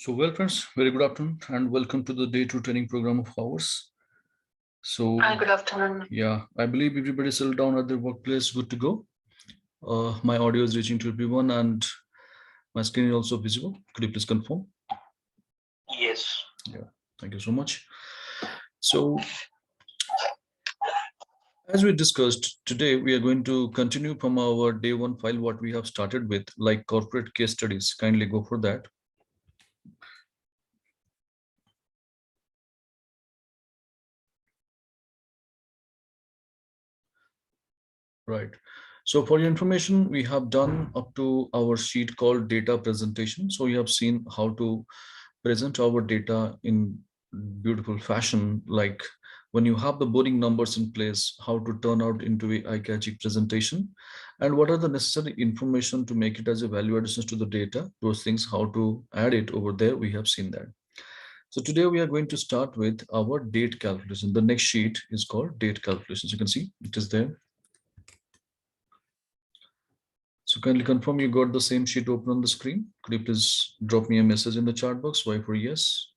So, well, friends, very good afternoon and welcome to the day two training program of ours. So, Hi, good afternoon. yeah, I believe everybody settled down at their workplace, good to go. My audio is reaching to everyone and my screen is also visible. Could you please confirm? Yes. Yeah, thank you so much. So, as we discussed today, we are going to continue from our day one file what we have started with, like corporate case studies. Kindly go for that. Right. So for your information, we have done up to our sheet called data presentation. So you have seen how to present our data in beautiful fashion, like when you have the boarding numbers in place, how to turn out into a eye-catching presentation, and what are the necessary information to make it as a value additions to the data, those things, how to add it over there, we have seen that. So today we are going to start with our date calculation. The next sheet is called date calculations. You can see it is there. So kindly confirm you got the same sheet open on the screen. Could you please drop me a message in the chat box? Why for yes?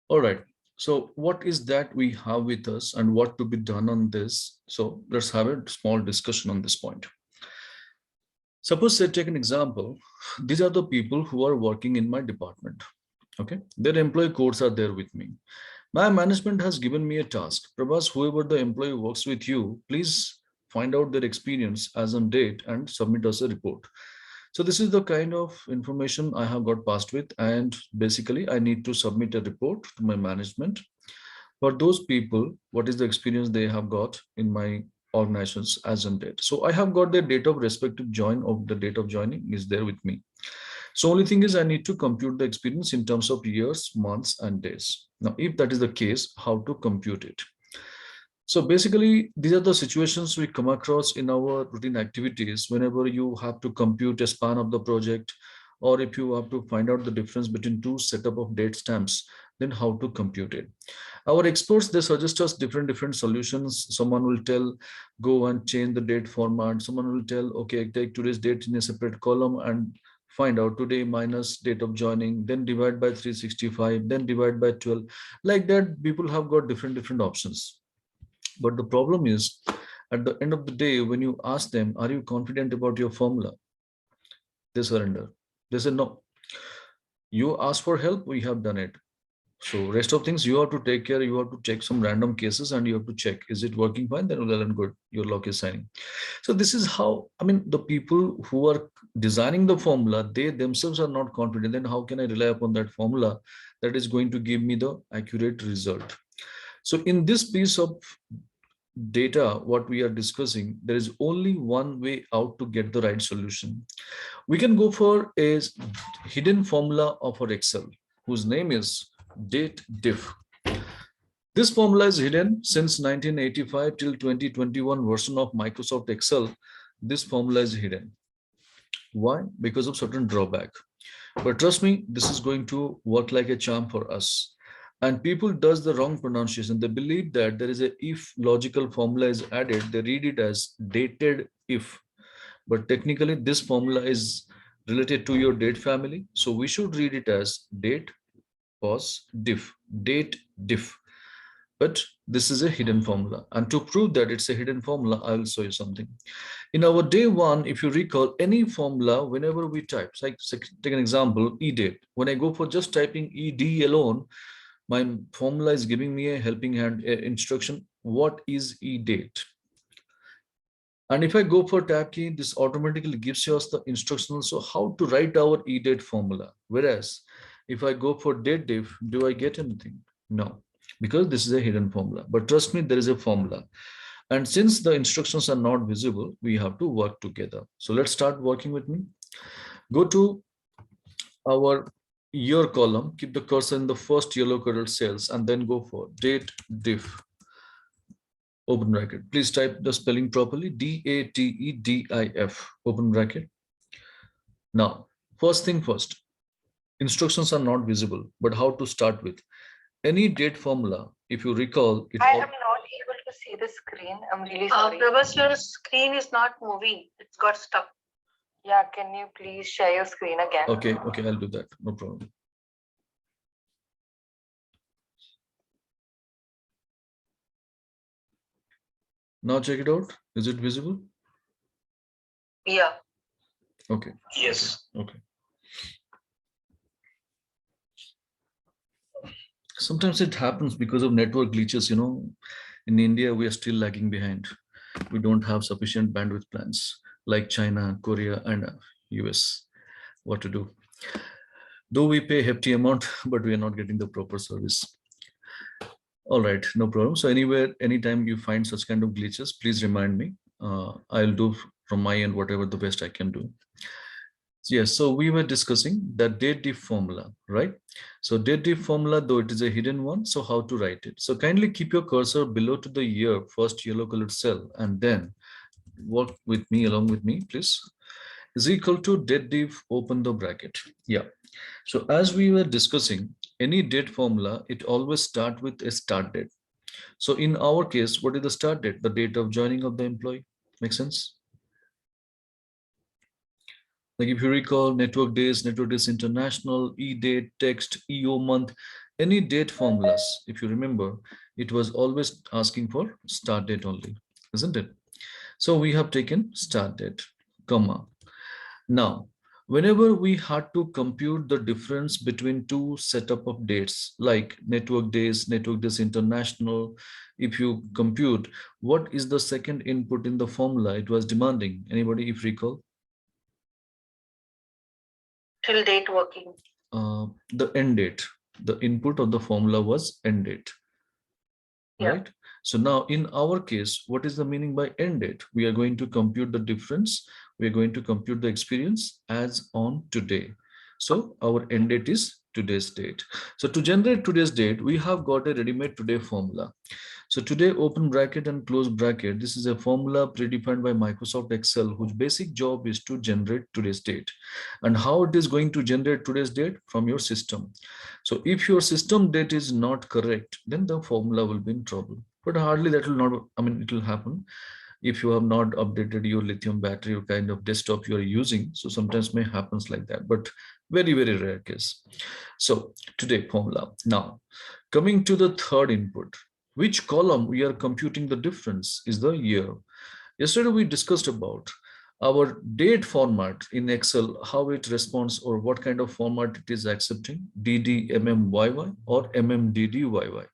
All right. So what is that we have with us and what to be done on this? So let's have a small discussion on this point. Suppose say take an example. These are the people who are working in my department. Okay. Their employee codes are there with me. My management has given me a task. Prabhas, whoever the employee works with you, please find out their experience as on date and submit us a report. So this is the kind of information I have got passed with, and basically I need to submit a report to my management for those people, what is the experience they have got in my organizations as on date. So I have got their date of respective join of the date of joining is there with me. So only thing is I need to compute the experience in terms of years, months, and days. Now, if that is the case, how to compute it? So basically, these are the situations we come across in our routine activities whenever you have to compute a span of the project, or if you have to find out the difference between two setup of date stamps, then how to compute it. Our experts, they suggest us different solutions. Someone will tell, go and change the date format. Someone will tell, okay, take today's date in a separate column and find out today minus date of joining, then divide by 365, then divide by 12. Like that, people have got different options. But the problem is, at the end of the day, when you ask them, are you confident about your formula? They surrender. They say, no. You ask for help, we have done it. So rest of things you have to take care. You have to check some random cases and you have to check, is it working fine? Then well and good, your lock is signing. So this is how, I mean, the people who are designing the formula, they themselves are not confident. Then how can I rely upon that formula that is going to give me the accurate result? So in this piece of data, what we are discussing, there is only one way out to get the right solution. We can go for a hidden formula of our Excel, whose name is date diff. This formula is hidden since 1985 till 2021 version of Microsoft Excel. This formula is hidden. Why? Because of certain drawback. But trust me, this is going to work like a charm for us. And people does the wrong pronunciation. They believe that there is a if logical formula is added, they read it as dated if. But technically this formula is related to your date family. So we should read it as date pause diff, date diff. But this is a hidden formula. And to prove that it's a hidden formula, I will show you something. In our day one, if you recall any formula, whenever we type, like take an example, edate. When I go for just typing ed alone, my formula is giving me a helping hand instruction. What is edate? And if I go for tab key, this automatically gives us the instructions so how to write our edate formula. Whereas if I go for date diff, do I get anything? No, because this is a hidden formula. But trust me, there is a formula. And since the instructions are not visible, we have to work together. So let's start working with me. Go to our year column, keep the cursor in the first yellow colored cells, and then go for date diff. open bracket. Please type the spelling properly. DATEDIF, open bracket. Now, first thing first, instructions are not visible, but how to start with? Any date formula, if you recall, I am not able to see the screen. I'm really sorry. Prabhas, your screen is not moving. It's got stuck. Yeah, can you please share your screen again? Okay, I'll do that. No problem. Now check it out. Is it visible? Yeah. Okay. Yes. Okay. Sometimes it happens because of network glitches. In India, we are still lagging behind. We don't have sufficient bandwidth plans like China, Korea, and US. What to do? Though we pay hefty amount, but we are not getting the proper service. All right, no problem. So anywhere, anytime you find such kind of glitches, please remind me. I'll do from my end whatever the best I can do. Yes, so we were discussing the date diff formula, right? So date diff formula, though it is a hidden one, so how to write it? So kindly keep your cursor below to the year, first yellow colored cell, and then work with me, along with me, please. Is equal to date diff, open the bracket. Yeah. So as we were discussing, any date formula, it always start with a start date. So in our case, what is the start date? The date of joining of the employee. Make sense? Like if you recall, network days international, e-date, text, EO month, any date formulas, if you remember, it was always asking for start date only, isn't it? So we have taken start date, comma. Now, whenever we had to compute the difference between two setup of dates, like network days international, if you compute, what is the second input in the formula it was demanding? Anybody, if recall? Till date working. The end date. The input of the formula was end date, right? So now in our case, what is the meaning by end date? We are going to compute the difference. We are going to compute the experience as on today. So our end date is today's date. So to generate today's date, we have got a ready-made today formula. So today, open bracket and close bracket, this is a formula predefined by Microsoft Excel, whose basic job is to generate today's date. And how it is going to generate today's date? From your system. So if your system date is not correct, then the formula will be in trouble. But hardly that will not, it will happen if you have not updated your lithium battery or kind of desktop you are using. So sometimes may happens like that, but very, very rare case. So today formula. Now, coming to the third input, which column we are computing the difference is the year. Yesterday we discussed about our date format in Excel, how it responds or what kind of format it is accepting, DDMMYY or MMDDYY.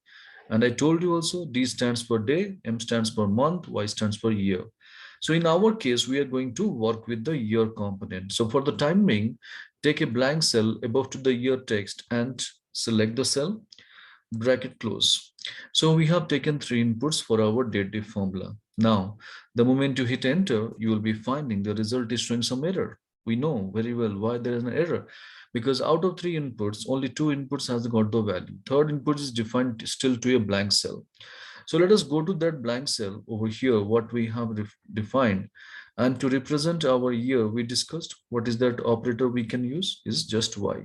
And I told you also, D stands for day, M stands for month, Y stands for year. So in our case, we are going to work with the year component. So for the time being, take a blank cell above to the year text and select the cell, bracket close. So we have taken three inputs for our date diff formula. Now, the moment you hit enter, you will be finding the result is showing some error. We know very well why there is an error, because out of three inputs, only two inputs has got the value. Third input is defined still to a blank cell. So let us go to that blank cell over here, what we have defined. And to represent our year, we discussed what is that operator we can use is just Y.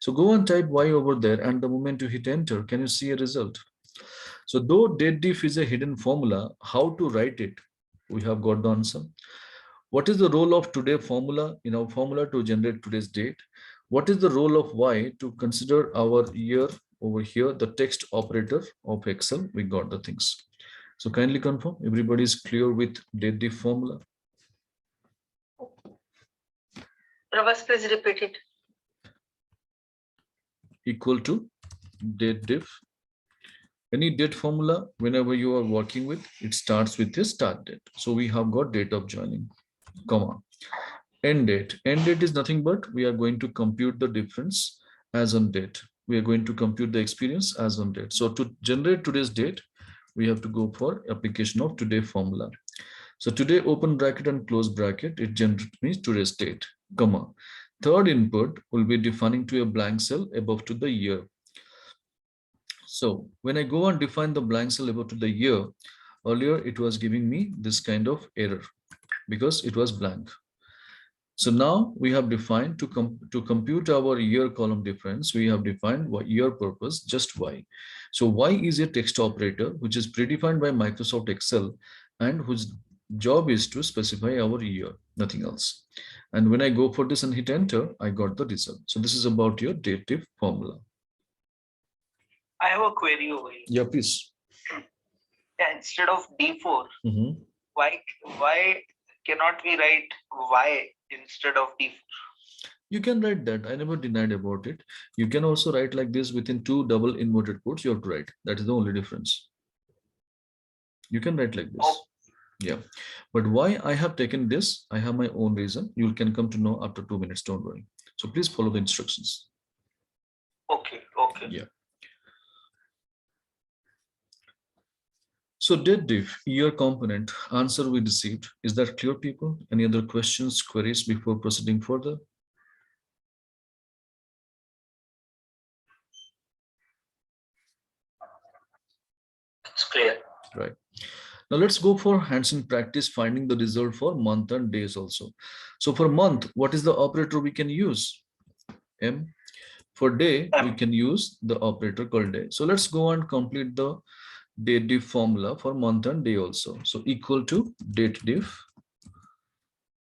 So go and type Y over there, and the moment you hit enter, can you see a result? So though date diff is a hidden formula, how to write it? We have got the answer. What is the role of today formula in our formula to generate today's date? What is the role of Y to consider our year over here, the text operator of Excel? We got the things. So kindly confirm everybody is clear with date diff formula. Prabhas, please repeat it. Equal to date diff. Any date formula, whenever you are working with, it starts with a start date. So we have got date of joining, comma. End date. End date is nothing but we are going to compute the difference as on date. We are going to compute the experience as on date. So to generate today's date, we have to go for application of today formula. So today, open bracket and close bracket, it generates me today's date, comma. Third input will be defining to a blank cell above to the year. So when I go and define the blank cell above to the year, Earlier, it was giving me this kind of error because it was blank. So now we have defined to compute our year column difference, we have defined year purpose, just Y. So Y is a text operator, which is predefined by Microsoft Excel and whose job is to specify our year, nothing else. And when I go for this and hit enter, I got the result. So this is about your date-diff formula. I have a query over here. Yeah, please. Yeah, instead of D4, why cannot we write Y instead of D4? You can write that. I never denied about it. You can also write like this within two double inverted quotes. You have to write. That is the only difference. You can write like this. Oh. Yeah. But why I have taken this, I have my own reason. You can come to know after 2 minutes. Don't worry. So please follow the instructions. Okay. Okay. Yeah. So date diff, year component, answer we received. Is that clear, people? Any other questions, queries before proceeding further? It's clear. Right. Now let's go for hands-on practice finding the result for month and days also. So for month, what is the operator we can use? M. For day, we can use the operator called day. So let's go and complete the date diff formula for month and day also. So equal to date diff.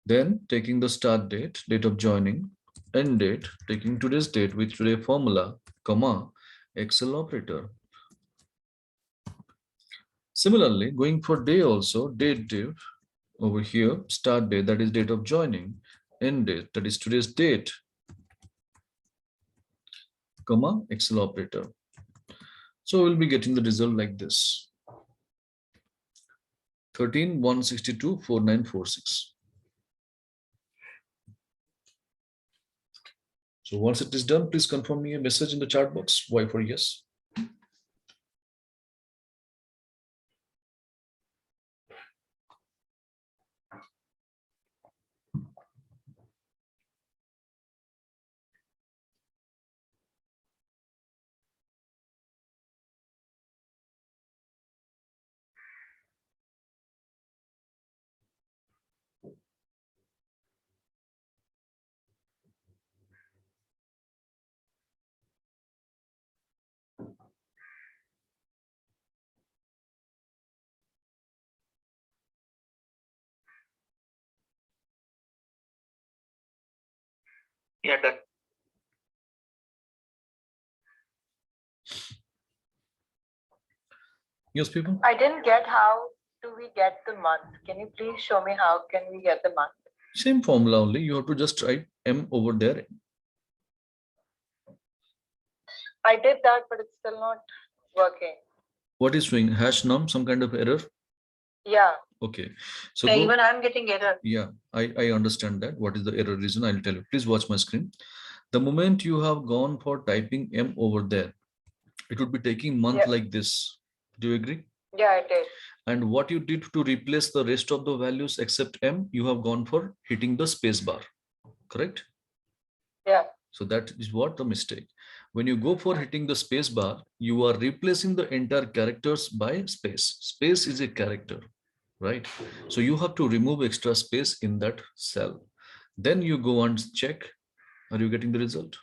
Then taking the start date, date of joining, end date, taking today's date with today formula, comma, Excel operator. Similarly, going for day also, date diff over here, start date, that is date of joining, end date, that is today's date, comma, Excel operator. So we'll be getting the result like this. 13,162,4946. So once it is done, please confirm me a message in the chat box. Y for yes. Yeah, done. Yes, people? I didn't get how do we get the month. Can you please show me how can we get the month? Same formula only. You have to just write M over there. I did that, but it's still not working. What is showing? Hash num, some kind of error? Yeah. Okay. So Yeah, even I'm getting error. Yeah, I understand that. What is the error reason? I'll tell you. Please watch my screen. The moment you have gone for typing M over there, it would be taking month like this. Do you agree? Yeah, I did. And what you did to replace the rest of the values except M, you have gone for hitting the space bar, correct? Yeah. So that is what the mistake. When you go for hitting the space bar, you are replacing the entire characters by space. Space is a character, right? So you have to remove extra space in that cell. Then you go and check, are you getting the result?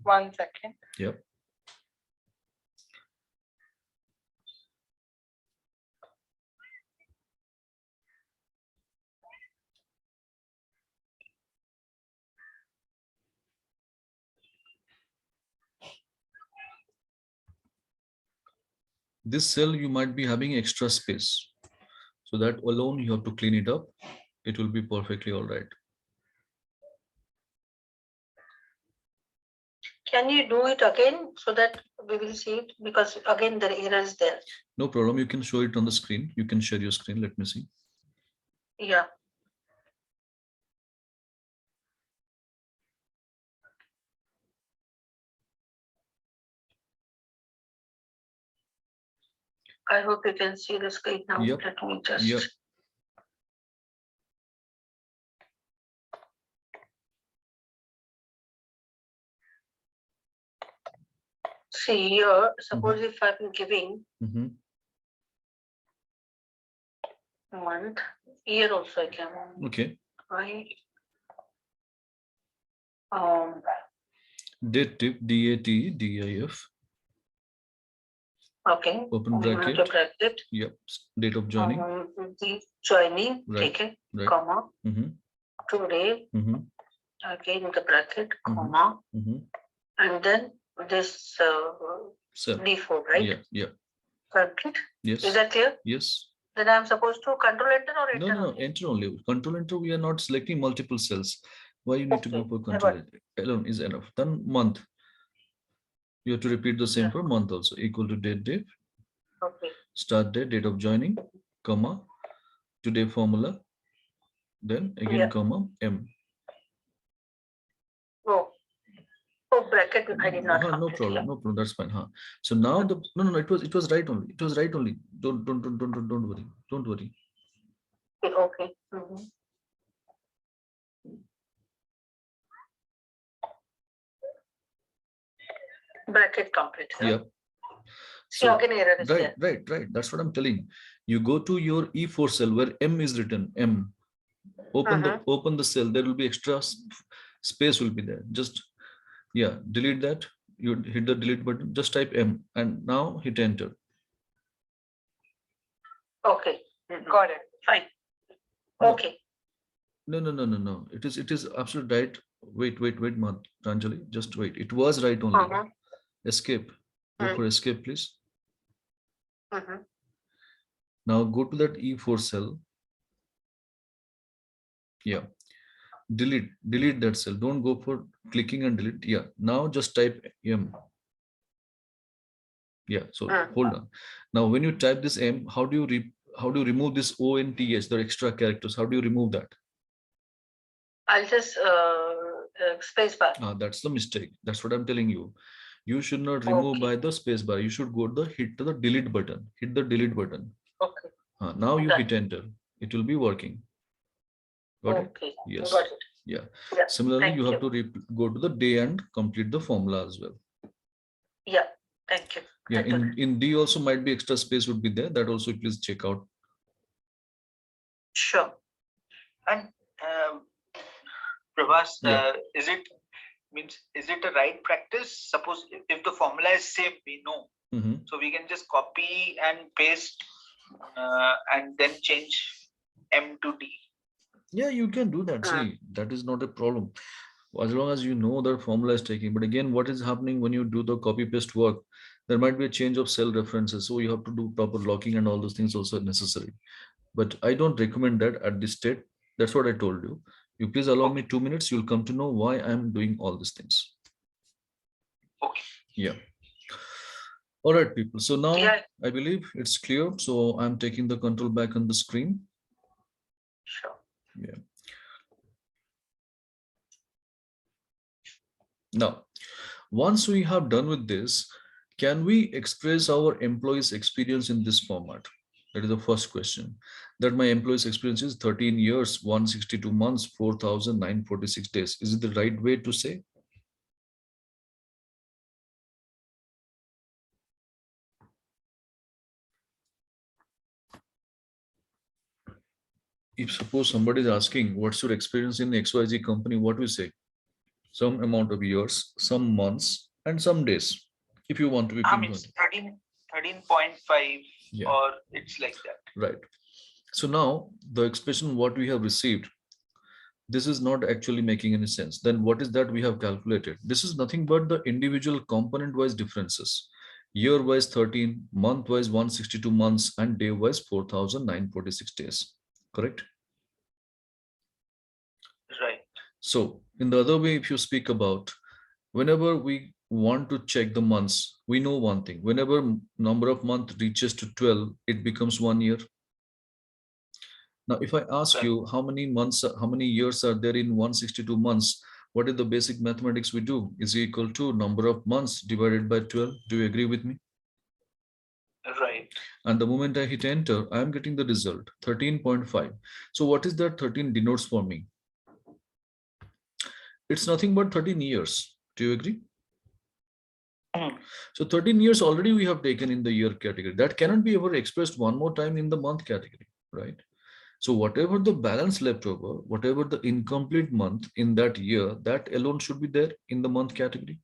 1 second. Yep. This cell you might be having extra space. So that alone you have to clean it up. It will be perfectly all right. Can you do it again so that we will see it? Because again, the error is there. No problem. You can show it on the screen. You can share your screen. Let me see. Yeah. I hope you can see the screen now. Yep. Let me just. Yep. See here, suppose if I'm giving month, year also I can. Okay. Right. Date tip, DAT, DIF. Okay. Open bracket. Bracket. Yep. Date of joining. The joining. Right. Okay. Right. Comma. Mm-hmm. Today. Mm-hmm. Again the bracket. Mm-hmm. Comma. Mm-hmm. And then this Cell. D4, right? Yeah. Yeah. Complete. Yes. Is that clear? Yes. Then I'm supposed to control enter or enter? No, only? enter only. Control enter, we are not selecting multiple cells. Why you need to go for control enter? Alone is enough. Then month. You have to repeat the same for month also. Equal to date. Okay. Start date, date of joining, comma, today formula, then again comma, M. Oh, bracket I did not. No problem. That's fine. So now the no, it was right only. It was right only. Don't worry. Don't worry. Okay. Bracket complete. Yeah. So login error is there. Right. That's what I'm telling. You go to your E4 cell where M is written. M. Open the cell. There will be extra space will be there. Just delete that. You hit the delete button. Just type M and now hit enter. Okay. Got it. Fine. Okay. No. It is absolutely right. Wait, Ranjali. Just wait. It was right only. Escape. Go for escape, please. Now go to that E4 cell. Yeah. Delete that cell. Don't go for clicking and delete. Yeah. Now just type M. Yeah. So hold on. Now when you type this M, how do you remove this ONTH, the extra characters? How do you remove that? I'll just space bar. That's the mistake. That's what I'm telling you. You should not remove by the space bar. You should go to hit the delete button. Hit the delete button. Okay. Now you hit enter. It will be working. Got it? Yes. Got it. Yeah. Similarly, you have to go to the day and complete the formula as well. Yeah. Thank you. Yeah. In D also might be extra space would be there. That also please check out. Sure. And Prabhas, is it a right practice? Suppose if the formula is same, we know. So we can just copy and paste and then change M to D. Yeah, you can do that. See, that is not a problem. As long as you know that formula is taking. But again, what is happening when you do the copy paste work? There might be a change of cell references. So you have to do proper locking and all those things also necessary. But I don't recommend that at this state. That's what I told you. You please allow me 2 minutes. You'll come to know why I'm doing all these things. Okay. Yeah. All right, people. So now I believe it's clear. So I'm taking the control back on the screen. Sure. Yeah. Now, once we have done with this, can we express our employees' experience in this format? That is the first question. That my employees' experience is 13 years, 162 months, 4,946 days. Is it the right way to say? If suppose somebody is asking, what's your experience in XYZ company, what we say? Some amount of years, some months, and some days. If you want to be it's 13.5 or it's like that. Right. So now the expression what we have received, this is not actually making any sense. Then what is that we have calculated? This is nothing but the individual component wise differences. Year wise 13, month wise 162 months, and day wise 4,946 days. Correct? Right. So in the other way, if you speak about whenever we want to check the months, we know one thing. Whenever number of months reaches to 12, it becomes 1 year. Now, if I ask you how many months, how many years are there in 162 months, what is the basic mathematics we do? Is equal to number of months divided by 12. Do you agree with me? Right. And the moment I hit enter, I am getting the result 13.5. So what is that 13 denotes for me? It's nothing but 13 years. Do you agree? So 13 years already we have taken in the year category. That cannot be ever expressed one more time in the month category, right? So whatever the balance left over, whatever the incomplete month in that year, that alone should be there in the month category.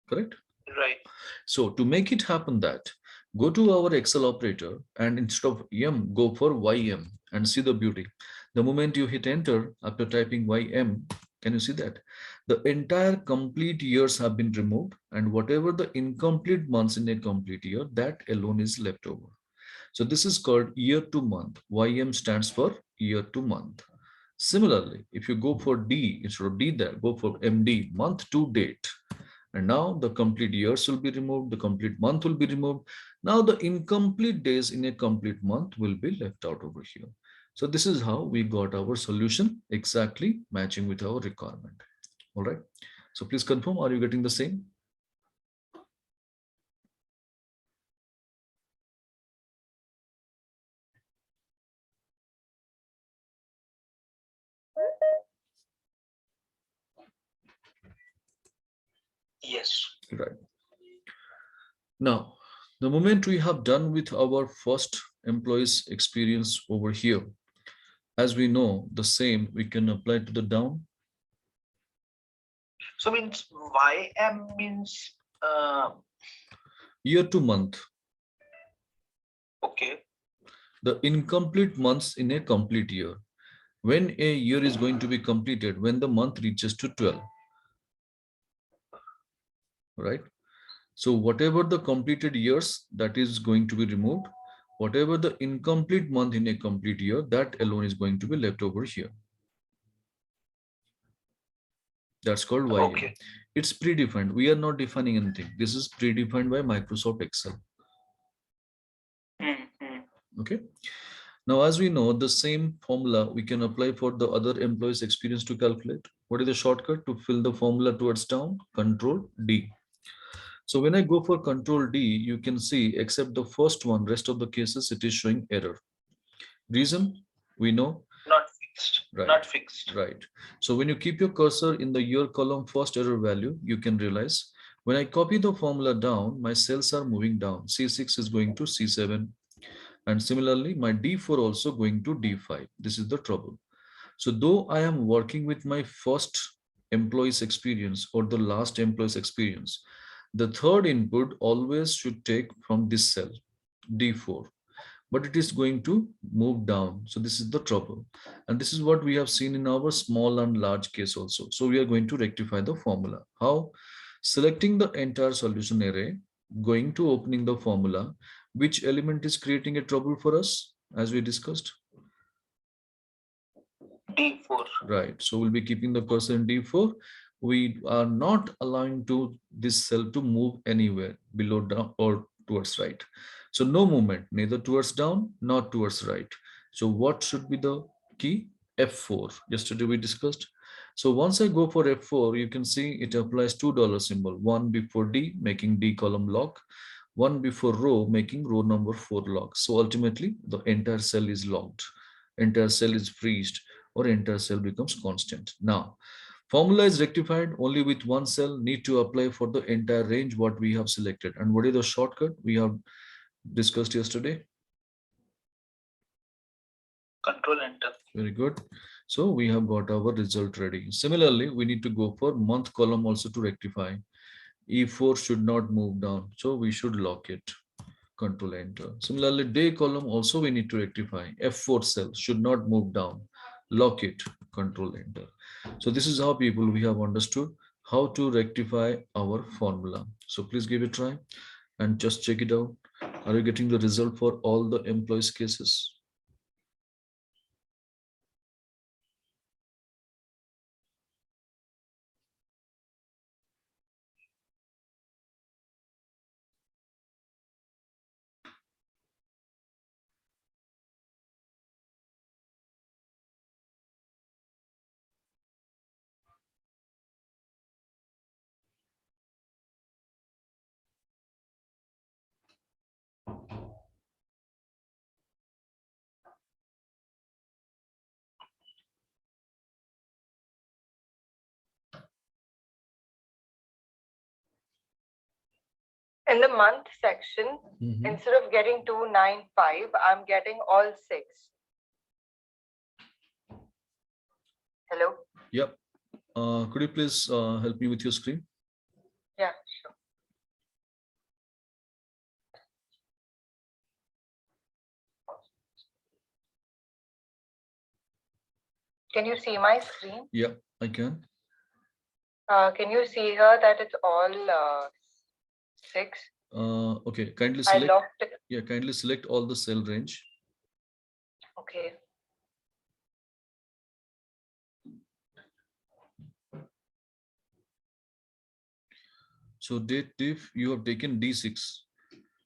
Correct? Right. So to make it happen that, go to our Excel operator and instead of M, go for YM and see the beauty. The moment you hit enter after typing YM, can you see that? The entire complete years have been removed and whatever the incomplete months in a complete year, that alone is left over. So this is called year to month. YM stands for year to month. Similarly, if you go for D, instead of D there, go for MD, month to date. And now the complete years will be removed, the complete month will be removed. Now the incomplete days in a complete month will be left out over here. So this is how we got our solution exactly matching with our requirement. All right. So please confirm, are you getting the same? Yes. Right. Now, the moment we have done with our first employee's experience over here, as we know, the same we can apply to the down. So means YM means Year to month. okay. The incomplete months in a complete year. When a year is going to be completed, when the month reaches to 12, right? So whatever the completed years, that is going to be removed. Whatever the incomplete month in a complete year, that alone is going to be left over here. That's called YM. Okay. It's predefined. We are not defining anything. This is predefined by Microsoft Excel. Okay. Now, as we know, the same formula we can apply for the other employees' experience to calculate. What is the shortcut to fill the formula towards down? Control D. So when I go for Control D, you can see except the first one, rest of the cases, it is showing error. Reason? We know. Not fixed. Right. Not fixed. Right. So when you keep your cursor in the year column first error value, you can realize when I copy the formula down, my cells are moving down. C6 is going to C7. And similarly, my D4 also going to D5. This is the trouble. So though I am working with my first employee's experience or the last employee's experience, the third input always should take from this cell, D4, but it is going to move down. So this is the trouble. And this is what we have seen in our small and large case also. So we are going to rectify the formula. How? Selecting the entire solution array, going to opening the formula, which element is creating a trouble for us as we discussed? D4. Right. So we'll be keeping the cursor in D4. We are not allowing to this cell to move anywhere below down or towards right. So no movement, neither towards down nor towards right. So what should be the key? F4. Yesterday we discussed. So once I go for F4, you can see it applies $2 symbol, one before D, making D column lock, one before row, making row number 4 lock. So ultimately the entire cell is locked, entire cell is freezed, or entire cell becomes constant. Now, formula is rectified only with one cell, need to apply for the entire range what we have selected. And what is the shortcut we have discussed yesterday? Control Enter. Very good. So we have got our result ready. Similarly, we need to go for month column also to rectify. E4 should not move down. So we should lock it. Control Enter. Similarly, day column also we need to rectify. F4 cell should not move down. Lock it. Control Enter. So this is how people we have understood how to rectify our formula. So please give it a try and just check it out. Are you getting the result for all the employees cases? In the month section, instead of getting 295, I'm getting all 6. Hello? Yep. Could you please help me with your screen? Yeah, sure. Can you see my screen? Yeah, I can. Can you see here that it's all 6? Okay, kindly select. I locked it. Yeah, kindly select all the cell range. Okay. So date if you have taken D6.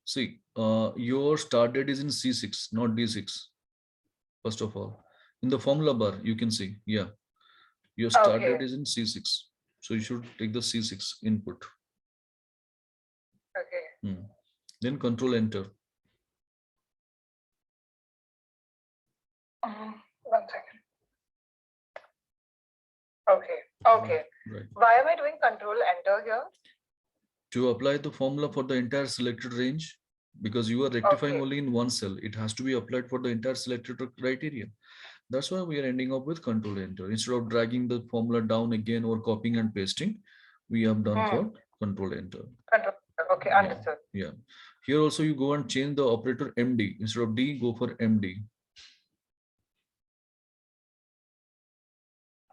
See, your start date is in C6, not D6. First of all, in the formula bar, you can see, yeah, your start date is in C6. So you should take the C6 input. Okay. Then control enter. 1 second. Okay. Okay. Right. Why am I doing control enter here? To apply the formula for the entire selected range, because you are rectifying only in one cell, it has to be applied for the entire selected criteria. That's why we are ending up with control enter. Instead of dragging the formula down again or copying and pasting, we have done for control enter. Control. Okay, understood. Yeah. Here also you go and change the operator MD. Instead of D, go for MD.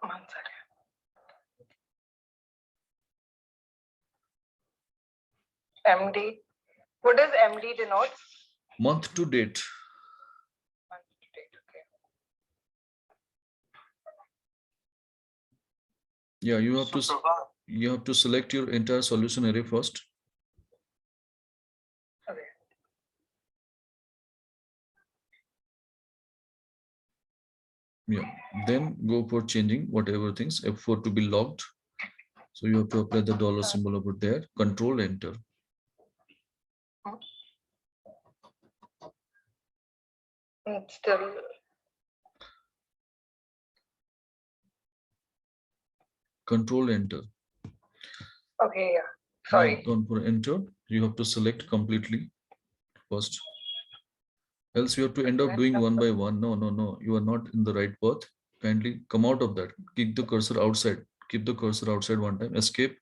1 second. MD. What does MD denote? Month to date. Month to date. Okay. Yeah, you have to select your entire solution array first. Okay. Yeah, then go for changing whatever things, F4 to be logged. So you have to apply the dollar symbol over there, control enter. It's still. Control enter. Okay, yeah. Sorry. Now for enter, you have to select completely first. Else you have to end up doing one by one. No. You are not in the right path. Kindly come out of that. Keep the cursor outside. Keep the cursor outside one time. Escape.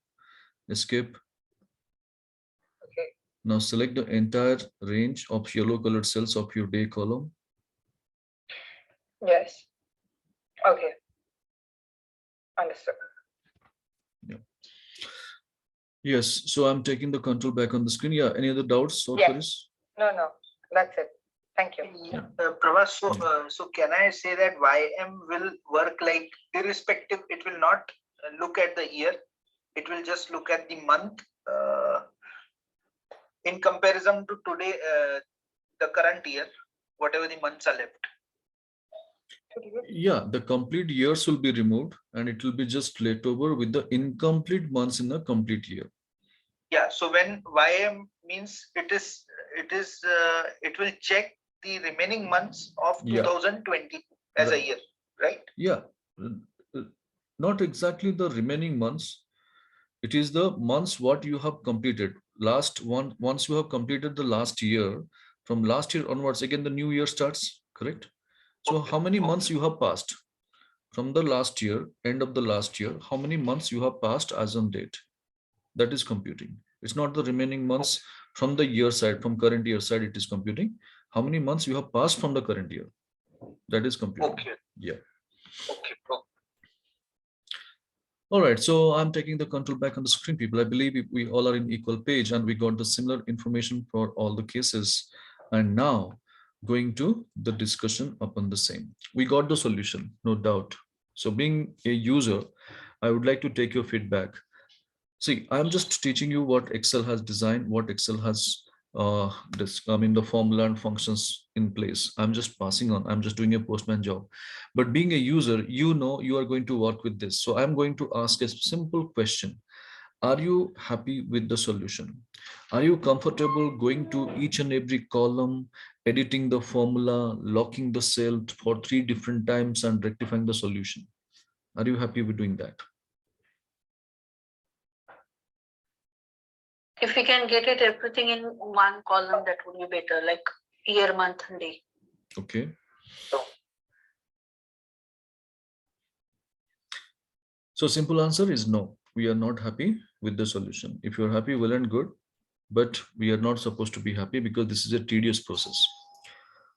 Escape. Okay. Now select the entire range of yellow colored cells of your day column. Yes. Okay. Understood. Yeah. Yes. So I'm taking the control back on the screen. Yeah. Any other doubts or queries? No. That's it. Thank you. Yeah. Prabhas, so can I say that YM will work like irrespective? It will not look at the year. It will just look at the month in comparison to today, the current year, whatever the months are left. Yeah, the complete years will be removed and it will be just left over with the incomplete months in a complete year. Yeah, so when YM means it will check the remaining months of 2020 as a year, right? Yeah, not exactly the remaining months. It is the months what you have completed. Once you have completed the last year, from last year onwards, again the new year starts, correct? So how many months you have passed from the last year, end of the last year, how many months you have passed as on date? That is computing. It's not the remaining months from the year side, from current year side, it is computing. How many months you have passed from the current year? That is computing. Okay. Yeah. Okay. All right, so I'm taking the control back on the screen, people. I believe we all are in equal page and we got the similar information for all the cases. And now going to the discussion upon the same. We got the solution, no doubt. So being a user, I would like to take your feedback. See, I'm just teaching you what Excel has designed, what Excel has the formula and functions in place. I'm just passing on. I'm just doing a postman job. But being a user, you know you are going to work with this. So I'm going to ask a simple question. Are you happy with the solution? Are you comfortable going to each and every column, editing the formula, locking the cell for 3 different times and rectifying the solution? Are you happy with doing that? If we can get it everything in one column, that would be better, like year, month, and day. Okay. So simple answer is no. We are not happy with the solution. If you're happy, well and good, but we are not supposed to be happy because this is a tedious process.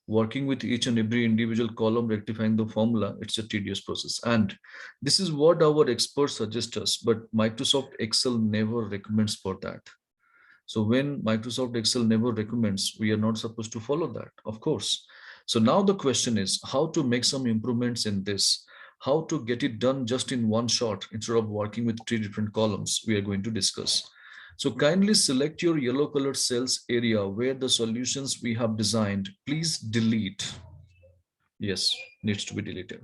Working with each and every individual column, rectifying the formula, it's a tedious process. And this is what our experts suggest us, but Microsoft Excel never recommends for that. So when Microsoft Excel never recommends, we are not supposed to follow that, of course. So now the question is how to make some improvements in this, how to get it done just in one shot instead of working with 3 different columns we are going to discuss. So kindly select your yellow colored cells area where the solutions we have designed. Please delete. Yes, needs to be deleted.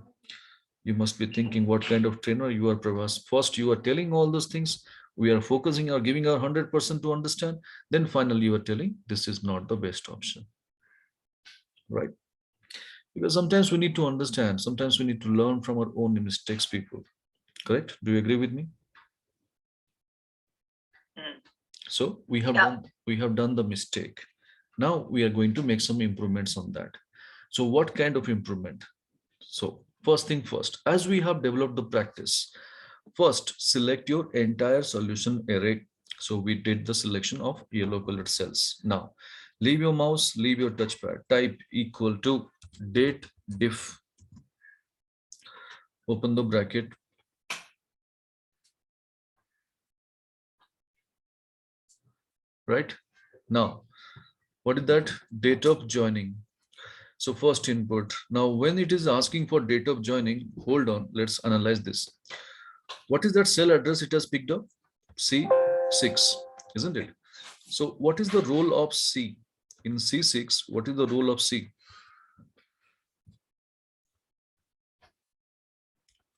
You must be thinking what kind of trainer you are, Pravas. First, you are telling all those things. We are focusing or giving our 100% to understand. Then finally, you are telling this is not the best option, right? Because sometimes we need to understand. Sometimes we need to learn from our own mistakes, people. Correct? Do you agree with me? So we have done the mistake. Now we are going to make some improvements on that. So what kind of improvement? So first thing first, as we have developed the practice, first select your entire solution array. So we did the selection of yellow colored cells. Now leave your mouse, leave your touchpad, type equal to date diff, open the bracket, right? Now, what is that? Date of joining. So first input. Now, when it is asking for date of joining, hold on, let's analyze this. What is that cell address it has picked up? C6, isn't it? So what is the role of C? In C6, what is the role of C?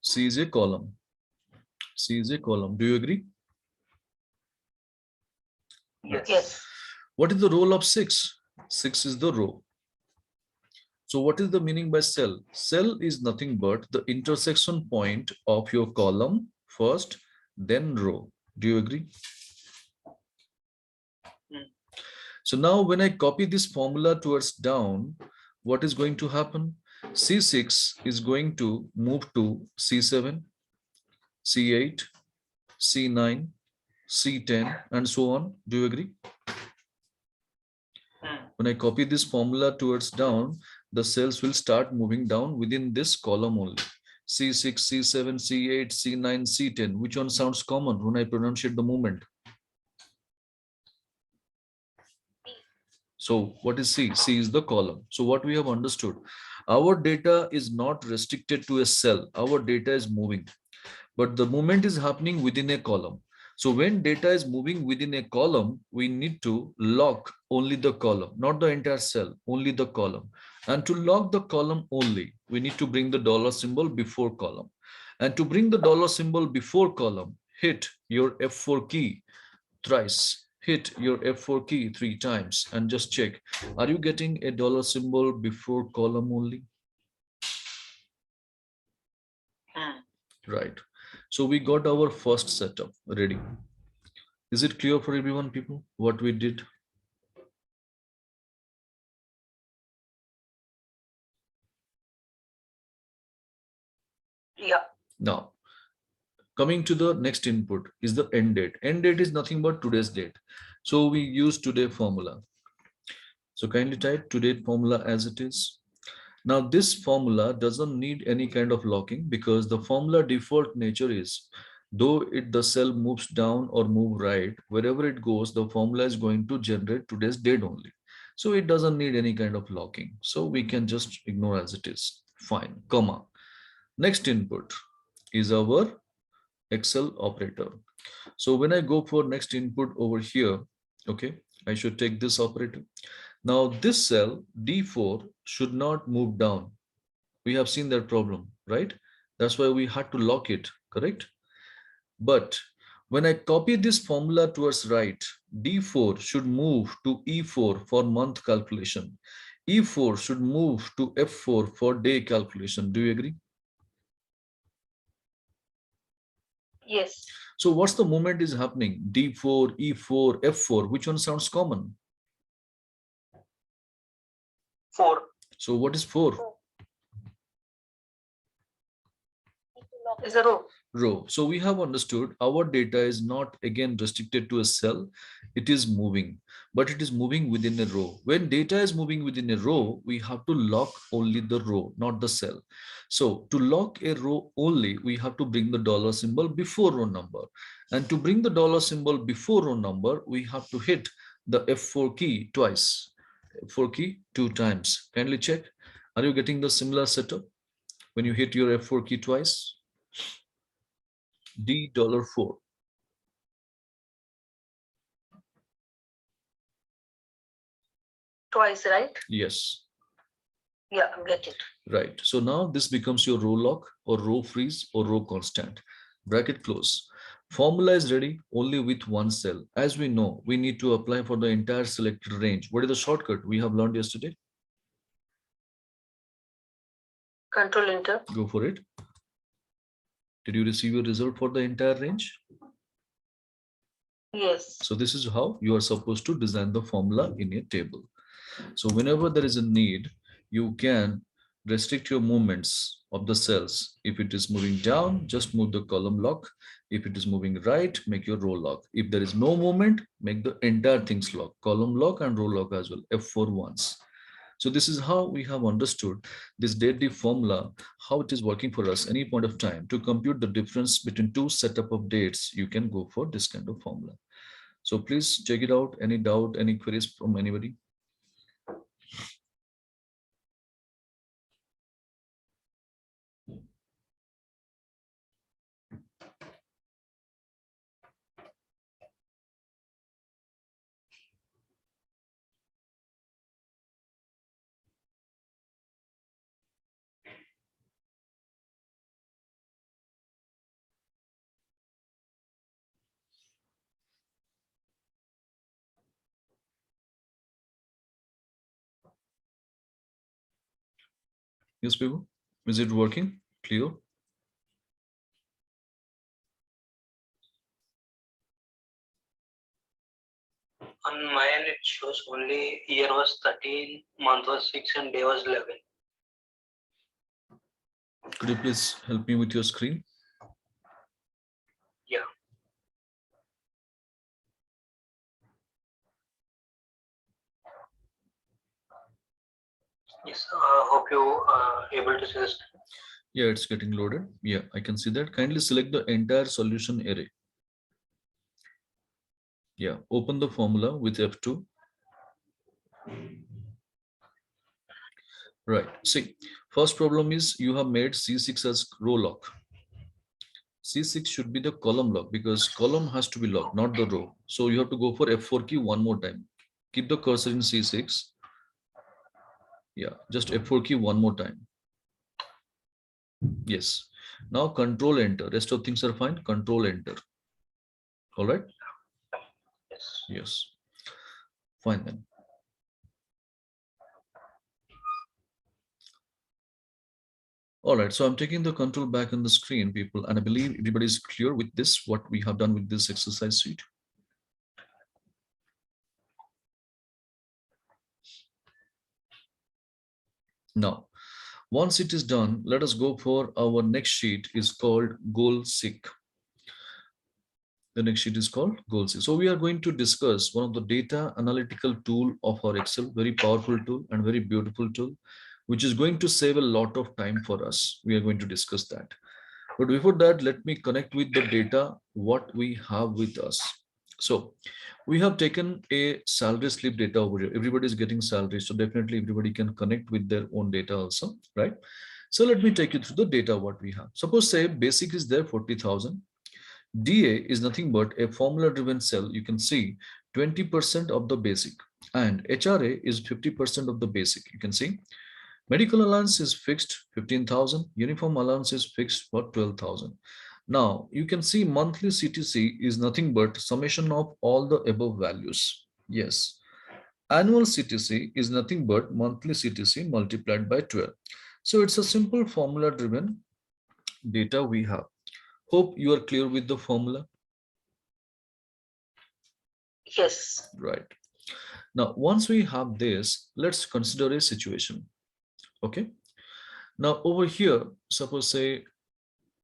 C is a column. C is a column. Do you agree? Yes. What is the role of 6? 6 is the row. So what is the meaning by cell? Cell is nothing but the intersection point of your column first, then row. Do you agree? So now when I copy this formula towards down, what is going to happen? C6 is going to move to C7, C8, C9, C10, and so on. Do you agree? When I copy this formula towards down, the cells will start moving down within this column only. C6, C7, C8, C9, C10. Which one sounds common when I pronunciate the movement? So what is C? C is the column. So what we have understood, our data is not restricted to a cell. Our data is moving, but the movement is happening within a column. So when data is moving within a column, we need to lock only the column, not the entire cell, only the column. And to lock the column only, we need to bring the dollar symbol before column. And to bring the dollar symbol before column, hit your F4 key thrice. Hit your F4 key 3 times and just check. Are you getting a dollar symbol before column only? Right. So we got our first setup ready. Is it clear for everyone, people, what we did? Yeah. Now, coming to the next input is the end date. End date is nothing but today's date. So we use today formula. So kindly type today formula as it is. Now this formula doesn't need any kind of locking because the formula default nature is, though the cell moves down or move right, wherever it goes, the formula is going to generate today's date only. So it doesn't need any kind of locking. So we can just ignore as it is. Fine, comma. Next input is our Excel operator. So when I go for next input over here, okay, I should take this operator. Now this cell D4 should not move down. We have seen that problem, right? That's why we had to lock it, correct? But when I copy this formula towards right, D4 should move to E4 for month calculation. E4 should move to F4 for day calculation. Do you agree? Yes. So what's the movement is happening? D4, E4, F4. Which one sounds common? 4. So what is 4? Is a row. Row. So we have understood our data is not again restricted to a cell. It is moving, but it is moving within a row. When data is moving within a row, we have to lock only the row, not the cell. So to lock a row only, we have to bring the dollar symbol before row number. And to bring the dollar symbol before row number, we have to hit the F4 key twice. F4 key 2 times. Kindly check. Are you getting the similar setup when you hit your F4 key twice? $4. Twice, right? Yes. Yeah, get it. Right. So now this becomes your row lock or row freeze or row constant. Bracket close. Formula is ready only with one cell. As we know, we need to apply for the entire selected range. What is the shortcut we have learned yesterday? Control enter. Go for it. Did you receive your result for the entire range? Yes. So this is how you are supposed to design the formula in your table. So whenever there is a need, you can restrict your movements of the cells. If it is moving down, just move the column lock. If it is moving right, make your row lock. If there is no movement, make the entire things lock, column lock and row lock as well, F4 once. So this is how we have understood this deadlift formula, how it is working for us any point of time. To compute the difference between two setup of dates, you can go for this kind of formula. So please check it out. Any doubt, any queries from anybody? Yes, people. Is it working? Clear? On my end, it shows only year was 13, month was 6, and day was 11. Could you please help me with your screen? Yeah. Yes, hope you are able to see this. Yeah, it's getting loaded. Yeah, I can see that. Kindly select the entire solution array. Yeah, open the formula with F2. Right. See, first problem is you have made C6 as row lock. C6 should be the column lock because column has to be locked, not the row. So you have to go for F4 key one more time. Keep the cursor in C6. Yeah, just F4 key one more time. Yes. Now control enter. Rest of things are fine. Control enter. All right. Yes. Yes. Fine then. All right, so I'm taking the control back on the screen, people, and I believe everybody is clear with this, what we have done with this exercise sheet. Now, once it is done, let us go for our next sheet is called goal seek. The next sheet is called goal seek. So we are going to discuss one of the data analytical tool of our Excel, very powerful tool and very beautiful tool, which is going to save a lot of time for us. We are going to discuss that. But before that, let me connect with the data, what we have with us. So we have taken a salary slip data over here. Everybody is getting salary. So definitely everybody can connect with their own data also, right? So let me take you through the data, what we have. Suppose say basic is there 40,000. DA is nothing but a formula driven cell. You can see 20% of the basic and HRA is 50% of the basic. You can see medical allowance is fixed 15,000. Uniform allowance is fixed for 12,000. Now you can see monthly CTC is nothing but summation of all the above values. Yes. Annual CTC is nothing but monthly CTC multiplied by 12. So it's a simple formula driven data we have. Hope you are clear with the formula. Yes. Right. Now, once we have this, let's consider a situation. Okay. Now, over here, suppose say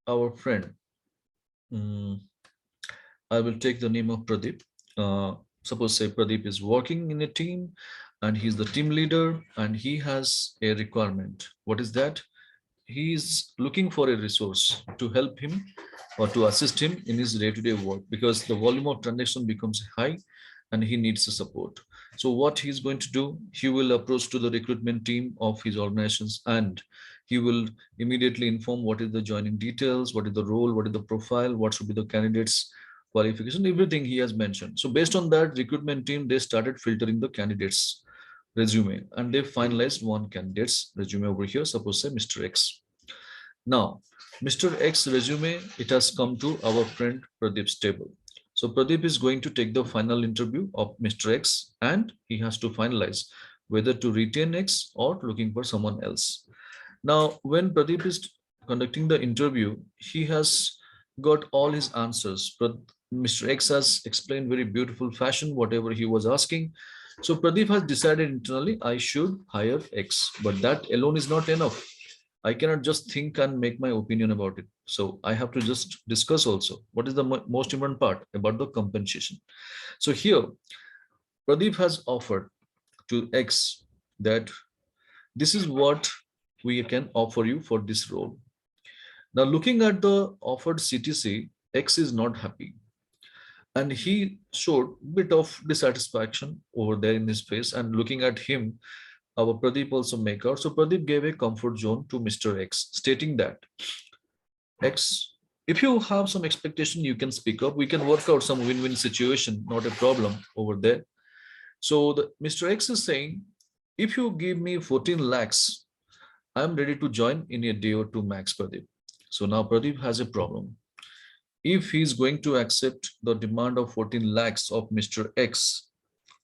our friend, mm, I will take the name of Pradeep. Suppose say Pradeep is working in a team and he's the team leader and he has a requirement. What is that? He is looking for a resource to help him or to assist him in his day-to-day work because the volume of transaction becomes high and he needs the support. So what he's going to do, he will approach to the recruitment team of his organizations and he will immediately inform what is the joining details, what is the role, what is the profile, what should be the candidates qualification, everything he has mentioned. So based on that, recruitment team, they started filtering the candidates resume and they finalized one candidate's resume over here, suppose say Mr. X. Now, Mr. X resume, it has come to our friend Pradeep's table. So Pradeep is going to take the final interview of Mr. X and he has to finalize whether to retain X or looking for someone else. Now, when Pradeep is conducting the interview, he has got all his answers. But Mr. X has explained very beautiful fashion, whatever he was asking. So Pradeep has decided internally, I should hire X, but that alone is not enough. I cannot just think and make my opinion about it. So I have to just discuss also what is the most important part about the compensation. So here, Pradeep has offered to X that this is what we can offer you for this role. Now, looking at the offered CTC, X is not happy. And he showed a bit of dissatisfaction over there in his face. And looking at him, our Pradeep also make out. So Pradeep gave a comfort zone to Mr. X, stating that X, if you have some expectation, you can speak up. We can work out some win-win situation, not a problem over there. So Mr. X is saying, if you give me 14 lakhs, I'm ready to join in a day or two max, Pradeep. So now Pradeep has a problem. If he's going to accept the demand of 14 lakhs of Mr. X,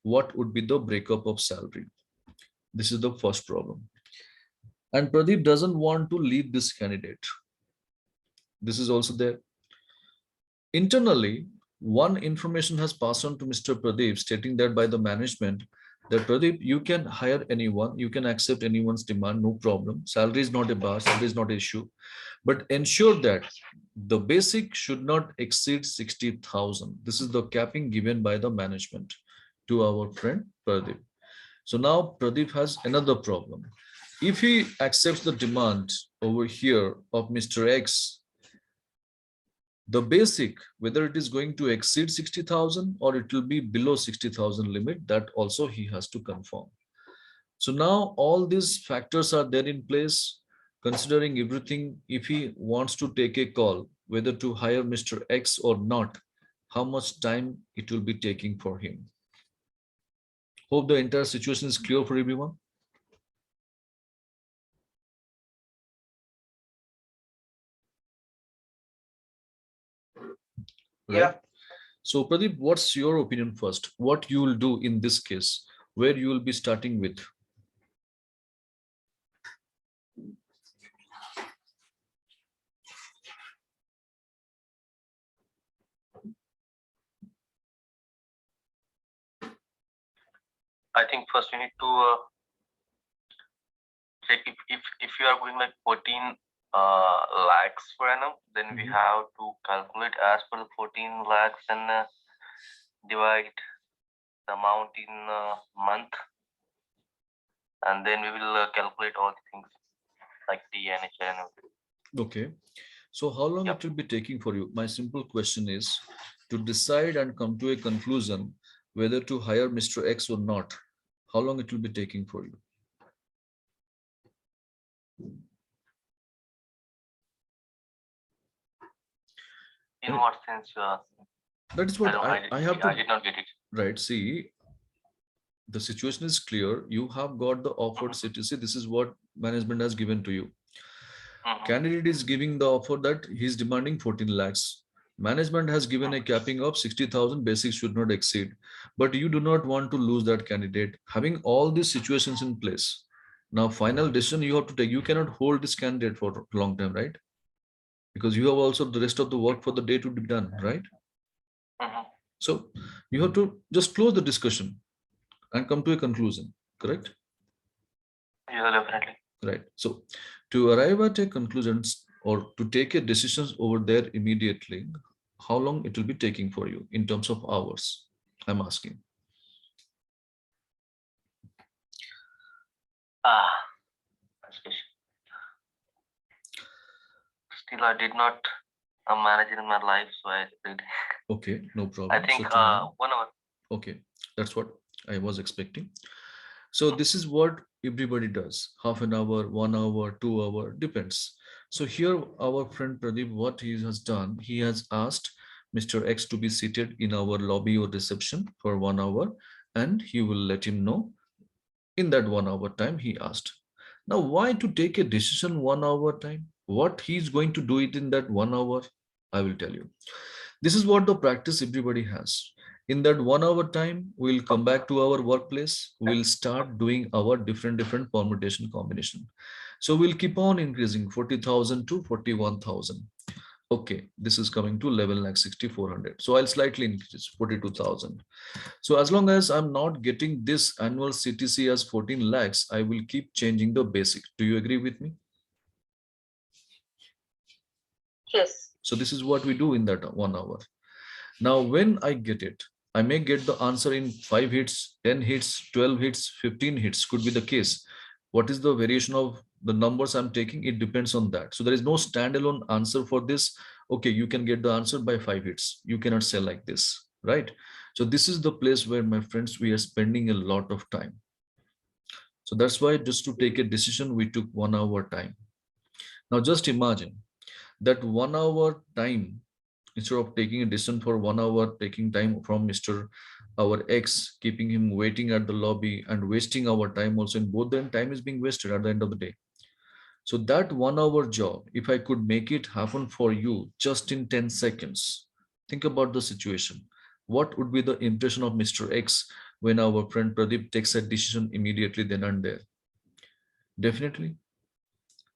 what would be the breakup of salary? This is the first problem. And Pradeep doesn't want to leave this candidate. This is also there. Internally, one information has passed on to Mr. Pradeep stating that by the management that Pradeep, you can hire anyone, you can accept anyone's demand, no problem. Salary is not a bar, salary is not an issue, but ensure that the basic should not exceed 60,000. This is the capping given by the management to our friend Pradeep. So now Pradeep has another problem. If he accepts the demand over here of Mr. X, the basic, whether it is going to exceed 60,000 or it will be below 60,000 limit, that also he has to confirm. So now all these factors are there in place, considering everything. If he wants to take a call, whether to hire Mr. X or not, how much time it will be taking for him. Hope the entire situation is clear for everyone. Right? Yeah. So Pradeep, what's your opinion first? What you will do in this case, where you will be starting with? I think first you need to check if you are going like 14 lakhs per annum, then we have to calculate as per the 14 lakhs and divide the amount in month, and then we will calculate all the things like the NHI and everything. Okay. So how long it will be taking for you? My simple question is to decide and come to a conclusion whether to hire Mr. X or not. How long it will be taking for you? In what sense? That is what I have to. I did not get it. Right. See, the situation is clear. You have got the offered CTC. This is what management has given to you. Candidate is giving the offer that he's demanding 14 lakhs. Management has given a capping of 60,000, basics should not exceed. But you do not want to lose that candidate. Having all these situations in place. Now, final decision you have to take. You cannot hold this candidate for a long time, right? because you have also the rest of the work for the day to be done, right? So you have to just close the discussion and come to a conclusion, correct? Yeah, definitely. Right. So to arrive at a conclusion or to take a decision over there immediately, how long it will be taking for you in terms of hours? I'm asking. That's question. Still, I did not manage it in my life, so I did. Okay, no problem. I think So 1 hour. okay, that's what I was expecting. So this is what everybody does. Half an hour, 1 hour, 2 hour, depends. So here our friend Pradeep, what he has done, he has asked Mr. X to be seated in our lobby or reception for 1 hour, and he will let him know in that 1 hour time he asked. Now, why to take a decision 1 hour time? What he's going to do it in that 1 hour, I will tell you. This is what the practice everybody has. In that 1 hour time, we'll come back to our workplace. We'll start doing our different permutation combination. So we'll keep on increasing 40,000 to 41,000. Okay, this is coming to 11,64,000. So I'll slightly increase 42,000. So as long as I'm not getting this annual CTC as 14 lakhs, I will keep changing the basic. Do you agree with me? Yes. So this is what we do in that 1 hour. Now, when I get it, I may get the answer in 5 hits, 10 hits, 12 hits, 15 hits could be the case. What is the variation of the numbers I'm taking? It depends on that. So there is no standalone answer for this. Okay, you can get the answer by 5 hits. You cannot say like this, right? So this is the place where, my friends, we are spending a lot of time. So that's why just to take a decision, we took 1 hour time. Now just imagine that 1 hour time, instead of taking a decision for 1 hour, taking time from Mr. our X, keeping him waiting at the lobby and wasting our time also, in both then time is being wasted at the end of the day. So that 1 hour job, if I could make it happen for you just in 10 seconds, think about the situation. What would be the impression of Mr. X when our friend Pradeep takes a decision immediately then and there? Definitely,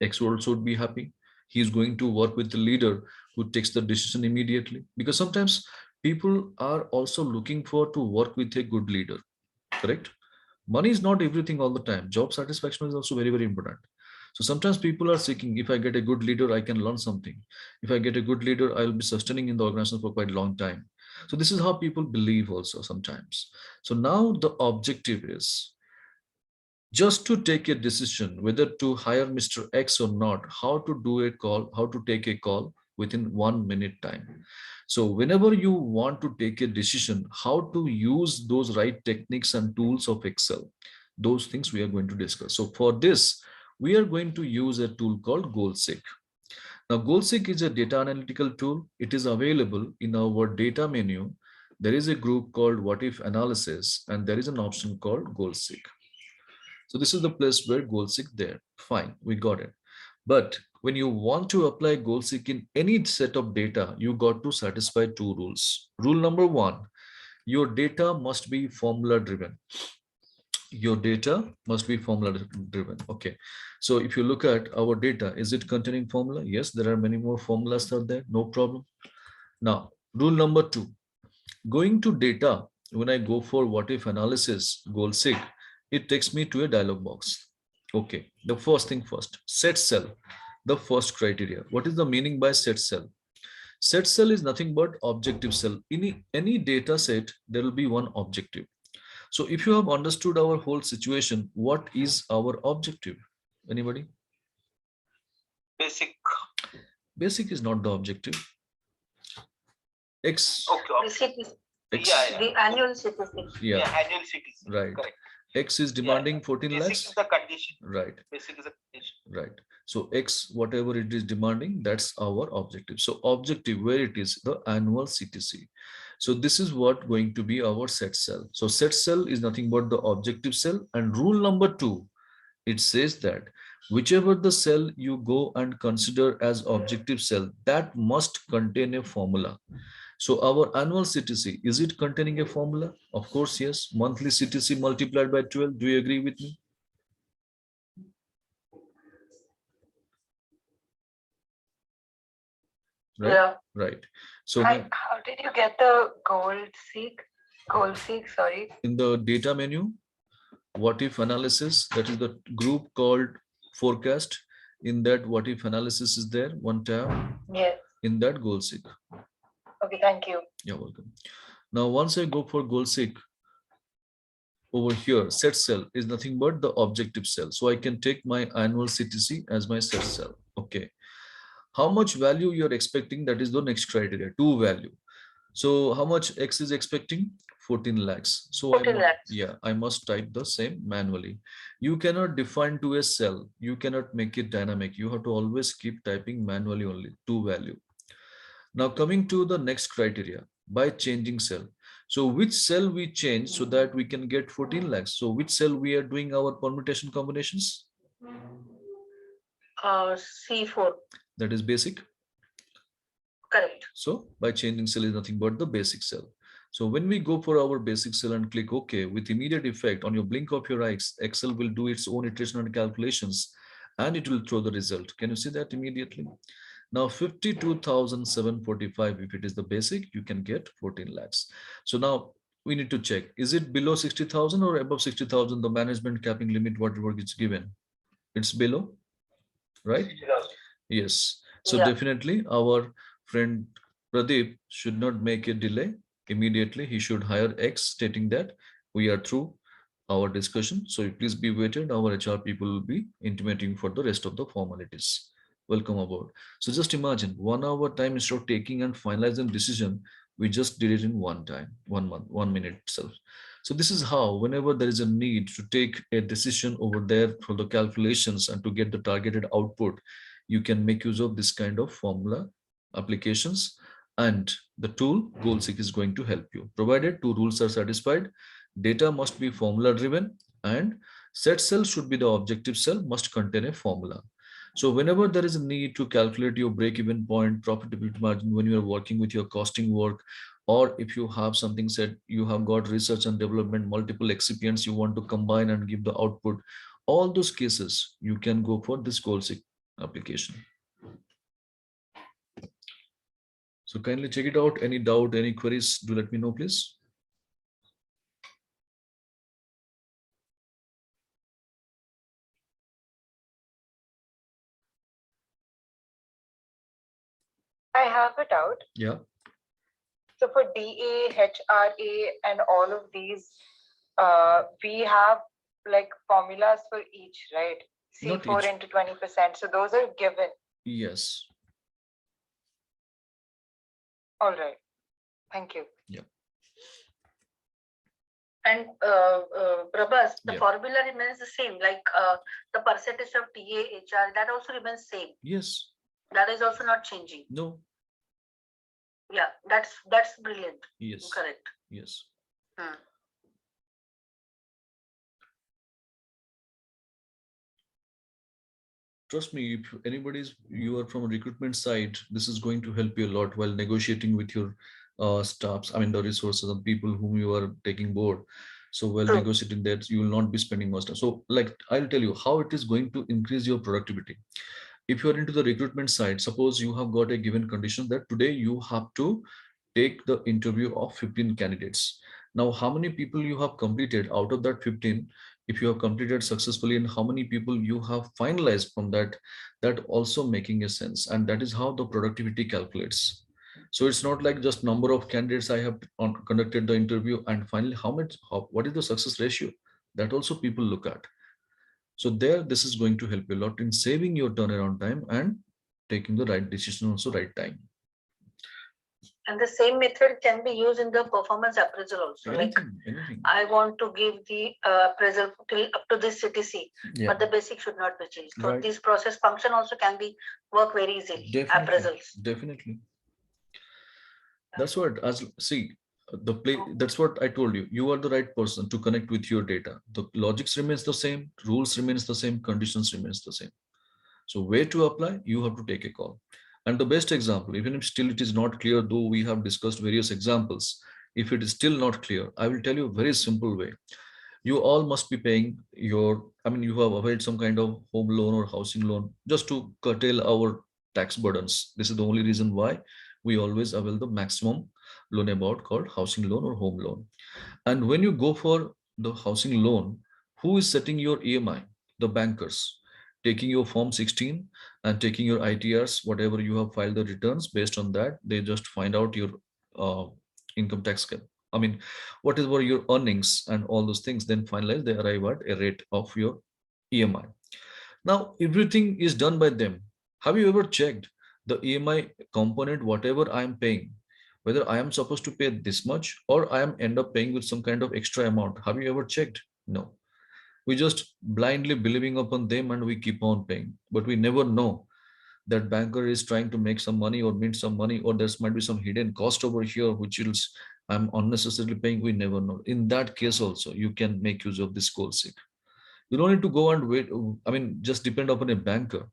X also would be happy. He is going to work with the leader who takes the decision immediately. Because sometimes people are also looking for to work with a good leader, correct? Money is not everything all the time. Job satisfaction is also very important. So sometimes people are seeking, if I get a good leader, I can learn something. If I get a good leader, I will be sustaining in the organization for quite a long time. So this is how people believe also sometimes. So now the objective is just to take a decision whether to hire Mr. X or not, how to do a call, how to take a call within 1 minute time. So whenever you want to take a decision, how to use those right techniques and tools of Excel, those things we are going to discuss. So for this, we are going to use a tool called GoalSeek. Now, GoalSeek is a data analytical tool. It is available in our data menu. There is a group called What If Analysis, and there is an option called GoalSeek. So this is the place where GoalSeek there. Fine, we got it. But when you want to apply GoalSeek in any set of data, you got to satisfy 2 rules. Rule number 1, your data must be formula driven. Your data must be formula driven. Okay. So if you look at our data, is it containing formula? Yes, there are many more formulas out there. No problem. Now, rule number 2, going to data, when I go for what if analysis, GoalSeek, it takes me to a dialog box. Okay, the first thing first, set cell, the first criteria. What is the meaning by set cell? Set cell is nothing but objective cell. In any data set, there will be one objective. So if you have understood our whole situation, what is our objective? Anybody? Basic. Basic is not the objective. X. Okay. X. Yeah. The annual CTC. Yeah. Annual CTC. Right. Correct. X is demanding 14 Basic lakhs. is the condition. Right. Basic is a condition. Right. So X, whatever it is demanding, that's our objective. So objective, where it is the annual CTC. So this is what going to be our set cell. So set cell is nothing but the objective cell. And rule number 2, it says that whichever the cell you go and consider as objective cell, that must contain a formula. So our annual CTC, is it containing a formula? Of course, yes. Monthly CTC multiplied by 12. Do you agree with me? right? Yeah. Right. So How did you get the goal seek, sorry? in the data menu, what if analysis, that is the group called forecast. In that what if analysis is there, one tab. Yes. In that goal seek. Okay, thank you. You're welcome. Now, once I go for goal seek, over here, set cell is nothing but the objective cell. So I can take my annual CTC as my set cell. Okay. How much value you're expecting? That is the next criteria, to value. So how much X is expecting? 14 lakhs. So 14 lakhs. I must type the same manually. You cannot define to a cell. You cannot make it dynamic. You have to always keep typing manually only, to value. Now coming to the next criteria, by changing cell. So which cell we change so that we can get 14 lakhs? So which cell we are doing our permutation combinations? C4. That is basic. Correct. So by changing cell is nothing but the basic cell. So when we go for our basic cell and click OK, with immediate effect on your blink of your eyes, Excel will do its own iteration and calculations and it will throw the result. Can you see that immediately? Now 52,745, if it is the basic, you can get 14 lakhs. So now we need to check, is it below 60,000 or above 60,000, the management capping limit, whatever is given? It's below, right? 60,000. Yes. So Yeah. definitely our friend Pradeep should not make a delay. Immediately he should hire X, stating that we are through our discussion. So please be waited. Our HR people will be intimating for the rest of the formalities. Welcome aboard. So just imagine 1 hour time instead of taking and finalizing decision, we just did it in one time, 1 month, 1 minute itself. So this is how, whenever there is a need to take a decision over there for the calculations and to get the targeted output, you can make use of this kind of formula applications, and the tool GoalSeek is going to help you. Provided two rules are satisfied, data must be formula driven and set cell should be the objective cell, must contain a formula. So whenever there is a need to calculate your break-even point, profitability margin, when you are working with your costing work, or if you have something said, you have got research and development, multiple excipients you want to combine and give the output, all those cases, you can go for this GoalSeek application. So kindly check it out. Any doubt, any queries, do let me know, please. I have a doubt. Yeah. So for DA, HRA, and all of these, we have like formulas for each, right? Not C4 each. into 20%. So those are given. Yes. All right. Thank you. Yeah. And Prabhas, the Yeah. formula remains the same, like the percentage of TA, HR, that also remains same. Yes. That is also not changing. No. Yeah, that's brilliant. Yes. Correct. Yes. Trust me, if anybody's, you are from a recruitment side, this is going to help you a lot while negotiating with your staffs, I mean the resources and people whom you are taking board. So while True. negotiating that, you will not be spending much time. So like I'll tell you how it is going to increase your productivity. If you are into the recruitment side, suppose you have got a given condition that today you have to take the interview of 15 candidates. Now, how many people you have completed out of that 15? If you have completed successfully, and how many people you have finalized from that, that also making a sense. And that is how the productivity calculates. So it's not like just number of candidates I have conducted the interview and finally what is the success ratio? That also people look at. So there, this is going to help you a lot in saving your turnaround time and taking the right decision also right time. And the same method can be used in the performance appraisal also. Anything. I want to give the appraisal till up to this CTC, but the basic should not be changed. So Right. this process function also can be work very easily. Definitely. Appraisals. Definitely. That's what, as see, the play, that's what I told you. You are the right person to connect with your data. The logics remains the same, rules remains the same, conditions remains the same. So where to apply, you have to take a call. And the best example, even if still it is not clear, though we have discussed various examples, if it is still not clear, I will tell you a very simple way. You all must be paying your, I mean, you have availed some kind of home loan or housing loan just to curtail our tax burdens. This is the only reason why we always avail the maximum loan amount called housing loan or home loan. And when you go for the housing loan, who is setting your EMI? The bankers, taking your form 16 and taking your ITRs, whatever you have filed the returns. Based on that, they just find out your uh, income tax cap. I mean, what is were your earnings and all those things. Then finally, they arrive at a rate of your EMI. Now, everything is done by them. Have you ever checked the EMI component, whatever I am paying, whether I am supposed to pay this much or I am end up paying with some kind of extra amount? Have you ever checked? No. We just blindly believing upon them and we keep on paying. But we never know that banker is trying to make some money or mint some money, or there's might be some hidden cost over here, which is I'm unnecessarily paying. We never know. In that case also, you can make use of this goal seek. You don't need to go and wait. I mean, just depend upon a banker.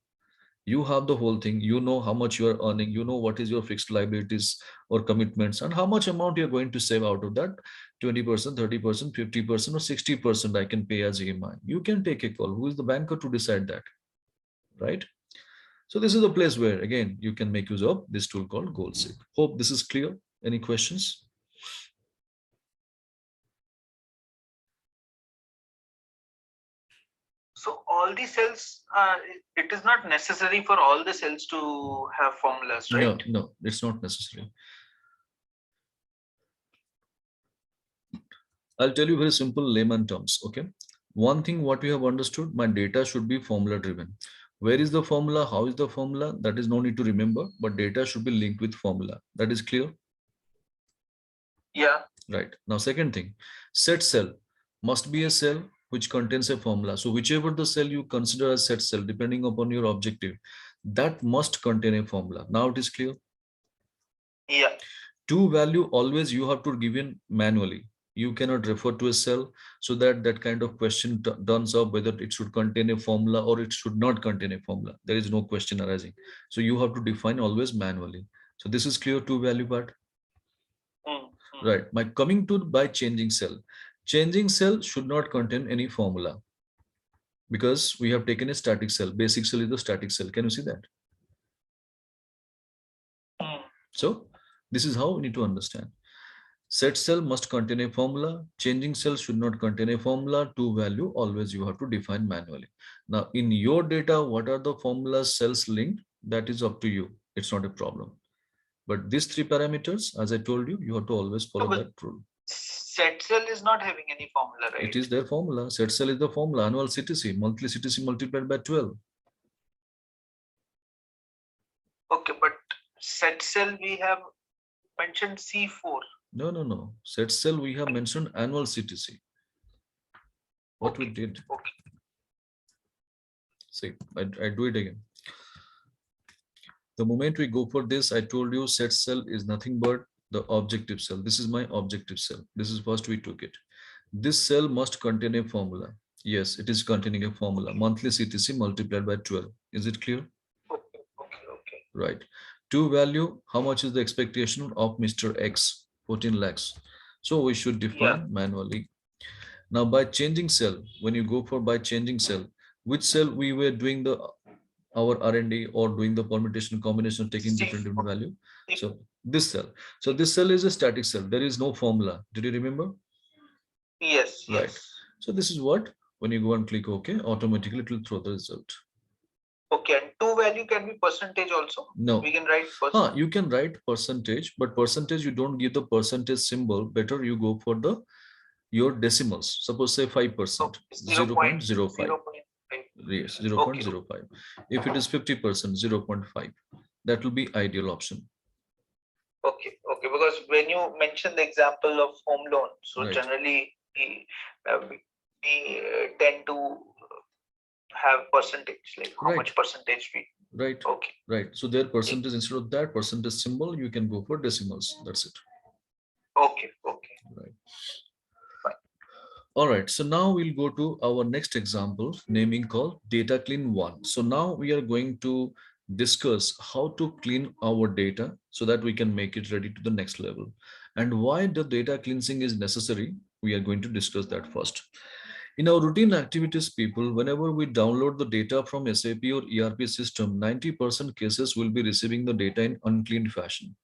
You have the whole thing. You know how much you are earning. You know what is your fixed liabilities or commitments and how much amount you're going to save out of that. 20%, 30%, 50%, or 60% I can pay as EMI. You can take a call. Who is the banker to decide that? Right? So this is the place where, again, you can make use of this tool called goal seek. Hope this is clear. Any questions? So all the cells, it is not necessary for all the cells to have formulas, right? No, it's not necessary. I'll tell you very simple layman terms. Okay. One thing what we have understood, my data should be formula driven. Where is the formula? How is the formula? That is no need to remember, but data should be linked with formula. That is clear. Yeah. Right. Now, second thing, set cell must be a cell which contains a formula. So whichever the cell you consider as set cell, depending upon your objective, that must contain a formula. Now it is clear. Yeah. To value always you have to give in manually. You cannot refer to a cell, so that that kind of question turns up whether it should contain a formula or it should not contain a formula. There is no question arising. So you have to define always manually. So this is clear to value part. Right. My coming to by changing cell. Changing cell should not contain any formula because we have taken a static cell. Basic cell is the static cell. Can you see that? So this is how we need to understand. Set cell must contain a formula. Changing cell should not contain a formula. To value always you have to define manually. Now in your data, what are the formulas cells linked? That is up to you. It's not a problem. But these three parameters, as I told you, you have to always follow that rule. Set cell is not having any formula, right? It is their formula. Set cell is the formula. Annual CTC, monthly CTC multiplied by 12. Okay, but set cell we have mentioned C4. No. Set cell we have mentioned annual CTC. What we did. Okay. See, I do it again. The moment we go for this, I told you set cell is nothing but the objective cell. This is my objective cell. This is first we took it. This cell must contain a formula. Yes, it is containing a formula. Monthly CTC multiplied by 12. Is it clear? Okay. Right. To value, how much is the expectation of Mr. X? 14 lakhs. So we should define manually. Now by changing cell, when you go for by changing cell, which cell we were doing the our R&D or doing the permutation combination, taking different value. So this cell. So this cell is a static cell. There is no formula. Did you remember? Yes. Right. Yes. So this is what, when you go and click OK, automatically it will throw the result. Okay, and to value can be percentage also. No. We can write you can write percentage, but percentage you don't give the percentage symbol. Better you go for the your decimals. Suppose say 5%, 0.05. Yes, 0.05. If it is 50%, 0.5. That will be ideal option. Okay. Because when you mention the example of home loan, so Right. generally we tend to have percentage, like how much percentage we. Right. Okay. Right. So their percentage, instead of that percentage symbol, you can go for decimals. That's it. Okay. Right. All right, so now we'll go to our next example, naming called data clean 1. So now we are going to discuss how to clean our data so that we can make it ready to the next level. And why the data cleansing is necessary, we are going to discuss that first. In our routine activities, people, whenever we download the data from SAP or ERP system, 90% cases will be receiving the data in uncleaned fashion.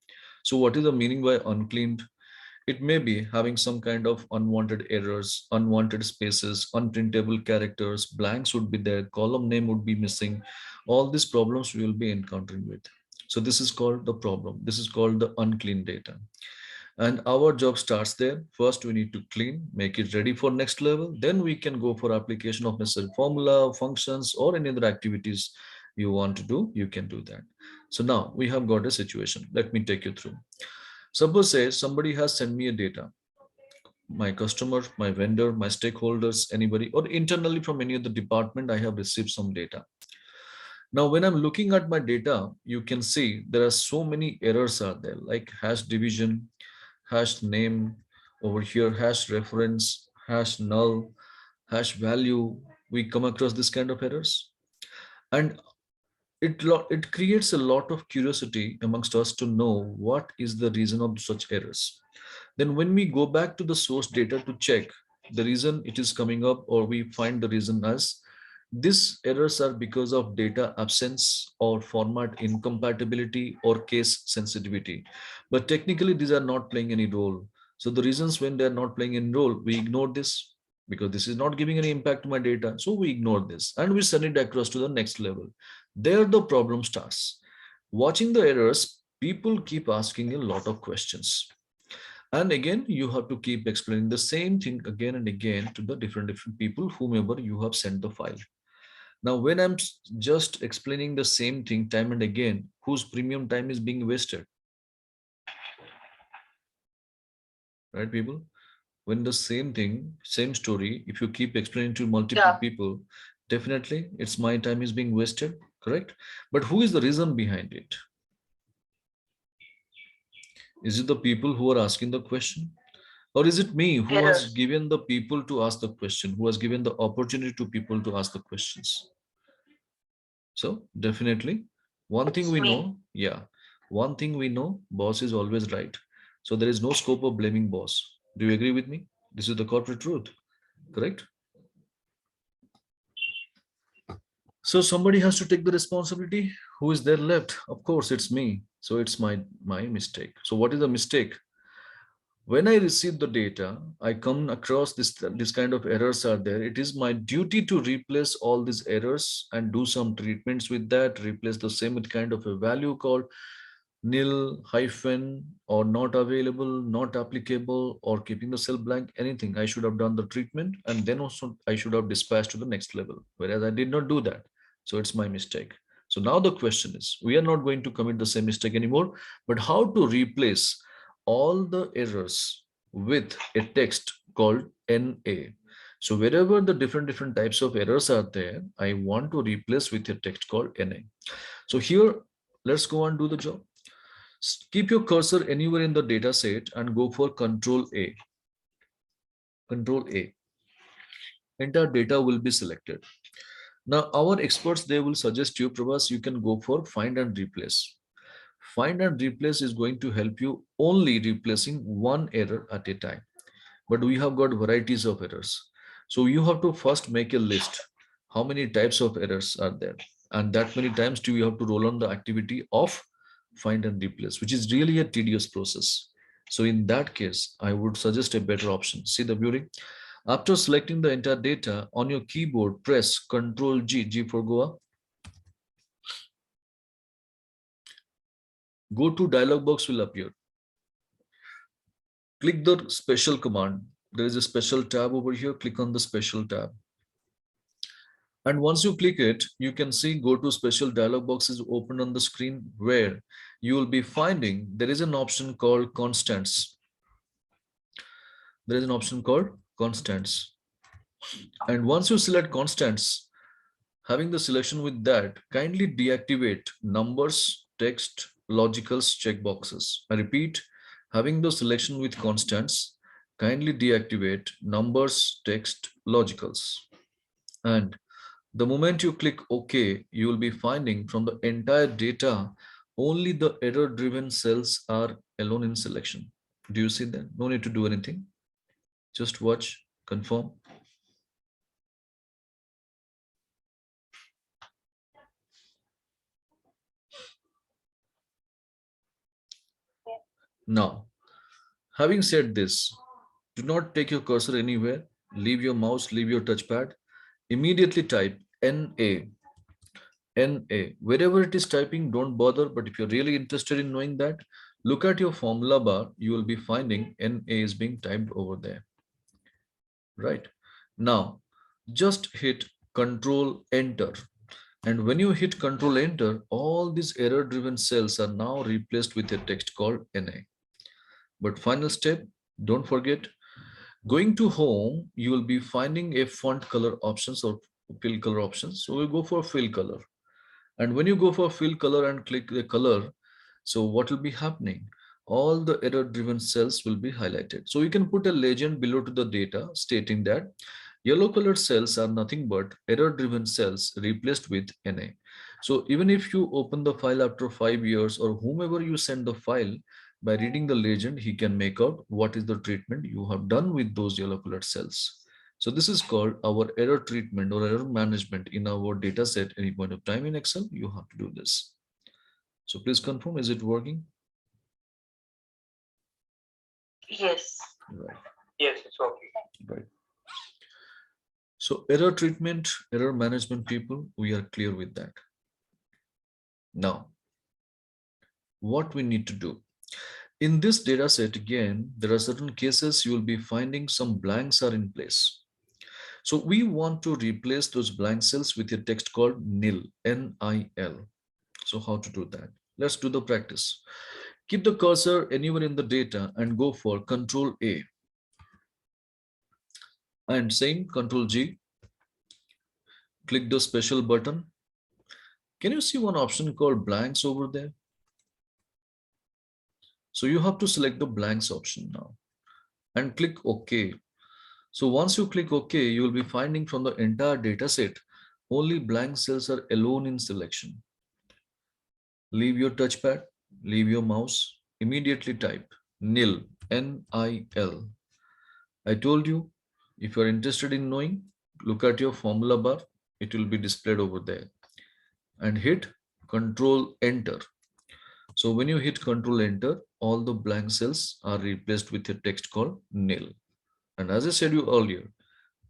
So what is the meaning by uncleaned? It may be having some kind of unwanted errors, unwanted spaces, unprintable characters, blanks would be there, column name would be missing. All these problems we will be encountering with. So this is called the problem. This is called the unclean data. And our job starts there. First, we need to clean, make it ready for next level. Then we can go for application of necessary formula, functions, or any other activities you want to do, you can do that. So now we have got a situation. Let me take you through. Suppose say somebody has sent me a data, my customer, my vendor, my stakeholders, anybody, or internally from any other department, I have received some data. Now, when I'm looking at my data, you can see there are so many errors are there, like hash division, hash name, over here, hash reference, hash null, hash value. We come across this kind of errors. And it creates a lot of curiosity amongst us to know what is the reason of such errors. Then when we go back to the source data to check the reason it is coming up, or we find the reason as these errors are because of data absence or format incompatibility or case sensitivity. But technically, these are not playing any role. So the reasons when they're not playing any role, we ignore this because this is not giving any impact to my data. So we ignore this and we send it across to the next level. There the problem starts. Watching the errors, people keep asking a lot of questions. And again, you have to keep explaining the same thing again and again to the different people, whomever you have sent the file. Now, when I'm just explaining the same thing time and again, whose premium time is being wasted? Right, people? When the same thing, same story, if you keep explaining to multiple people, definitely it's my time is being wasted, correct? But who is the reason behind it? Is it the people who are asking the question? Or is it me who has given the people to ask the question, who has given the opportunity to people to ask the questions? So definitely one thing we know, one thing we know, boss is always right. So there is no scope of blaming boss. Do you agree with me? This is the corporate truth, correct? So somebody has to take the responsibility. Who is there left? Of course, it's me. So it's my mistake. So what is the mistake? When I receive the data, I come across this kind of errors are there. It is my duty to replace all these errors and do some treatments with that, replace the same with kind of a value called nil, hyphen, or not available, not applicable, or keeping the cell blank, anything. I should have done the treatment and then also I should have dispatched to the next level, whereas I did not do that. So it's my mistake. So now the question is, we are not going to commit the same mistake anymore, but how to replace all the errors with a text called NA. So wherever the different types of errors are there, I want to replace with a text called NA. So here, let's go and do the job. Keep your cursor anywhere in the data set and go for Control A. Control A. Entire data will be selected. Now, our experts, they will suggest you, Prabhas, you can go for find and replace. Find and replace is going to help you only replacing one error at a time. But we have got varieties of errors. So you have to first make a list. How many types of errors are there? And that many times do you have to roll on the activity of find and replace, which is really a tedious process. So in that case, I would suggest a better option. See the beauty. After selecting the entire data on your keyboard, press Ctrl G, G for Goa. Go to dialog box will appear. Click the special command. There is a special tab over here. Click on the special tab. And once you click it, you can see go to special dialog box is open on the screen where you will be finding there is an option called constants. There is an option called constants. And once you select constants, having the selection with that, kindly deactivate numbers, text, logicals checkboxes. I repeat, having the selection with constants, kindly deactivate numbers, text, logicals. And the moment you click OK, you will be finding from the entire data, only the error-driven cells are alone in selection. Do you see that? No need to do anything. Just watch, confirm. Now, having said this, do not take your cursor anywhere. Leave your mouse, leave your touchpad. Immediately type NA. NA. Wherever it is typing, don't bother. But if you're really interested in knowing that, look at your formula bar. You will be finding NA is being typed over there. Right? Now, just hit Control Enter. And when you hit Control Enter, all these error-driven cells are now replaced with a text called NA. But final step, don't forget, going to home, you will be finding a font color options or fill color options. So we go for fill color. And when you go for fill color and click the color, so what will be happening? All the error driven cells will be highlighted. So you can put a legend below to the data stating that yellow colored cells are nothing but error driven cells replaced with NA. So even if you open the file after 5 years or whomever you send the file, by reading the legend, he can make out what is the treatment you have done with those yellow colored cells. So this is called our error treatment or error management in our data set. Any point of time in Excel, you have to do this. So please confirm, is it working? Yes. Right. Yes, it's okay. Right. So error treatment, error management people, we are clear with that. Now, what we need to do. In this data set, again, there are certain cases you will be finding some blanks are in place. So we want to replace those blank cells with a text called nil, N-I-L. So how to do that? Let's do the practice. Keep the cursor anywhere in the data and go for Control A. And same Control G. Click the special button. Can you see one option called blanks over there? So you have to select the blanks option now and click OK. So once you click OK, you will be finding from the entire data set, only blank cells are alone in selection. Leave your touchpad, leave your mouse, immediately type nil, N-I-L. I told you, if you are interested in knowing, look at your formula bar, it will be displayed over there. And hit Control Enter. So when you hit Control Enter, all the blank cells are replaced with a text called nil. And as I said you earlier,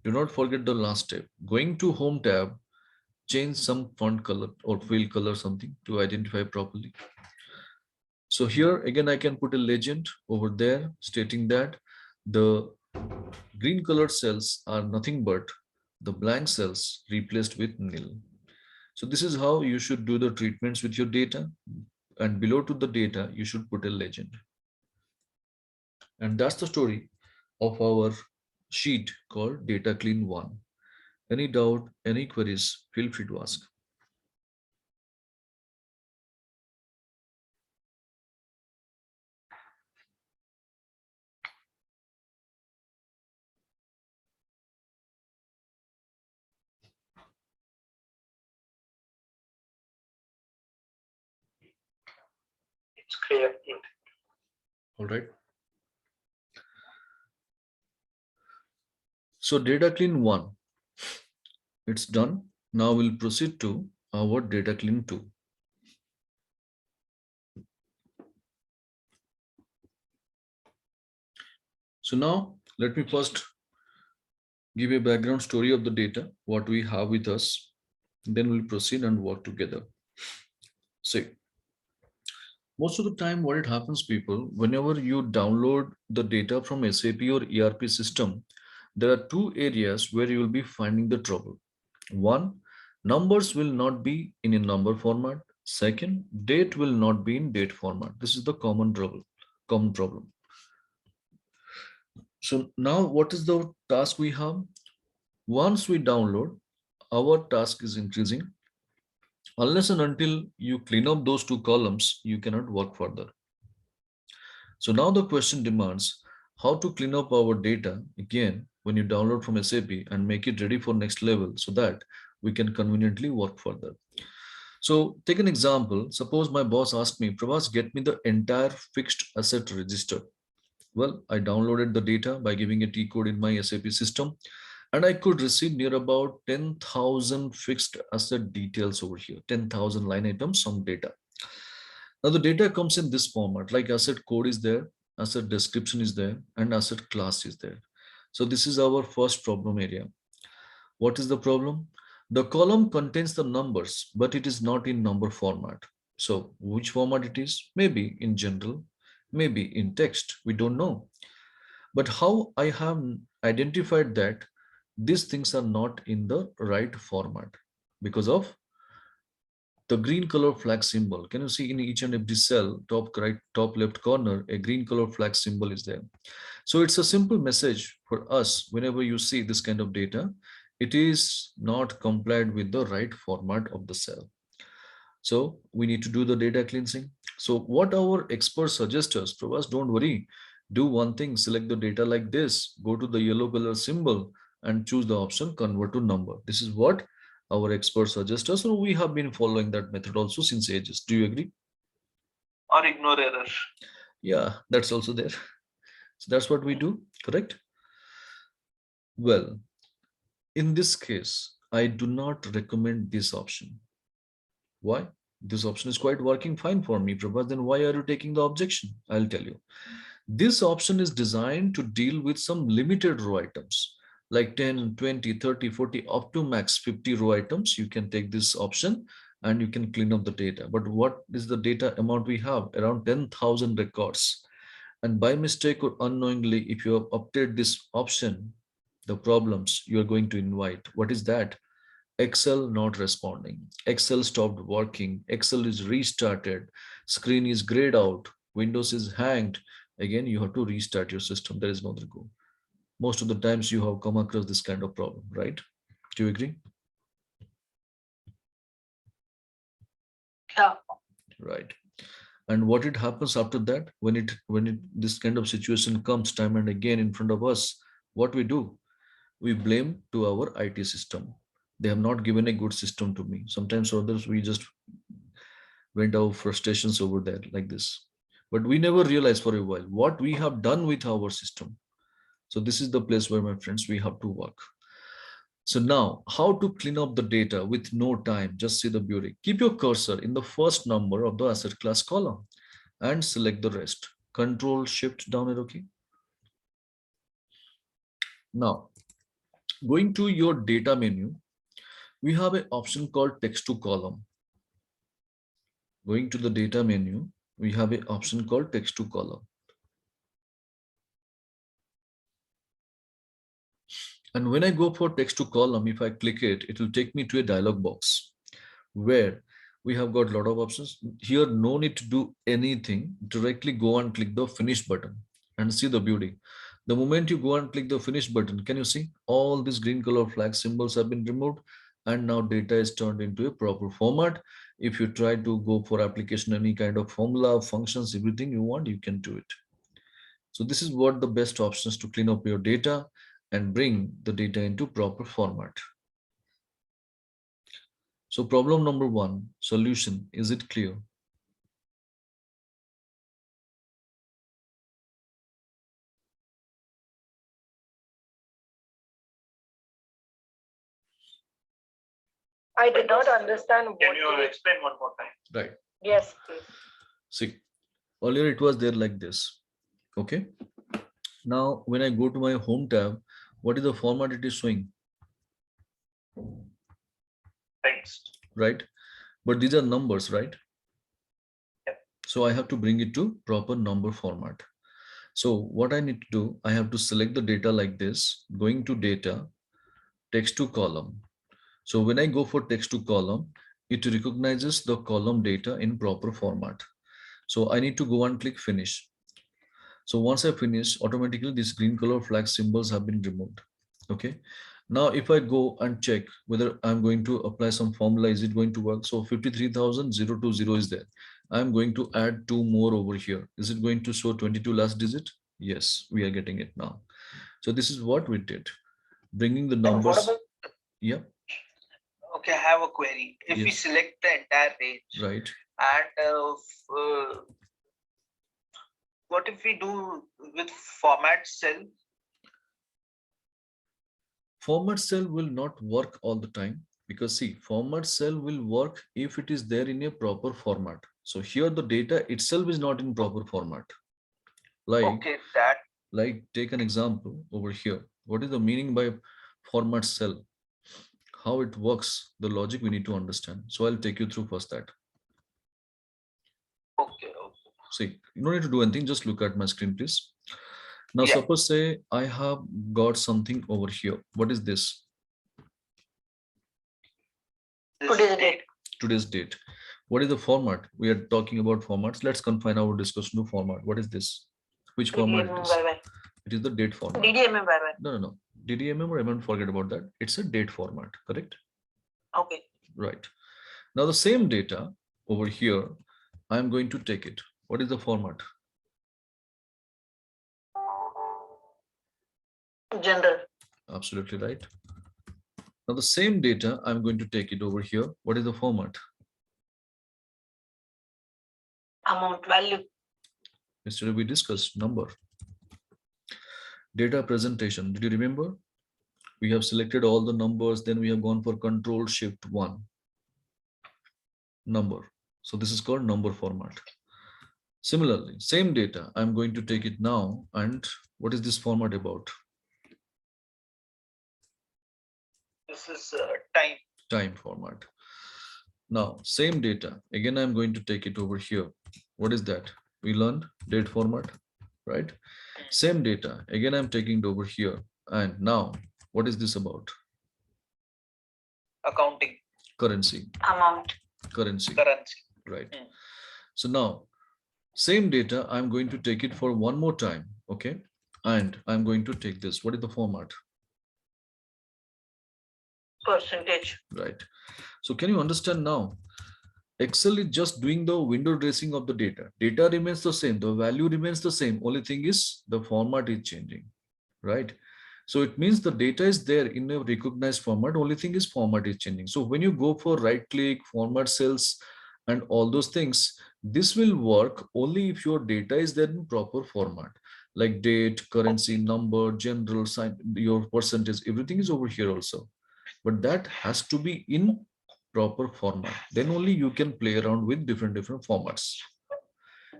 do not forget the last step. Going to Home tab, change some font color or fill color something to identify properly. So here again, I can put a legend over there stating that the green colored cells are nothing but the blank cells replaced with nil. So this is how you should do the treatments with your data, and below to the data, you should put a legend. And that's the story of our sheet called Data Clean 1. Any doubt, any queries, feel free to ask. It's clear. All right. So Data Clean 1, it's done. Now we'll proceed to our Data Clean 2. So now let me first give a background story of the data, what we have with us. Then we'll proceed and work together. See, most of the time what it happens, people, whenever you download the data from SAP or ERP system, there are two areas where you will be finding the trouble. One, numbers will not be in a number format. Second, date will not be in date format. This is the common problem. So now what is the task we have? Once we download, our task is increasing. Unless and until you clean up those two columns, you cannot work further. So now the question demands how to clean up our data again when you download from SAP and make it ready for next level so that we can conveniently work further. So take an example. Suppose my boss asked me, Prabhas, get me the entire fixed asset register. Well, I downloaded the data by giving a T code in my SAP system, and I could receive near about 10,000 fixed asset details over here, 10,000 line items, some data. Now the data comes in this format, like asset code is there, asset description is there, and asset class is there. So this is our first problem area. What is the problem? The column contains the numbers, but it is not in number format. So which format it is? Maybe in general, maybe in text, we don't know. But how I have identified that these things are not in the right format because of the green color flag symbol. Can you see in each and every cell, top right, top left corner, a green color flag symbol is there. So it's a simple message for us whenever you see this kind of data, it is not complied with the right format of the cell. So we need to do the data cleansing. So what our experts suggest us, for us, don't worry, do one thing, select the data like this, go to the yellow color symbol and choose the option convert to number. This is what our experts suggest us, and we have been following that method also since ages. Do you agree? Or ignore error. Yeah, that's also there. So that's what we do, correct? Well, in this case, I do not recommend this option. Why? This option is quite working fine for me, Prabhat. Then why are you taking the objection? I'll tell you. This option is designed to deal with some limited row items like 10, 20, 30, 40, up to max 50 row items. You can take this option and you can clean up the data. But what is the data amount we have? Around 10,000 records. And by mistake or unknowingly, if you have updated this option, the problems you are going to invite. What is that? Excel not responding. Excel stopped working. Excel is restarted. Screen is grayed out. Windows is hanged. Again, you have to restart your system. There is no other go. Most of the times you have come across this kind of problem, right? Do you agree? Yeah. Right. And what it happens after that, when this kind of situation comes time and again in front of us, what we do? We blame to our IT system. They have not given a good system to me. Sometimes or others we just went our frustrations over there like this. But we never realize for a while what we have done with our system. So this is the place where, my friends, we have to work. So now, how to clean up the data with no time? Just see the beauty. Keep your cursor in the first number of the asset class column and select the rest. Control Shift down arrow key. Now, going to your data menu, we have an option called text to column. Going to the data menu, we have an option called text to column. And when I go for text to column, if I click it, it will take me to a dialog box where we have got a lot of options. Here, no need to do anything. Directly go and click the finish button and see the beauty. The moment you go and click the finish button, can you see all these green color flag symbols have been removed and now data is turned into a proper format. If you try to go for application, any kind of formula, functions, everything you want, you can do it. So this is what the best options to clean up your data and bring the data into proper format. So problem number one, solution, is it clear? I did not understand what. Can you explain one more time? Right. Yes, please. See, earlier it was there like this. Okay. Now, when I go to my home tab, what is the format it is showing? Text. Right. But these are numbers, right? Yep. So I have to bring it to proper number format. So what I need to do, I have to select the data like this, going to data, text to column. So when I go for text to column, it recognizes the column data in proper format. So I need to go and click finish. So once I finish, automatically these green color flag symbols have been removed. Okay. Now, if I go and check whether I'm going to apply some formula, is it going to work? So 53,020 is there. I'm going to add two more over here. Is it going to show 22 last digit? Yes, we are getting it now. So this is what we did. Bringing the numbers. Yeah. Okay, I have a query. If we Yes. select the entire range, Right. and what if we do with format cell? Format cell will not work all the time because see, format cell will work if it is there in a proper format. So here the data itself is not in proper format. Like take an example over here. What is the meaning by format cell? How it works, the logic we need to understand. So I'll take you through first that. Okay. See, you don't need to do anything, just look at my screen, please. Now, suppose say I have got something over here. What is this? Today's date. Today's date. What is the format? We are talking about formats. Let's confine our discussion to format. What is this? Which format it is? It is the date format. DDMM. No. DDMM or MM, forget about that. It's a date format, correct? Okay. Right. Now the same data over here, I'm going to take it. What is the format? General. Absolutely right. Now the same data, I'm going to take it over here. What is the format? Amount, value. Yesterday we discussed number. Data presentation. Did you remember? We have selected all the numbers, then we have gone for Control Shift 1. Number. So this is called number format. Similarly, same data, I'm going to take it now. And what is this format about? This is time. Time format. Now, same data. Again, I'm going to take it over here. What is that? We learned date format, right? Same data. Again, I'm taking it over here. And now, what is this about? Accounting. Currency. Amount. Currency. Right. Hmm. So now, same data, I'm going to take it for one more time. Okay. And I'm going to take this. What is the format? Percentage. Right. So can you understand now? Excel is just doing the window dressing of the data. Data remains the same. The value remains the same. Only thing is the format is changing. Right. So it means the data is there in a recognized format. Only thing is format is changing. So when you go for right click, format cells, and all those things, this will work only if your data is there in proper format. Like date, currency, number, general, sign, your percentage, everything is over here also. But that has to be in proper format. Then only you can play around with different formats.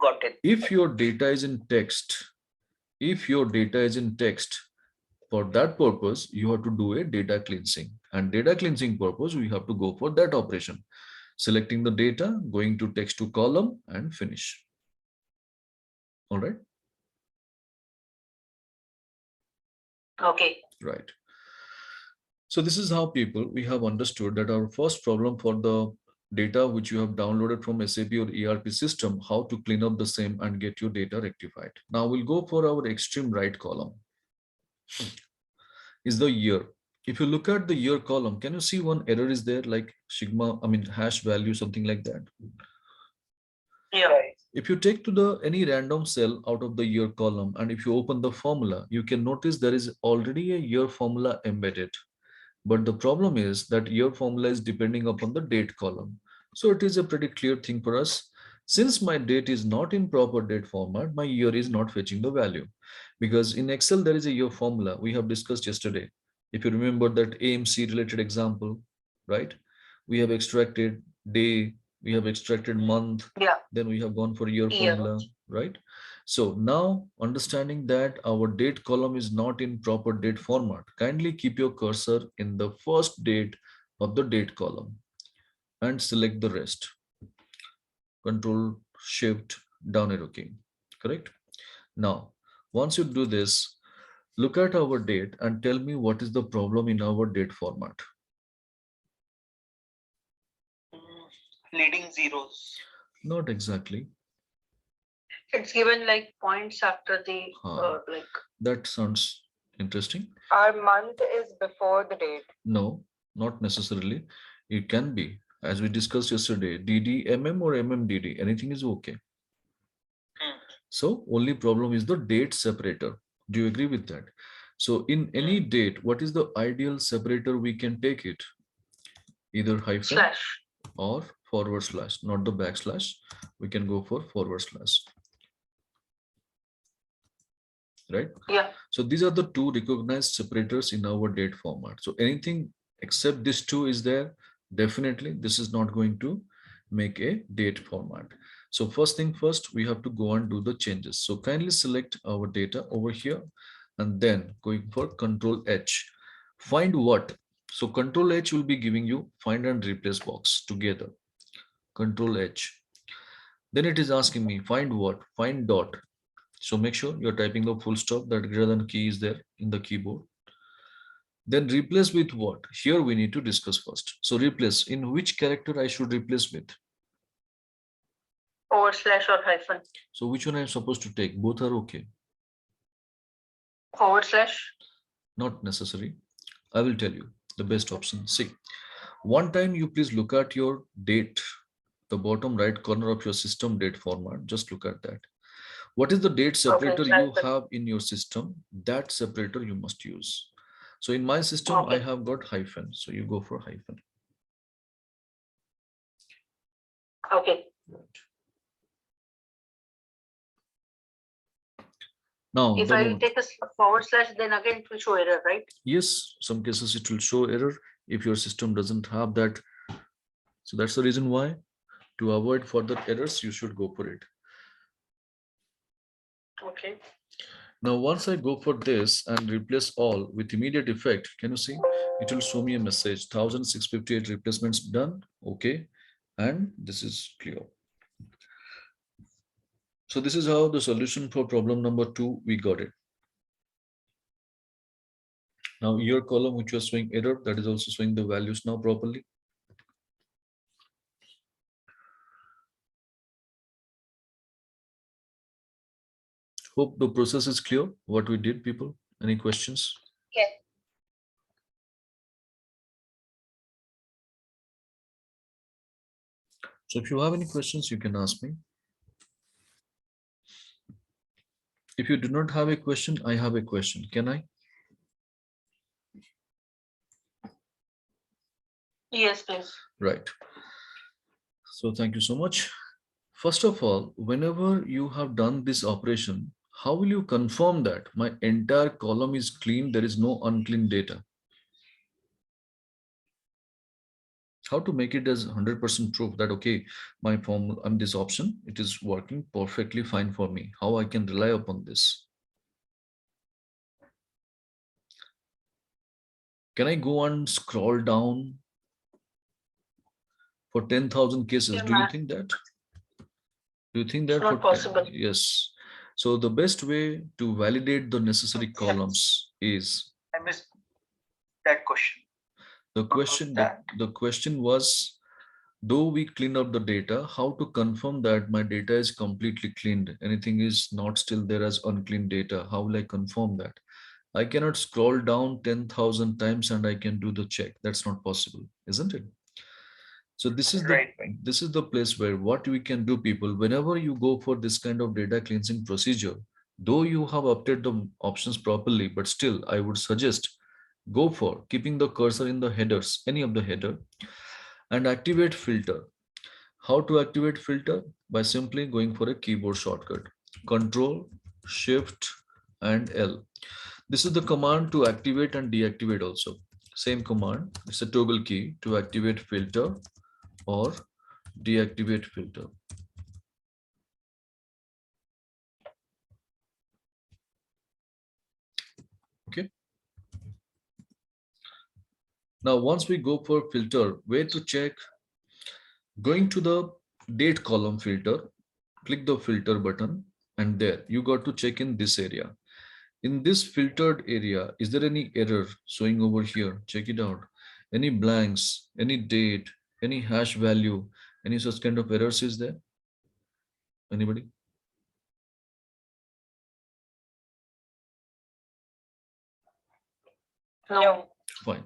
Got it. If your data is in text, for that purpose, you have to do a data cleansing. And data cleansing purpose, we have to go for that operation. Selecting the data, going to text to column and finish. All right. Okay. Right. So this is how we have understood that our first problem for the data which you have downloaded from SAP or ERP system, how to clean up the same and get your data rectified. Now we'll go for our extreme right column. Is the year. If you look at the year column, can you see one error is there, like hash value, something like that? Yeah. If you take to any random cell out of the year column, and if you open the formula, you can notice there is already a year formula embedded. But the problem is that year formula is depending upon the date column. So it is a pretty clear thing for us. Since my date is not in proper date format, my year is not fetching the value. Because in Excel, there is a year formula we have discussed yesterday. If you remember that AMC related example, right? We have extracted day, we have extracted month, then we have gone for year formula, right? So now understanding that our date column is not in proper date format, kindly keep your cursor in the first date of the date column and select the rest. Control Shift down arrow key, correct? Now, once you do this, look at our date and tell me what is the problem in our date format. Leading zeros. Not exactly. It's given like points after the like. That sounds interesting. Our month is before the date. No, not necessarily. It can be, as we discussed yesterday, DDMM or MMDD, anything is okay. So only problem is the date separator. Do you agree with that? So in any date, what is the ideal separator we can take it? Either hyphen or forward slash, not the backslash. We can go for forward slash. Right? Yeah. So these are the two recognized separators in our date format. So anything except this two is there, definitely this is not going to make a date format. So first thing first, we have to go and do the changes. So kindly select our data over here and then going for Control H. Find what? So Control H will be giving you find and replace box together. Control H. Then it is asking me find what? Find dot. So make sure you're typing the full stop, that greater than key is there in the keyboard. Then replace with what? Here we need to discuss first. So replace, in which character I should replace with? / or hyphen. So which one I'm supposed to take? Both are okay. / Not necessary. I will tell you the best option. See, one time you please look at your date, the bottom right corner of your system date format. Just look at that. What is the date separator you have in your system? That separator you must use. So in my system, I have got hyphen. So you go for hyphen. Okay. Now, if I take a / then again it will show error, right? Yes, some cases it will show error if your system doesn't have that. So that's the reason why, to avoid further errors, you should go for it. Okay. Now, once I go for this and replace all with immediate effect, can you see? It will show me a message, 1658 replacements done. Okay. And this is clear. So this is how the solution for problem number 2, we got it. Now your column which was showing error, that is also showing the values now properly. Hope the process is clear, what we did, people. Any questions? Yeah. So if you have any questions, you can ask me. If you do not have a question, I have a question. Can I? Yes, please. Right. So thank you so much. First of all, whenever you have done this operation, how will you confirm that my entire column is clean, there is no unclean data? How to make it as 100% proof that, okay, my form, this option, it is working perfectly fine for me. How I can rely upon this? Can I go and scroll down for 10,000 cases? Do you think that? Do you think that? It's not possible. Yes. So the best way to validate the necessary columns is. I missed that question. The question was, though we clean up the data, how to confirm that my data is completely cleaned? Anything is not still there as unclean data. How will I confirm that? I cannot scroll down 10,000 times and I can do the check. That's not possible, isn't it? So this is the place where what we can do, people, whenever you go for this kind of data cleansing procedure, though you have updated the options properly, but still I would suggest go for keeping the cursor in the headers, any of the header, and activate filter. How to activate filter? By simply going for a keyboard shortcut, Control, Shift, and L. This is the command to activate and deactivate also. Same command, it's a toggle key to activate filter or deactivate filter. Okay. Now, once we go for filter, where to check? Going to the date column filter, click the filter button, and there you got to check in this area. In this filtered area, is there any error showing over here? Check it out. Any blanks, any date, any hash value, any such kind of errors is there? Anybody? No. Fine.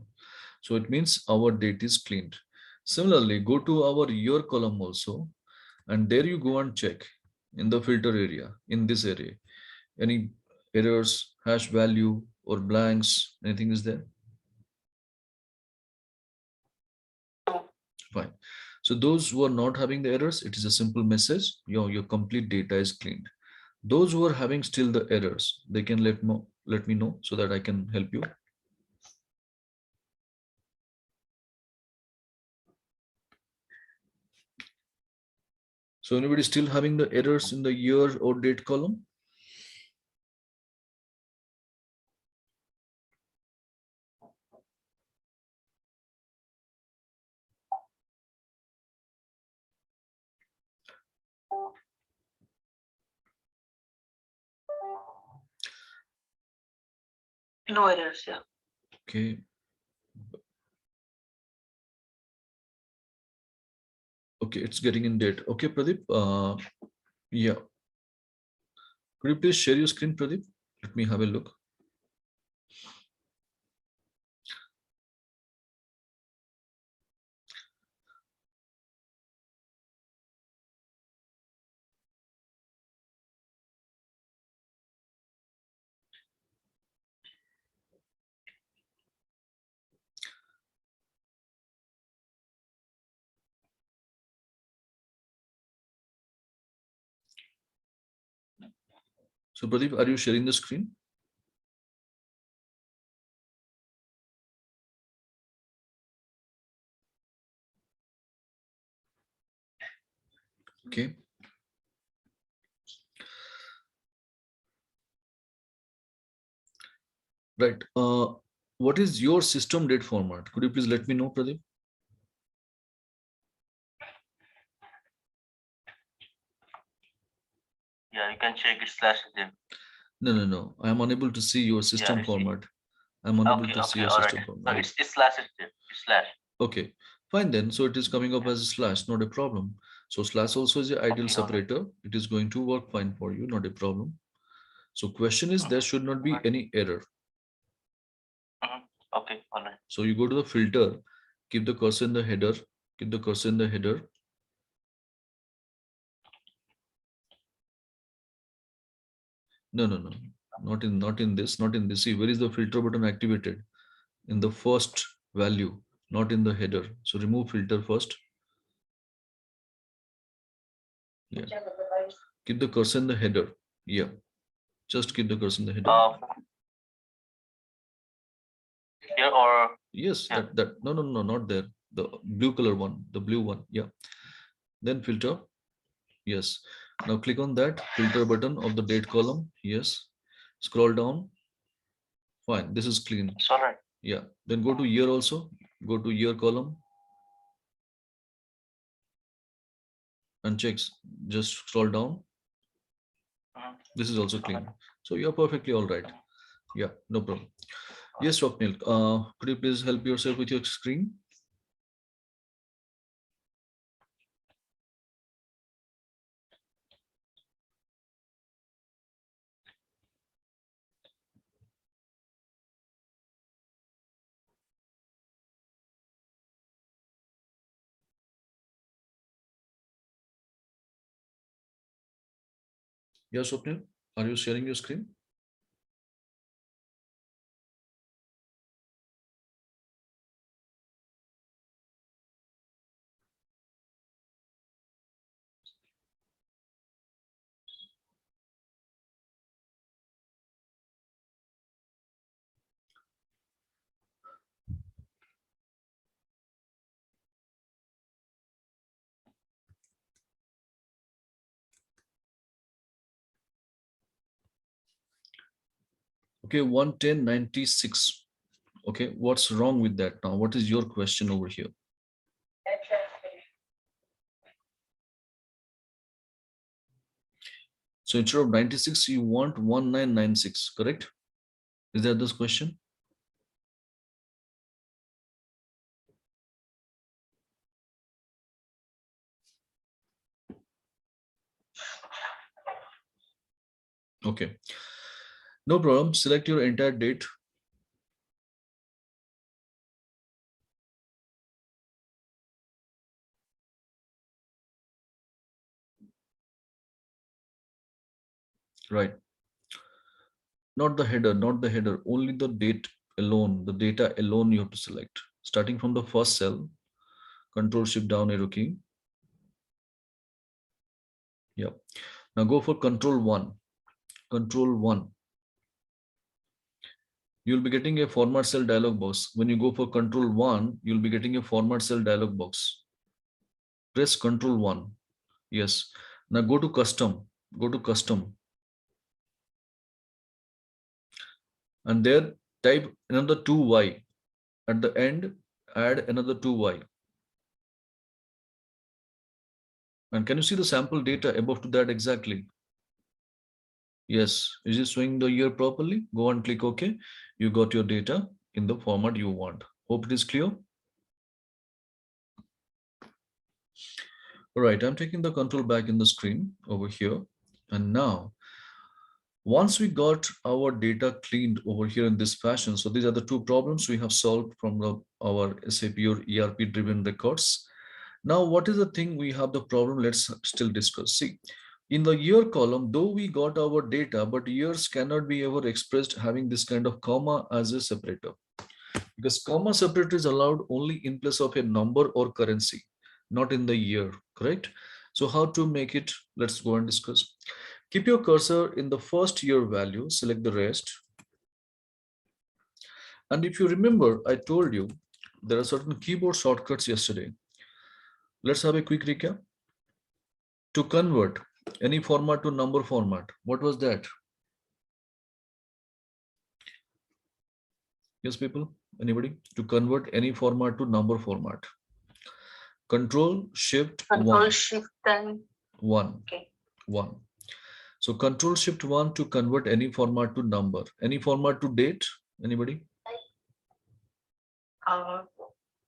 So it means our date is cleaned. Similarly, go to our year column also, and there you go and check in the filter area, in this area, any errors, hash value, or blanks, anything is there? Fine. So those who are not having the errors, it is a simple message, your complete data is cleaned. Those who are having still the errors, they can let me know so that I can help you. So anybody still having the errors in the year or date column? No errors, yeah. Okay. Okay, it's getting in date. Okay, Pradeep. Yeah. Could you please share your screen, Pradeep? Let me have a look. So Pradeep, are you sharing the screen? Okay. Right. What is your system date format? Could you please let me know, Pradeep? Yeah, you can check it slash div. No. I am unable to see your system I see. format. I'm unable to see Okay, your all right. system So format. it's slash div. It's slash. Okay, fine then. So it is coming up as a slash, not a problem. So slash also is the ideal Okay, all right. separator. It is going to work fine for you, not a problem. So question is there should not be any error. Okay, all right. So you go to the filter, keep the cursor in the header, keep the cursor in the header. No, not in this, not in this. See, where is the filter button activated? In the first value, not in the header. So remove filter first. Yeah. Keep the cursor in the header. Yeah. Just keep the cursor in the header. Here or Yes, yeah. that no, not there. The blue color one, the blue one. Yeah. Then filter. Yes. Now click on that filter button of the date column. Yes. Scroll down. Fine. This is clean. It's all right. Yeah. Then go to year also. Go to year column and checks. Just scroll down. This is also clean. So you're perfectly all right. Yeah, no problem. Yes, Swapnil, could you please help yourself with your screen? Yes, Swapnil, are you sharing your screen? Okay, 110.96. Okay, what's wrong with that now? What is your question over here? So instead of 96, you want 1996, correct? Is that this question? Okay, no problem. Select your entire date. Right. Not the header, not the header, only the date alone, the data alone you have to select. Starting from the first cell, Control Shift down arrow key. Yeah. Now go for Control 1. Control 1. You'll be getting a format cell dialog box. When you go for Control 1, you'll be getting a format cell dialog box. Press Control 1. Yes. Now go to custom. Go to custom. And there type another 2y. At the end, add another 2y. And can you see the sample data above to that exactly? Yes. Is it showing the year properly? Go and click OK. You got your data in the format you want. Hope it is clear. All right, I'm taking the control back in the screen over here. And now, once we got our data cleaned over here in this fashion, so these are the two problems we have solved from our SAP or ERP driven records. Now, what is the thing we have the problem? Let's still discuss. See, in the year column, though we got our data, but years cannot be ever expressed having this kind of comma as a separator. Because comma separator is allowed only in place of a number or currency, not in the year, correct? So how to make it? Let's go and discuss. Keep your cursor in the first year value, select the rest. And if you remember, I told you there are certain keyboard shortcuts yesterday. Let's have a quick recap. To convert any format to number format, what was that? Yes, people, anybody? To convert any format to number format. Control Shift Control Shift and 1. okay. 1. So Control Shift 1 to convert any format to number. Any format to date? Anybody?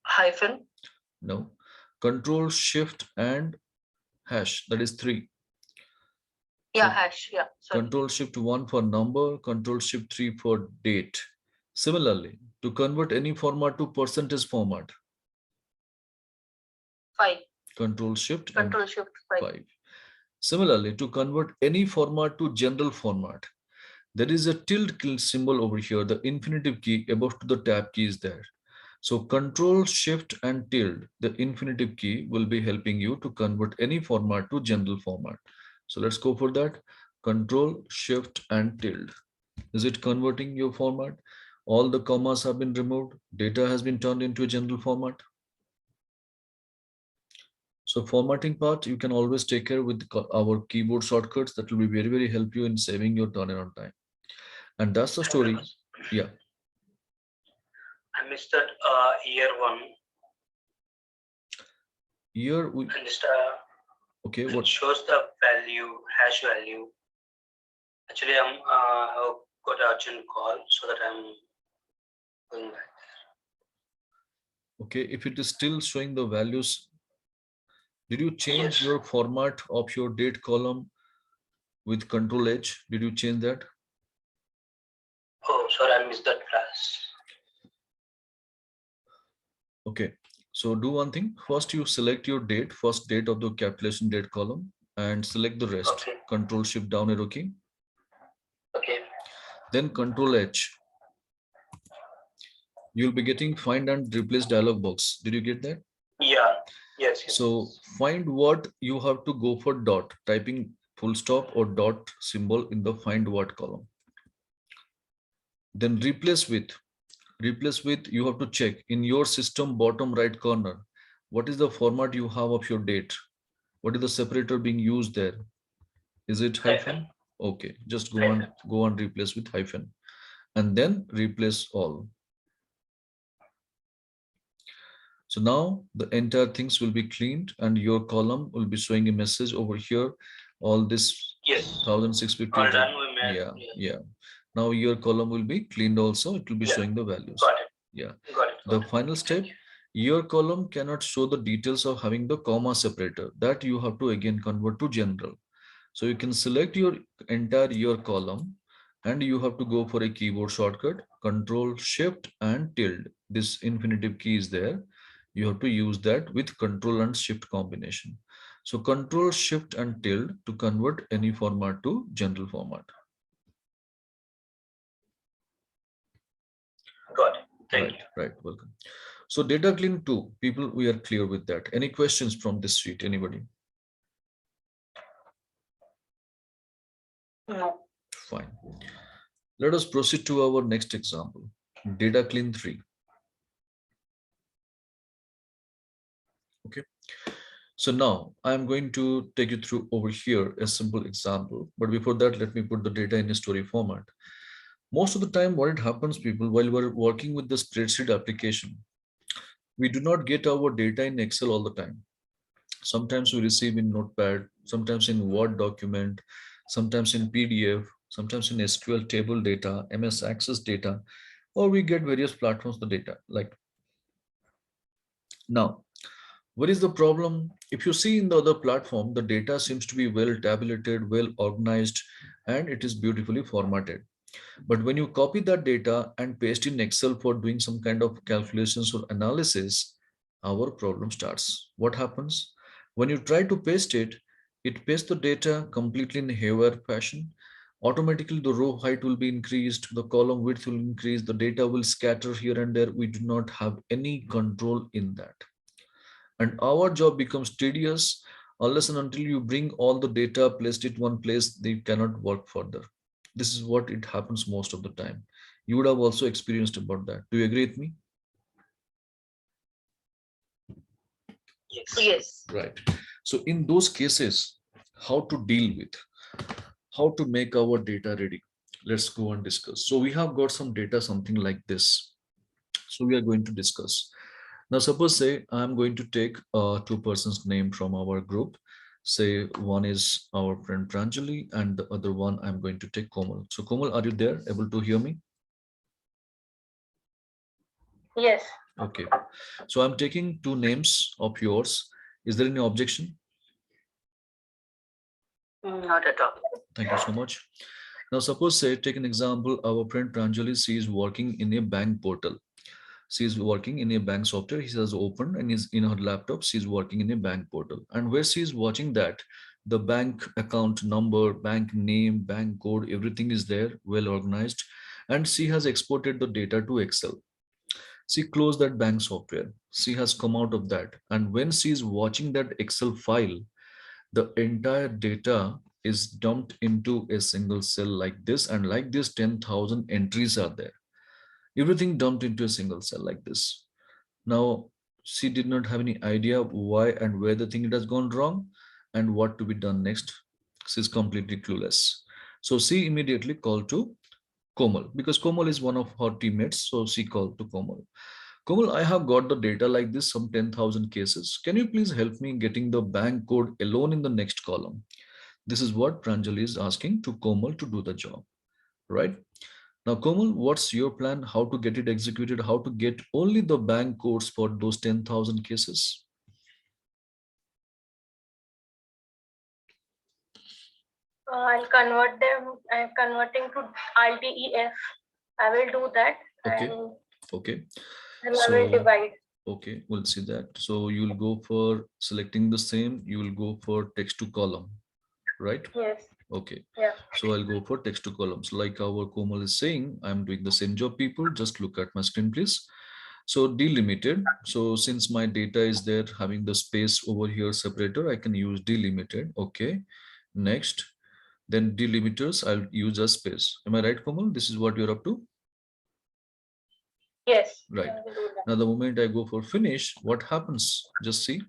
Hyphen. No. Control Shift and hash. That is 3. Yeah, So hash. Yeah. Sorry. Control Shift 1 for number. Control Shift 3 for date. Similarly, to convert any format to percentage format. 5. Control Shift 5. Similarly, to convert any format to general format, there is a tilde symbol over here. The infinitive key above to the tab key is there. So Control Shift and tilde, the infinitive key, will be helping you to convert any format to general format. So let's go for that. Control Shift and tilde. Is it converting your format? All the commas have been removed. Data has been turned into a general format. So formatting part, you can always take care with our keyboard shortcuts. That will be very, very help you in saving your turnaround time. And that's the story. Yeah. I missed that year 1. Year we And just okay. it What shows the value, hash value. Actually, I'm I've got an urgent call, so that I'm going back. okay? If it is still showing the values, did you change Yes. your format of your date column with Control H? Did you change that? Oh, sorry, I missed that class. Okay. So do one thing. First, you select your date, first date of the calculation date column, and select the rest. Okay. Control Shift down arrow key. Okay. Then Control H. You'll be getting find and replace dialog box. Did you get that? Yeah. Yes. So find what you have to go for dot, typing full stop or dot symbol in the find what column. Then replace with you have to check in your system bottom right corner. What is the format you have of your date? What is the separator being used there? Is it hyphen? Okay, just go and replace with hyphen and then replace all. So now the entire things will be cleaned and your column will be showing a message over here. All this Yes. 1650. All done. We made. Yeah. Now your column will be cleaned also. It will be showing the values. Got it. Yeah. Got it. The final step, your column cannot show the details of having the comma separator. That you have to again convert to general. So you can select your entire year column and you have to go for a keyboard shortcut, Control Shift and tilde. This infinitive key is there. You have to use that with Control and Shift combination. So Control Shift and tilde to convert any format to general format. Got it. Thank you. Right. Welcome. So data clean 2, people, we are clear with that. Any questions from this sheet? Anybody? No. Fine. Let us proceed to our next example. Data clean 3. Okay. So now I'm going to take you through over here a simple example. But before that, let me put the data in a story format. Most of the time, what it happens, people, while we're working with the spreadsheet application, we do not get our data in Excel all the time. Sometimes we receive in Notepad, sometimes in Word document, sometimes in PDF, sometimes in SQL table data, MS Access data, or we get various platforms the data. Like now, what is the problem? If you see in the other platform, the data seems to be well tabulated, well organized, and it is beautifully formatted. But when you copy that data and paste in Excel for doing some kind of calculations or analysis, our problem starts. What happens? When you try to paste it, it pastes the data completely in haywire fashion. Automatically, the row height will be increased, the column width will increase, the data will scatter here and there. We do not have any control in that. And our job becomes tedious unless and until you bring all the data, placed it one place, they cannot work further. This is what it happens most of the time. You would have also experienced about that. Do you agree with me? Yes. Yes. Right. So in those cases, how to deal with, how to make our data ready? Let's go and discuss. So we have got some data, something like this. So we are going to discuss. Now, suppose say I'm going to take two persons' name from our group. Say one is our friend Pranjali and the other one I'm going to take Komal. So Komal, are you there? Able to hear me? Yes. Okay. So I'm taking two names of yours. Is there any objection? Not at all. Thank you so much. Now, suppose say take an example. Our friend Pranjali, she is working in a bank portal. She is working in a bank software. He has opened and is in her laptop. She is working in a bank portal. And where she is watching that, the bank account number, bank name, bank code, everything is there, well organized. And she has exported the data to Excel. She closed that bank software. She has come out of that. And when she is watching that Excel file, the entire data is dumped into a single cell like this. And like this, 10,000 entries are there. Everything dumped into a single cell like this. Now, she did not have any idea why and where the thing has gone wrong and what to be done next. She's completely clueless. So she immediately called to Komal because Komal is one of her teammates. So she called to Komal. Komal, I have got the data like this, some 10,000 cases. Can you please help me getting the bank code alone in the next column? This is what Pranjali is asking to Komal to do the job, right? Now, Komal, what's your plan? How to get it executed? How to get only the bank codes for those 10,000 cases? I'll convert them. I'm converting to RDEF. I will do that. Okay. And Okay. then I will divide. Okay, we'll see that. So you'll go for selecting the same. You will go for text to column, right? Yes. Okay. Yeah. So I'll go for text to columns. Like our Komal is saying, I'm doing the same job, people. Just look at my screen, please. So delimited. So since my data is there having the space over here separator, I can use delimited. Okay. Next. Then delimiters, I'll use a space. Am I right, Komal? This is what you're up to? Yes. Right. Now, the moment I go for finish, what happens? Just see.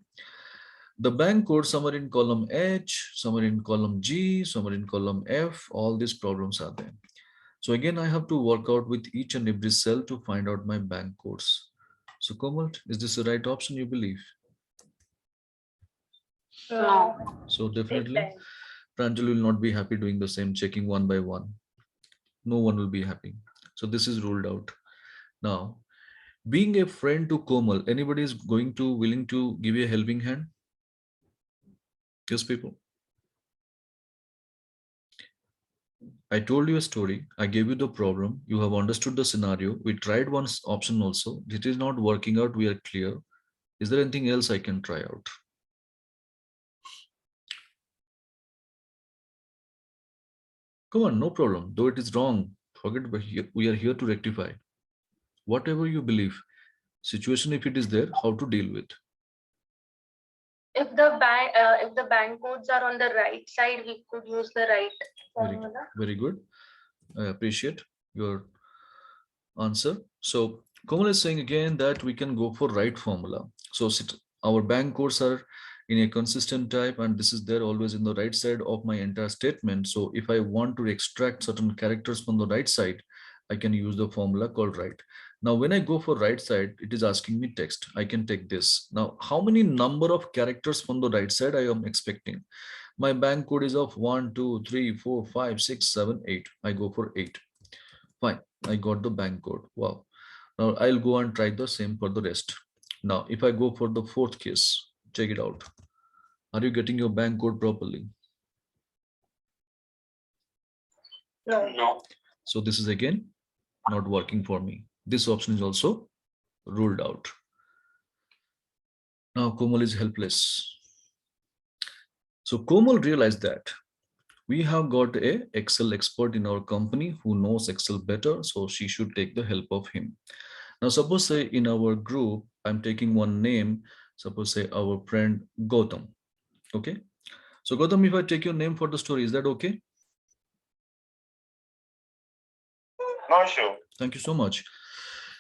The bank code somewhere in column H, somewhere in column G, somewhere in column F, all these problems are there. So again, I have to work out with each and every cell to find out my bank codes. So Komal, is this the right option you believe? No. So definitely, Pranjal will not be happy doing the same, checking one by one. No one will be happy. So this is ruled out. Now, being a friend to Komal, anybody is going to willing to give you a helping hand? Yes, people. I told you a story. I gave you the problem. You have understood the scenario. We tried one option also. It is not working out. We are clear. Is there anything else I can try out? Come on, no problem. Though it is wrong, forget but we are here to rectify. Whatever you believe, situation if it is there, how to deal with. If the bank codes are on the right side, we could use the right formula. Very good. I appreciate your answer. So Komal is saying again that we can go for right formula. So our bank codes are in a consistent type, and this is there always in the right side of my entire statement. So if I want to extract certain characters from the right side, I can use the formula called right. Now, when I go for right side, it is asking me text. I can take this. Now, how many number of characters from the right side I am expecting? My bank code is of 1, 2, 3, 4, 5, 6, 7, 8. I go for 8. Fine. I got the bank code. Wow. Now I'll go and try the same for the rest. Now, if I go for the fourth case, check it out. Are you getting your bank code properly? No. No. So this is again not working for me. This option is also ruled out. Now Komal is helpless. So Komal realized that we have got a Excel expert in our company who knows Excel better, so she should take the help of him. Now suppose say in our group, I'm taking one name, suppose say our friend Gautam. Okay. So Gautam, if I take your name for the story, is that okay? No issue. Thank you so much.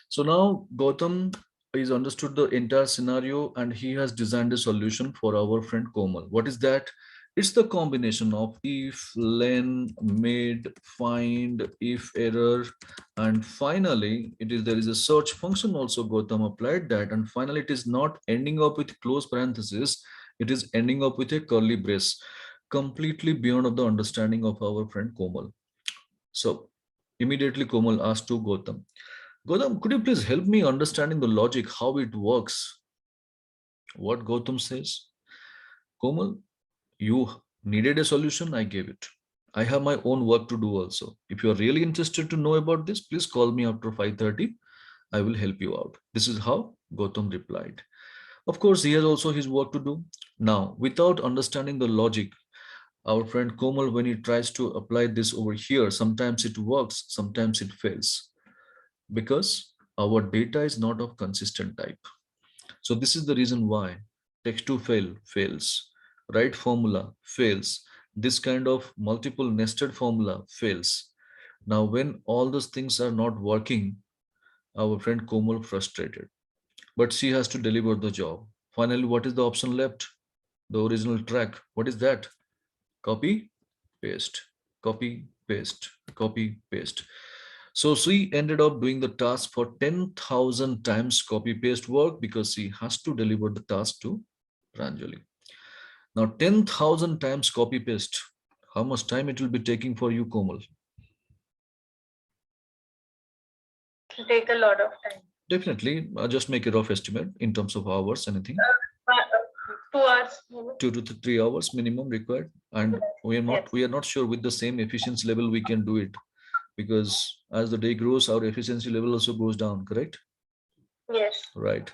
So now Gautam is understood the entire scenario and he has designed a solution for our friend Komal. What is that? It's the combination of if, len, mid, find, if error, and finally there is a search function also Gautam applied that, and finally it is not ending up with close parenthesis, it is ending up with a curly brace, completely beyond of the understanding of our friend Komal. So immediately Komal asked to Gautam, Gautam, could you please help me understanding the logic, how it works? What Gautam says, Komal, you needed a solution, I gave it. I have my own work to do also. If you are really interested to know about this, please call me after 5:30. I will help you out. This is how Gautam replied. Of course, he has also his work to do. Now, without understanding the logic, our friend Komal, when he tries to apply this over here, sometimes it works, sometimes it fails, because our data is not of consistent type. So this is the reason why text to fail fails, right formula fails, this kind of multiple nested formula fails. Now, when all those things are not working, our friend Komal frustrated, but she has to deliver the job. Finally, what is the option left? The original track. What is that? Copy, paste, copy, paste, copy, paste. So she ended up doing the task for 10,000 times copy paste work because she has to deliver the task to Pranjali. Now 10,000 times copy paste. How much time it will be taking for you, Komal? It'll take a lot of time. Definitely, just make a rough estimate in terms of hours, anything. 2 hours. 2 to 3 hours minimum required, and we are not sure with the same efficiency level we can do it, because as the day grows, our efficiency level also goes down, correct? Yes. Right.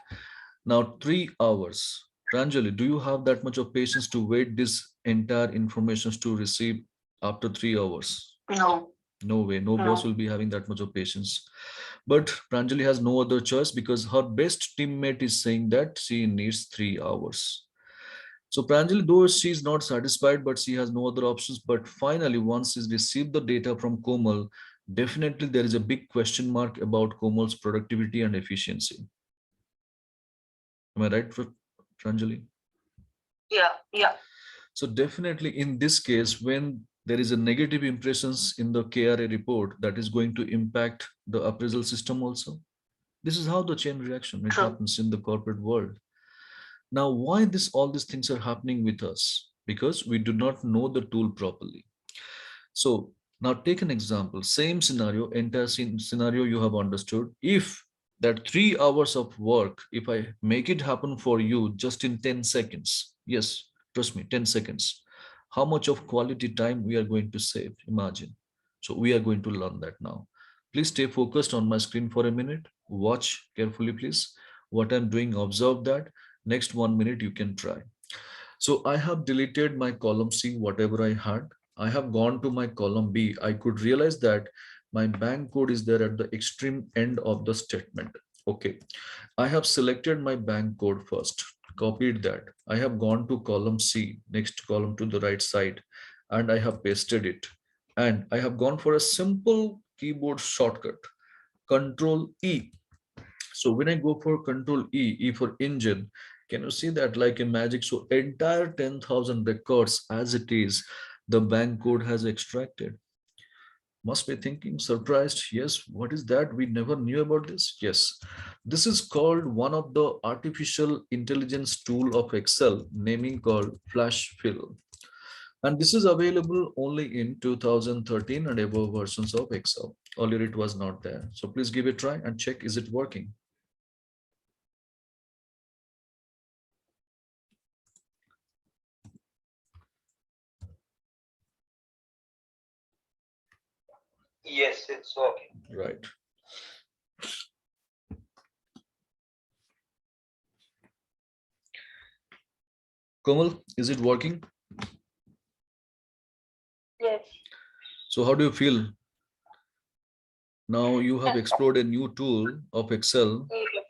Now 3 hours. Pranjali, do you have that much of patience to wait this entire information to receive after 3 hours? No. No way. No boss will be having that much of patience. But Pranjali has no other choice because her best teammate is saying that she needs 3 hours. So Pranjali, though she is not satisfied, but she has no other options. But finally, once she's received the data from Komal, definitely there is a big question mark about Komal's productivity and efficiency. Am I right, Pranjali? Yeah. So definitely in this case, when there is a negative impressions in the KRA report, that is going to impact the appraisal system also. This is how the chain reaction it happens in the corporate world. Now, why all these things are happening with us? Because we do not know the tool properly. So now take an example, same scenario, entire scenario you have understood. If that 3 hours of work, if I make it happen for you just in 10 seconds, yes, trust me, 10 seconds, how much of quality time we are going to save, imagine. So we are going to learn that now. Please stay focused on my screen for a minute. Watch carefully, please. What I'm doing, observe that. Next 1 minute, you can try. So I have deleted my column C, whatever I had. I have gone to my column B. I could realize that my bank code is there at the extreme end of the statement. Okay. I have selected my bank code first, copied that. I have gone to column C, next column to the right side, and I have pasted it. And I have gone for a simple keyboard shortcut, Control E. So when I go for Control E, E for engine, Can you see that like in magic? So entire 10,000 records as it is, the bank code has extracted. Must be thinking surprised. Yes, what is that? We never knew about this. Yes, this is called one of the artificial intelligence tool of Excel, naming called Flash Fill. And this is available only in 2013 and above versions of Excel. Earlier it was not there. So please give it a try and check, is it working? Yes, it's working. Right. Komal, is it working? Yes. So how do you feel? Now you have explored a new tool of Excel.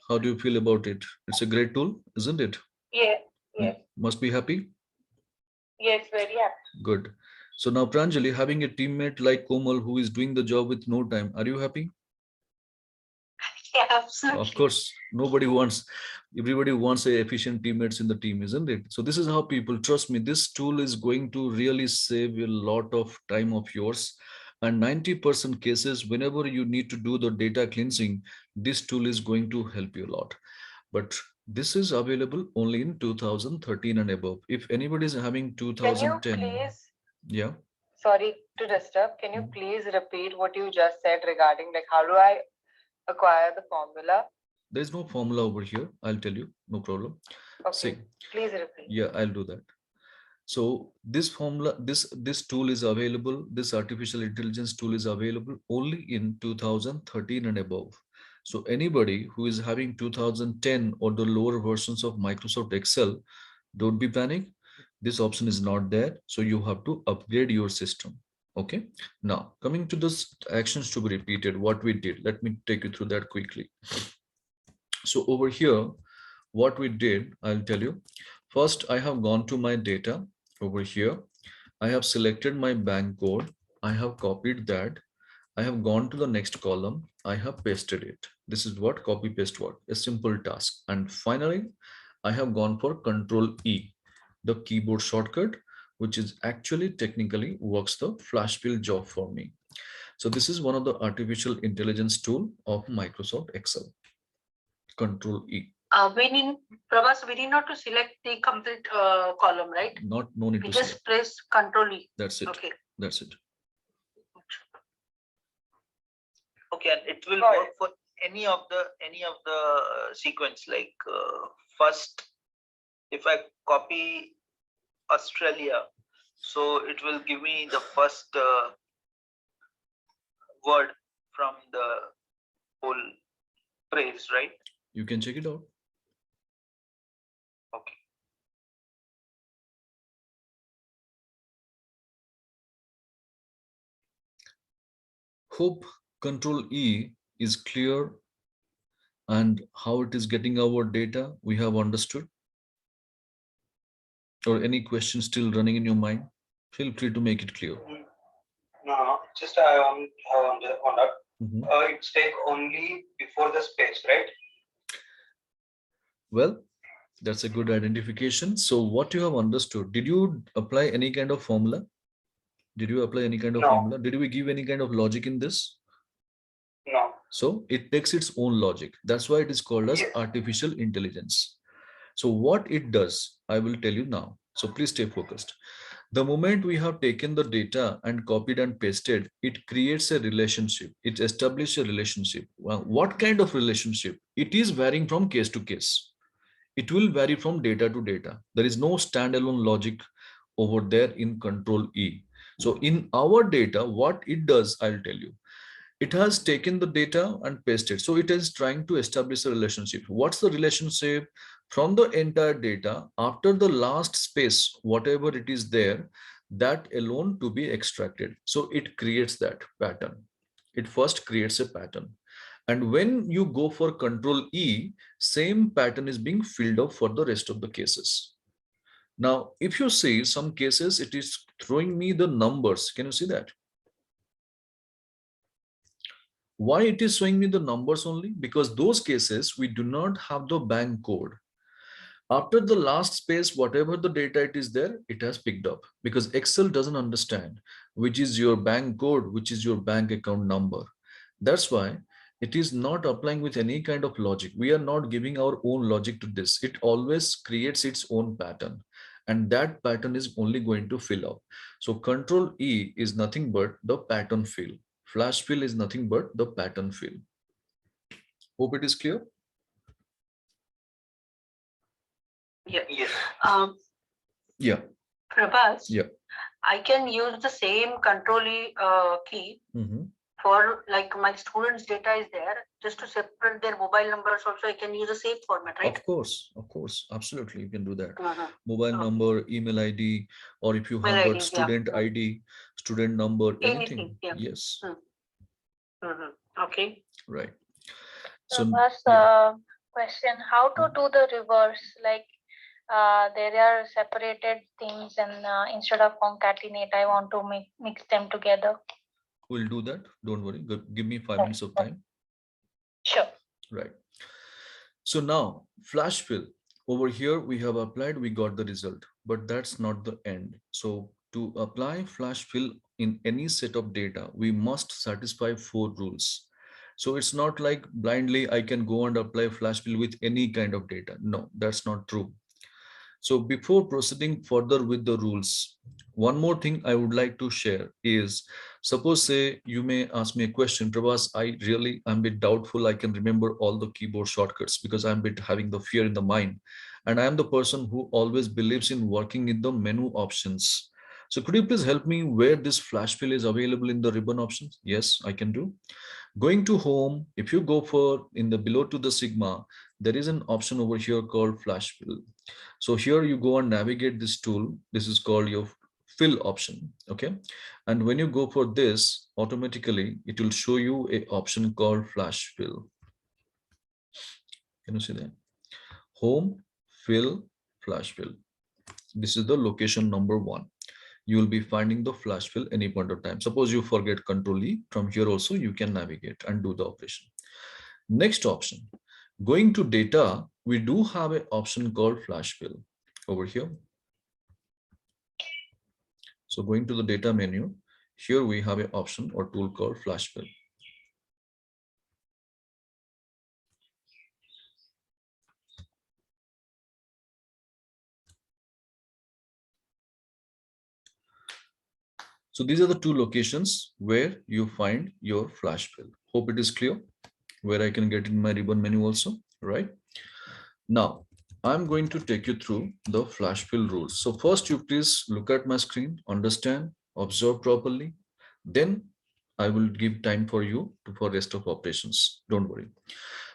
How do you feel about it? It's a great tool, isn't it? Yes. Yes. Must be happy? Yes, very happy. Good. So now Pranjali, having a teammate like Komal who is doing the job with no time, are you happy? Yeah, absolutely. Of course, everybody wants a efficient teammates in the team, isn't it? So this is how people, trust me, this tool is going to really save a lot of time of yours. And 90% cases, whenever you need to do the data cleansing, this tool is going to help you a lot. But this is available only in 2013 and above. If anybody is having 2010, can you please, yeah. sorry to disturb, can you please repeat what you just said regarding like how do I acquire the formula? There's no formula over here. I'll tell you, no problem. Okay, See, please repeat. yeah, I'll do that. So this formula, this tool is available. This artificial intelligence tool is available only in 2013 and above. So anybody who is having 2010 or the lower versions of Microsoft Excel, don't be panic. This option is not there. So you have to upgrade your system. Okay. Now coming to this actions to be repeated, what we did, let me take you through that quickly. So over here, what we did, I'll tell you. First, I have gone to my data over here. I have selected my bank code. I have copied that. I have gone to the next column. I have pasted it. This is what copy paste work, a simple task. And finally, I have gone for Control E, the keyboard shortcut, which is actually technically works the flash fill job for me. So this is one of the artificial intelligence tool of Microsoft Excel. Control E. We need not to select the complete column, right? No need we to just select. press Control E. That's it. Okay. That's it. Okay, and it will work for any of the sequence. Like first, if I copy Australia, so it will give me the first word from the whole phrase, right? You can check it out. Okay. Hope Control E is clear and how it is getting our data we have understood. Or any question still running in your mind, feel free to make it clear. No, just on that. It's take only before the space, right? Well, that's a good identification. So what you have understood, did you apply any kind of formula? Did you apply any kind of formula? Did we give any kind of logic in this? No. So it takes its own logic. That's why it is called as artificial intelligence. So what it does, I will tell you now. So please stay focused. The moment we have taken the data and copied and pasted, it creates a relationship. It establishes a relationship. Well, what kind of relationship? It is varying from case to case. It will vary from data to data. There is no standalone logic over there in Control E. So in our data, what it does, I'll tell you. It has taken the data and pasted. So it is trying to establish a relationship. What's the relationship? From the entire data, after the last space, whatever it is there, that alone to be extracted. So it creates that pattern. It first creates a pattern. And when you go for Control E, same pattern is being filled up for the rest of the cases. Now, if you see some cases, it is throwing me the numbers. Can you see that? Why it is showing me the numbers only? Because those cases, we do not have the bank code. After the last space, whatever the data it is there, it has picked up, because Excel doesn't understand which is your bank code, which is your bank account number. That's why it is not applying with any kind of logic. We are not giving our own logic to this. It always creates its own pattern, and that pattern is only going to fill up. So Control E is nothing but the pattern fill. Flash fill is nothing but the pattern fill. Hope it is clear. Yeah. Yes. Yeah. Prabhas, Yeah. I can use the same control key for, like, my students' data is there, just to separate their mobile numbers also I can use the same format, right? Of course, absolutely, you can do that. Mobile Okay. number, email ID, or if you have Mail got IDs, student yeah. ID, student number, anything. Anything, yeah. Yes, Okay. right. So, yeah. question: how to do the reverse? Like, there are separated things, and instead of concatenate, I want to mix them together. We'll do that. Don't worry. Give me 5 minutes of time. Sure. Right. So now flash fill over here, we have applied, we got the result, but that's not the end. So to apply flash fill in any set of data, we must satisfy 4 rules. So it's not like blindly I can go and apply flash fill with any kind of data. No, that's not true. So before proceeding further with the rules, one more thing I would like to share is, suppose say you may ask me a question, Prabhas, I'm a bit doubtful I can remember all the keyboard shortcuts, because I'm a bit having the fear in the mind. And I am the person who always believes in working in the menu options. So could you please help me where this flash fill is available in the ribbon options? Yes, I can do. Going to home, if you go for in the below to the Sigma, there is an option over here called flash fill. So here you go and navigate this tool. This is called your fill option. Okay. And when you go for this, automatically it will show you a option called flash fill. Can you see that? Home, fill, flash fill. This is the location number 1. You will be finding the flash fill any point of time. Suppose you forget Control E, from here also you can navigate and do the operation. Next option, going to data, we do have an option called flash fill over here. So going to the data menu, here we have an option or tool called flash fill. So these are the 2 locations where you find your flash fill. Hope it is clear where I can get in my ribbon menu also, right? Now, I'm going to take you through the flash fill rules. So first you please look at my screen, understand, observe properly. Then I will give time for you for rest of operations. Don't worry.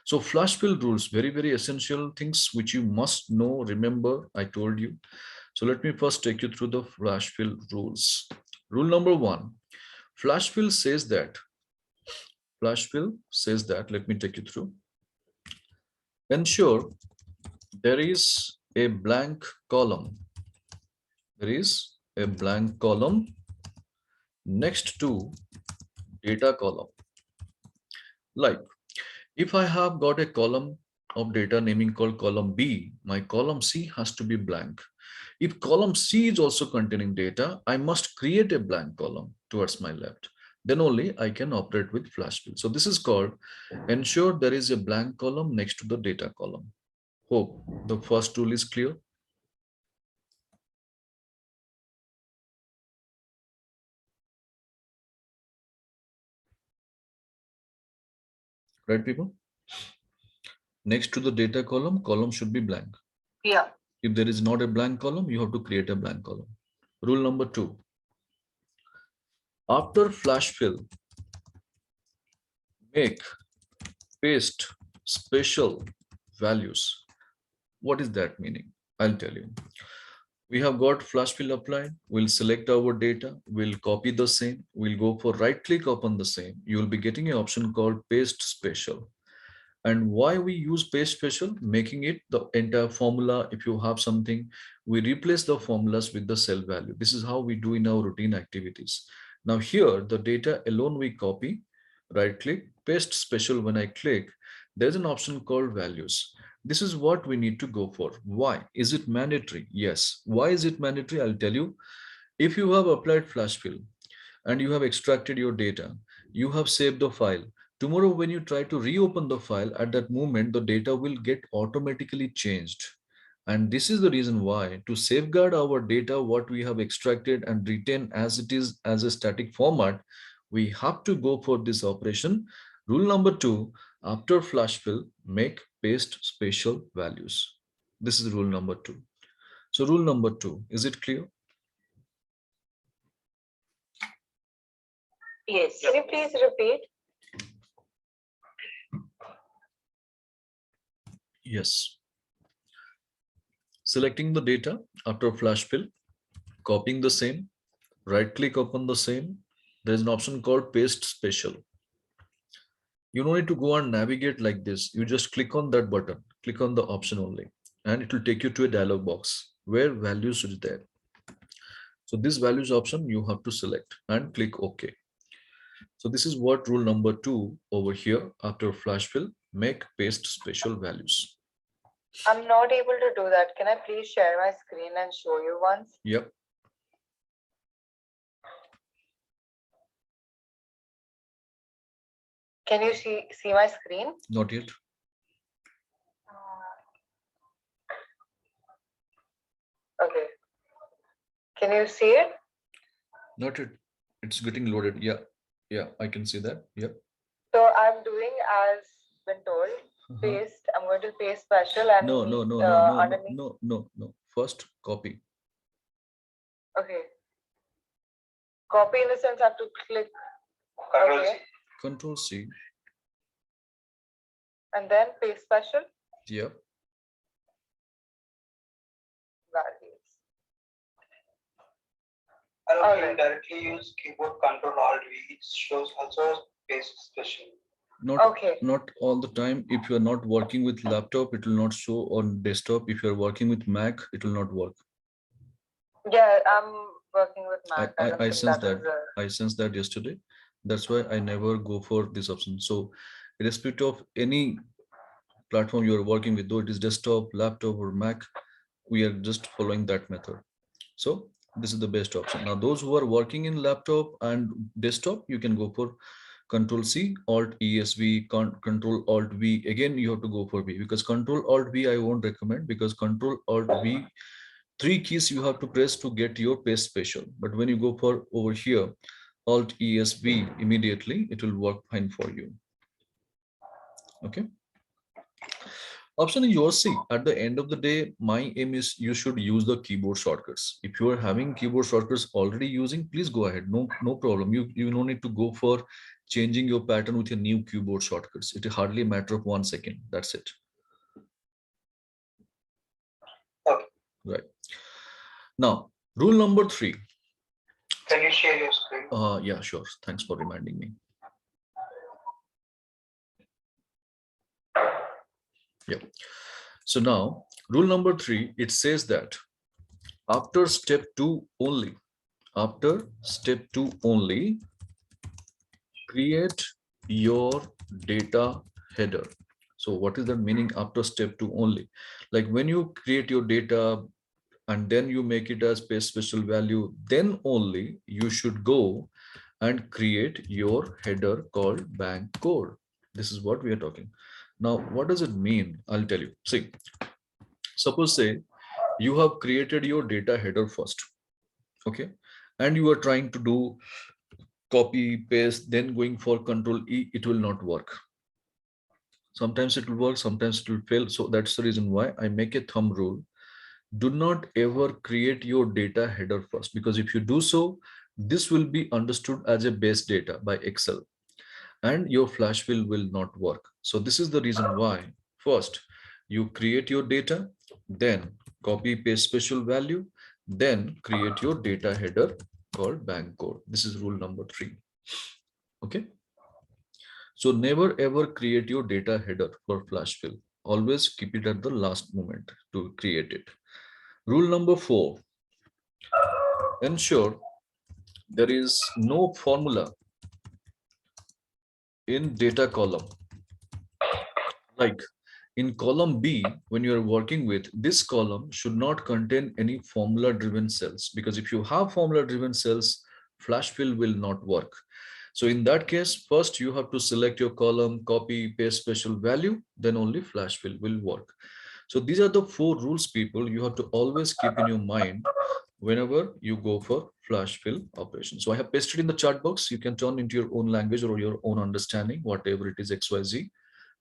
So flash fill rules, very, very essential things which you must know, remember, I told you. So let me first take you through the flash fill rules. Rule number 1, flash fill says that, let me take you through. Ensure there is a blank column. There is a blank column next to data column. Like if I have got a column of data naming called column B, my column C has to be blank. If column C is also containing data, I must create a blank column towards my left. Then only I can operate with flash fill. So this is called ensure there is a blank column next to the data column. Hope the first rule is clear. Right, people? Next to the data column, column should be blank. Yeah. If there is not a blank column, you have to create a blank column. Rule number 2. After flash fill, make, paste special values. What is that meaning? I'll tell you. We have got flash fill applied. We'll select our data. We'll copy the same. We'll go for right click upon the same. You will be getting an option called paste special. And why we use paste special, making it the entire formula. If you have something, we replace the formulas with the cell value. This is how we do in our routine activities. Now here, the data alone we copy, right click, paste special. When I click, there's an option called values. This is what we need to go for. Why? Is it mandatory? Yes. Why is it mandatory? I'll tell you. If you have applied flash fill and you have extracted your data, you have saved the file. Tomorrow, when you try to reopen the file, at that moment, the data will get automatically changed. And this is the reason why, to safeguard our data, what we have extracted and retain as it is as a static format, we have to go for this operation. Rule number 2, after flash fill, make paste special values. This is rule number 2. So rule number 2, is it clear? Yes. Can you please repeat? Yes. Selecting the data after flash fill, copying the same, right click upon the same. There is an option called paste special. You don't need to go and navigate like this. You just click on that button, click on the option only, and it will take you to a dialog box where values is there. So this values option you have to select and click OK. So this is what rule number 2 over here after flash fill, make paste special values. I'm not able to do that. Can I please share my screen and show you once? Yep. Can you see my screen? Not yet. Okay. Can you see it? Not yet. It's getting loaded. Yeah. Yeah, I can see that. Yep. So I'm doing as been told. Paste. I'm going to paste special and No. First copy. Okay. Copy in the sense I have to click. Okay. Control C. And then paste special. Yep. Values. I can directly use keyboard Control-Alt-V. It shows also paste special. Not all the time. If you are not working with laptop, it will not show on desktop. If you are working with Mac, it will not work. Yeah, I'm working with Mac. I sense that. I sensed that yesterday. That's why I never go for this option. So irrespective of any platform you are working with, though it is desktop, laptop, or Mac, we are just following that method. So this is the best option. Now, those who are working in laptop and desktop, you can go for Control C, Alt ESV, Control Alt V. Again, you have to go for V, because Control Alt V I won't recommend, because Control Alt V, 3 keys you have to press to get your paste special. But when you go for over here, Alt ESV, immediately it will work fine for you. Okay. Option is yours. See, at the end of the day, my aim is you should use the keyboard shortcuts. If you are having keyboard shortcuts already using, please go ahead. No problem. You no need to go for changing your pattern with your new keyboard shortcuts. It is hardly a matter of 1 second. That's it. Okay. Right. Now, rule number 3. Can you share your screen? Yeah, sure. Thanks for reminding me. Yeah. So now, rule number 3, it says that after step 2 only, create your data header. So what is the meaning after step 2 only? Like when you create your data and then you make it as paste special value, then only you should go and create your header called bank code. This is what we are talking. Now, what does it mean? I'll tell you. See, suppose say you have created your data header first, okay, and you are trying to do copy paste, then going for Control E, it will not work. Sometimes it will work, sometimes it will fail. So that's the reason why I make a thumb rule. Do not ever create your data header first, because if you do so, this will be understood as a base data by Excel and your flash fill will not work. So this is the reason why first you create your data, then copy paste special value, then create your data header called bank code. This is rule number 3. Okay. So never ever create your data header for flash fill. Always keep it at the last moment to create it. Rule number 4, ensure there is no formula in data column. Like In column B, when you are working with, this column should not contain any formula driven cells, because if you have formula driven cells, flash fill will not work. So in that case, first you have to select your column, copy, paste special value, then only flash fill will work. So these are the 4 rules, people, you have to always keep in your mind whenever you go for flash fill operation. So I have pasted in the chat box. You can turn into your own language or your own understanding, whatever it is, XYZ.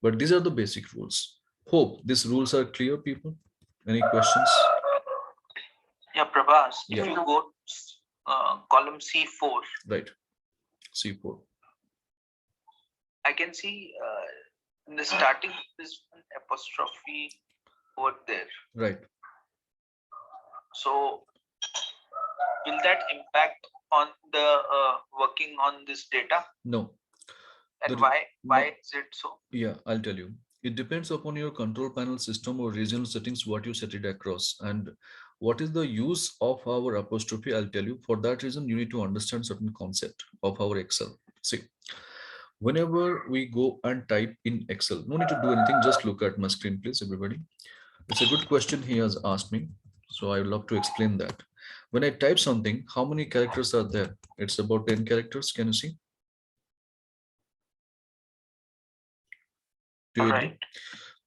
But these are the basic rules. Hope these rules are clear, people. Any questions? Yeah, Prabhas, Yeah. if you go column C4. Right. C4. I can see in the starting this apostrophe over there. Right. So will that impact on the working on this data? No. And why is it so? Yeah, I'll tell you. It depends upon your control panel system or regional settings, what you set it across, and what is the use of our apostrophe. I'll tell you. For that reason, you need to understand certain concept of our Excel. See, whenever we go and type in Excel, no need to do anything. Just look at my screen, please, everybody. It's a good question he has asked me, so I would love to explain that. When I type something, how many characters are there? It's about 10 characters. Can you see? Do you agree?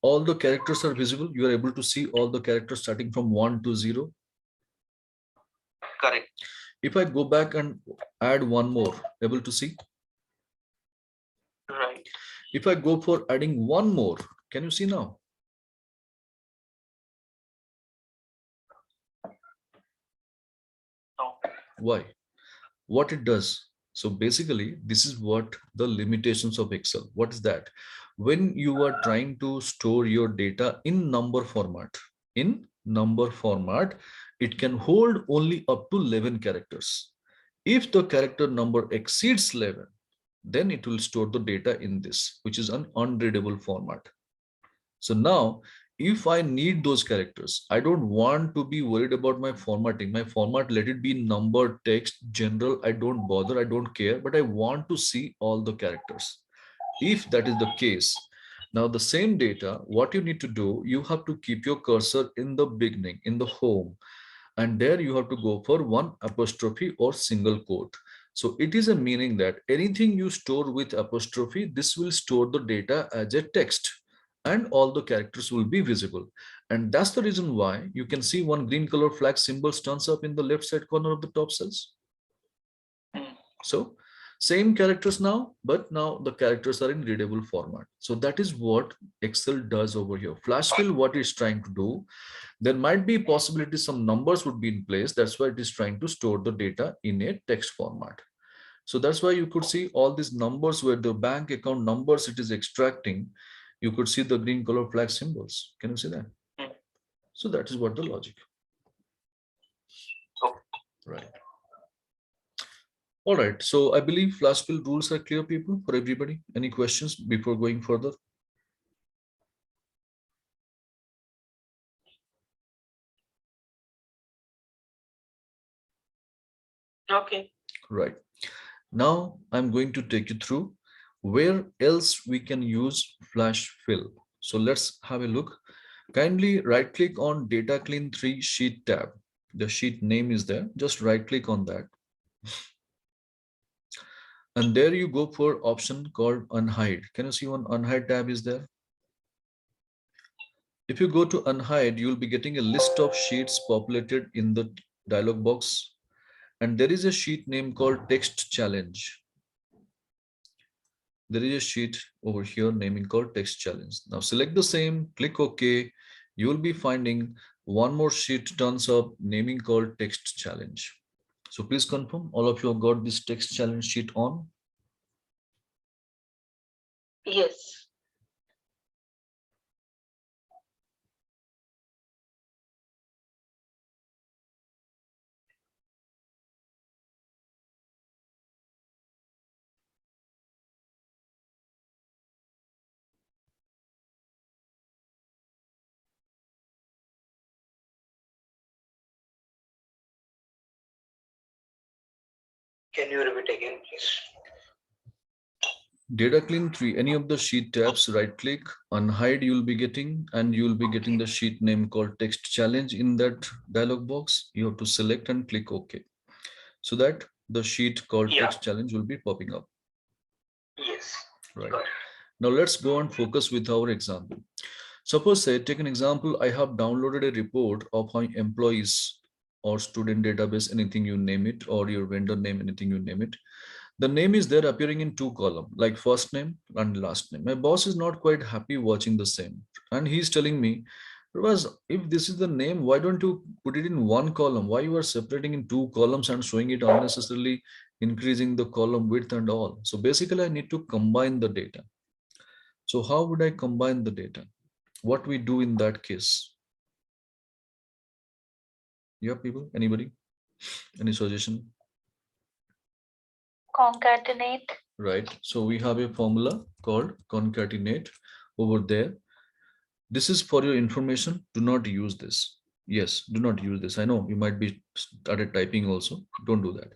All the characters are visible. You are able to see all the characters starting from 1 to 0. Correct. If I go back and add one more, able to see? Right. If I go for adding one more, can you see now? No. Why? What it does? So basically, this is what the limitations of Excel. What is that? When you are trying to store your data in number format, it can hold only up to 11 characters. If the character number exceeds 11, then it will store the data in this, which is an unreadable format. So now, if I need those characters, I don't want to be worried about my formatting. My format, let it be number, text, general. I don't bother. I don't care. But I want to see all the characters. If that is the case, now the same data, what you need to do, you have to keep your cursor in the beginning, in the home. And there you have to go for one apostrophe or single quote. So it is a meaning that anything you store with apostrophe, this will store the data as a text and all the characters will be visible. And that's the reason why you can see one green color flag symbol stands up in the left side corner of the top cells. So same characters now, but now the characters are in readable format. So that is what Excel does over here. Flash fill, what it's trying to do, there might be possibility some numbers would be in place. That's why it is trying to store the data in a text format. So that's why you could see all these numbers where the bank account numbers it is extracting. You could see the green color flag symbols. Can you see that? So that is what the logic. Right. All right. So I believe flash fill rules are clear, people, for everybody. Any questions before going further? Okay. Right. Now I'm going to take you through where else we can use flash fill. So let's have a look. Kindly right click on data clean 3 sheet tab. The sheet name is there. Just right click on that. And there you go for option called unhide. Can you see one unhide tab is there? If you go to unhide, you'll be getting a list of sheets populated in the dialog box. And there is a sheet name called text challenge. There is a sheet over here naming called text challenge. Now select the same, click OK. You will be finding one more sheet turns up naming called text challenge. So please confirm all of you have got this text challenge sheet on. Yes. Can you repeat again, please? Data clean 3, any of the sheet tabs, right click, unhide you'll be getting, and you'll be getting the sheet name called text challenge in that dialog box. You have to select and click OK. So that the sheet called text challenge will be popping up. Yes. Right. Now let's go and focus with our example. Suppose say, take an example, I have downloaded a report of my employees or student database, anything you name it, or your vendor name, anything you name it. The name is there appearing in 2 columns, like first name and last name. My boss is not quite happy watching the same. And he's telling me, Prabhas, if this is the name, why don't you put it in 1 column? Why you are separating in 2 columns and showing it unnecessarily, increasing the column width and all? So basically I need to combine the data. So how would I combine the data? What we do in that case? Yeah, people, anybody? Any suggestion? Concatenate. Right. So we have a formula called concatenate over there. This is for your information. Do not use this. Yes, do not use this. I know you might be started typing also. Don't do that.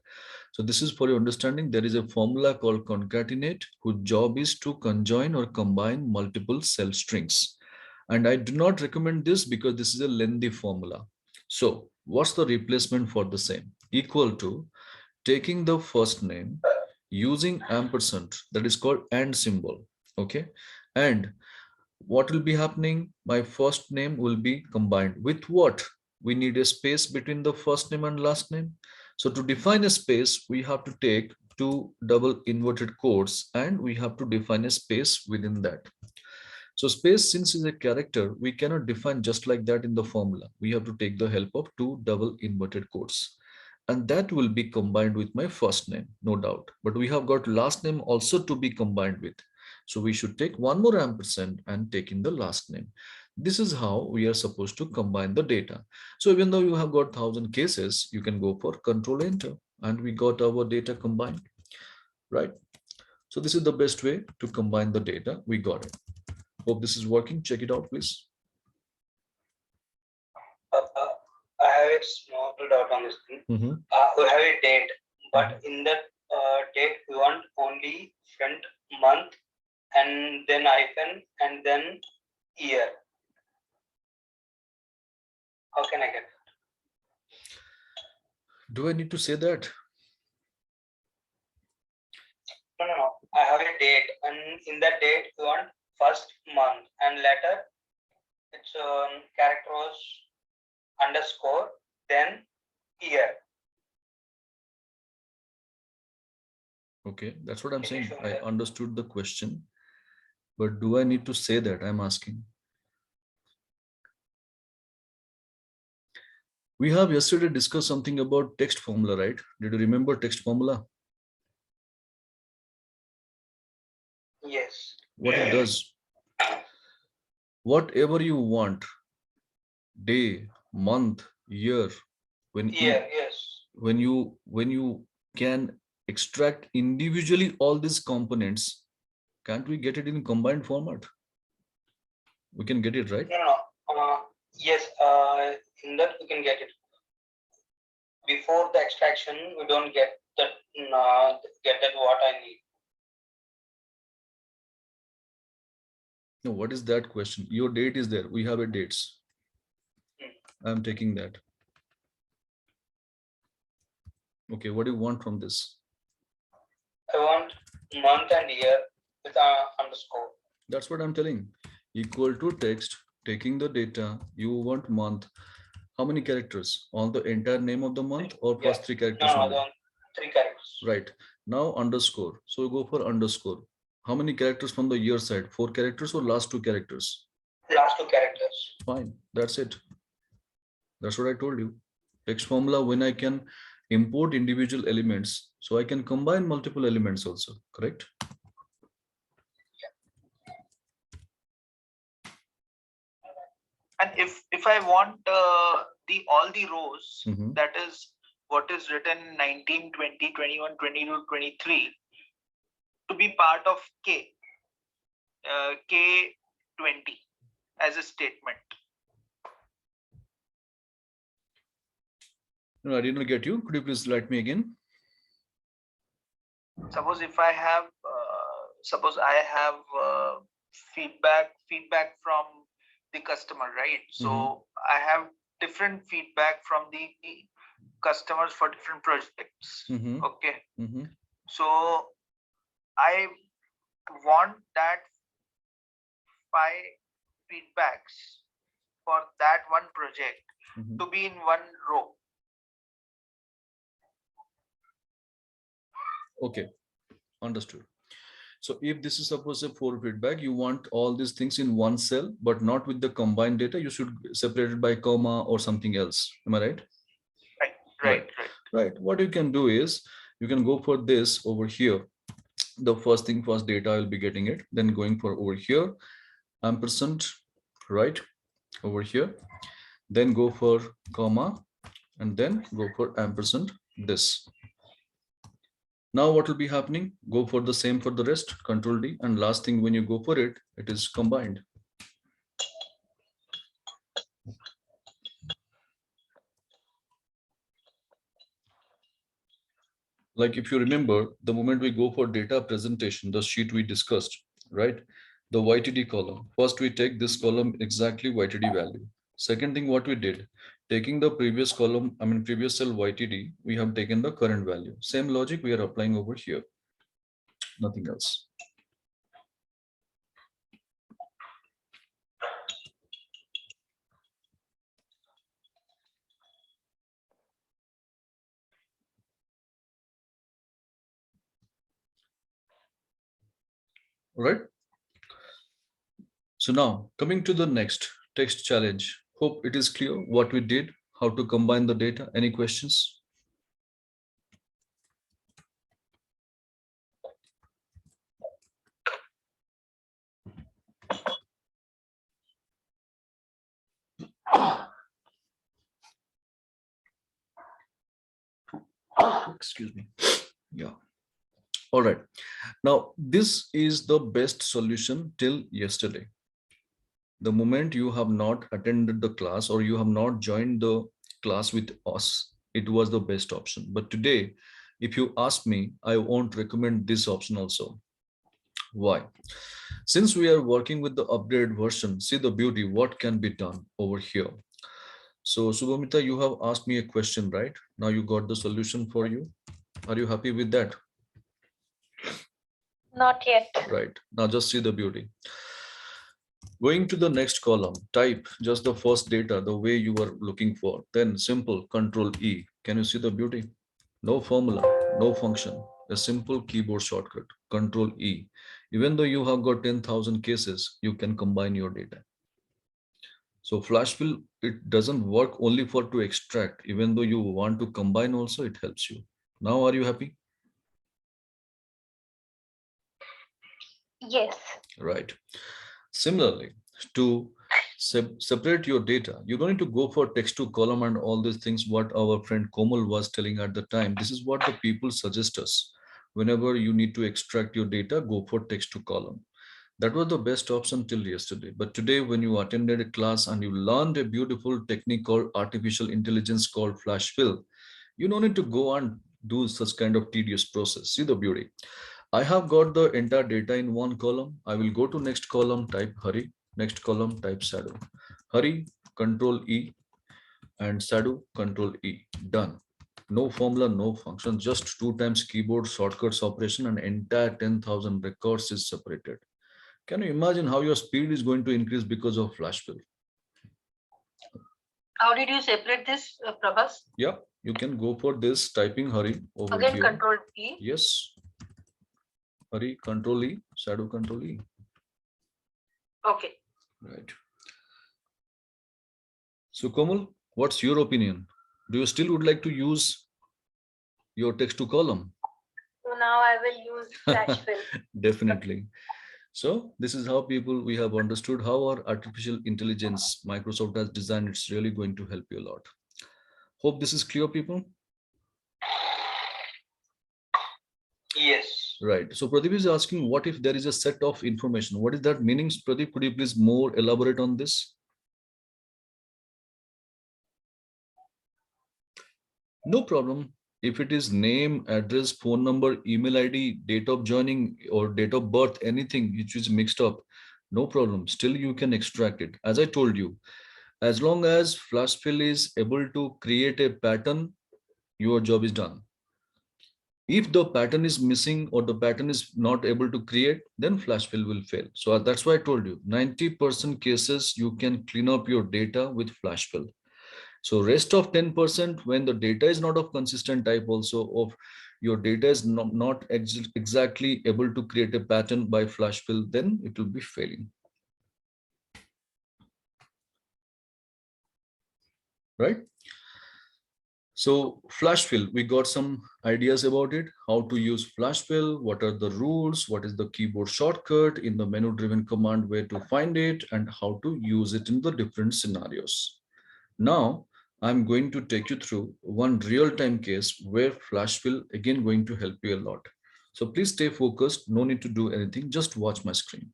So this is for your understanding. There is a formula called concatenate whose job is to conjoin or combine multiple cell strings. And I do not recommend this because this is a lengthy formula. So what's the replacement for the same? Equal to taking the first name using ampersand, that is called and symbol. Okay. And what will be happening? My first name will be combined with what? We need a space between the first name and last name. So to define a space, we have to take 2 double inverted quotes and we have to define a space within that. So space, since is a character, we cannot define just like that in the formula. We have to take the help of 2 double inverted quotes. And that will be combined with my first name, no doubt. But we have got last name also to be combined with. So we should take 1 more ampersand and take in the last name. This is how we are supposed to combine the data. So even though you have got 1000 cases, you can go for Control Enter and we got our data combined, right? So this is the best way to combine the data. We got it. Hope this is working. Check it out, please. I have a small doubt on this thing. We have a date, but in that date we want only front, month, and then hyphen, and then year. How can I get that? Do I need to say that? No. I have a date, and in that date we want first month, and later it's character was underscore, then year. Okay, that's what I'm saying. I understood the question, but do I need to say that? I'm asking. We have yesterday discussed something about text formula, right? Did you remember text formula? Yes. What it does? Whatever you want, day, month, year, when you can extract individually all these components, can't we get it in combined format? We can get it, right? No. Yes, in that we can get it. Before the extraction, we don't get that. What I need. No, what is that question? Your date is there. We have a dates. I'm taking that. Okay, what do you want from this? I want month and year with underscore. That's what I'm telling. Equal to text, taking the data, you want month. How many characters? On the entire name of the month or first 3 characters? No, 3 characters. Right. Now underscore. So we go for underscore. How many characters from the year side? 4 characters or last 2 characters? Last 2 characters. Fine. That's it. That's what I told you. Text formula, when I can import individual elements, so I can combine multiple elements also, correct? And if I want all the rows, that is what is written 19, 20, 21, 22, 23 to be part of K, K20 as a statement. No, I didn't get you. Could you please write me again? Suppose if I have suppose I have feedback from the customer, right? So I have different feedback from the customers for different projects. Okay. So I want that 5 feedbacks for that one project to be in one row. Okay, understood. So if this is suppose a 4 feedback, you want all these things in one cell, but not with the combined data. You should separate it by comma or something else. Am I right? Right. What you can do is you can go for this over here. The first data I'll be getting it. Then going for over here, ampersand, right? Over here. Then go for comma and then go for ampersand this. Now what will be happening? Go for the same for the rest, Control D, and last thing when you go for it, it is combined. Like if you remember, the moment we go for data presentation, the sheet we discussed, right? The YTD column. First we take this column exactly YTD value. Second thing what we did, taking the previous column, previous cell YTD, we have taken the current value. Same logic we are applying over here. Nothing else. All right. So now coming to the next text challenge. Hope it is clear what we did, how to combine the data. Any questions? Excuse me. Yeah. All right. Now, this is the best solution till yesterday. The moment you have not attended the class or you have not joined the class with us, it was the best option. But today, if you ask me, I won't recommend this option also. Why? Since we are working with the upgraded version, see the beauty, what can be done over here. So Subhamita, you have asked me a question, right? Now you got the solution for you. Are you happy with that? Not yet. Right. Now just see the beauty. Going to the next column, type just the first data, the way you were looking for. Then simple, Control E. Can you see the beauty? No formula, no function, a simple keyboard shortcut, Control E. Even though you have got 10,000 cases, you can combine your data. So Flashfill, it doesn't work only for to extract. Even though you want to combine also, it helps you. Now, are you happy? Yes. Right. Similarly, to separate your data, you don't need to go for text to column and all these things what our friend Komal was telling at the time. This is what the people suggest us. Whenever you need to extract your data, go for text to column. That was the best option till yesterday. But today, when you attended a class and you learned a beautiful technique called artificial intelligence called flash fill, you don't need to go and do such kind of tedious process. See the beauty. I have got the entire data in one column. I will go to next column, type Hari, next column, type Shadow. Hari, Control E, and Shadow, Control E. Done. No formula, no function, just 2 times keyboard shortcuts operation and entire 10,000 records is separated. Can you imagine how your speed is going to increase because of flash fill? How did you separate this, Prabhas? Yeah, you can go for this typing Hari over Again, here. Control E. Yes. Hari, Control E, Shadow, Control E. Okay. Right. So Komal, what's your opinion? Do you still would like to use your text to column? So now I will use flash fill. Definitely. So this is how we have understood how our artificial intelligence Microsoft has designed. It's really going to help you a lot. Hope this is clear, people. Yes. Right. So Pradeep is asking, what if there is a set of information? What is that meaning? Pradeep, could you please more elaborate on this? No problem. If it is name, address, phone number, email ID, date of joining or date of birth, anything which is mixed up, no problem. Still you can extract it. As I told you, as long as flash fill is able to create a pattern, your job is done. If the pattern is missing or the pattern is not able to create, then flash fill will fail. So that's why I told you 90% cases you can clean up your data with flash fill. So rest of 10%, when the data is not of consistent type also, of your data is not exactly able to create a pattern by flash fill, then it will be failing. Right? So flash fill, we got some ideas about it, how to use flash fill, what are the rules, what is the keyboard shortcut in the menu driven command, where to find it, and how to use it in the different scenarios. Now, I'm going to take you through one real-time case where flash fill again going to help you a lot. So please stay focused, no need to do anything, just watch my screen.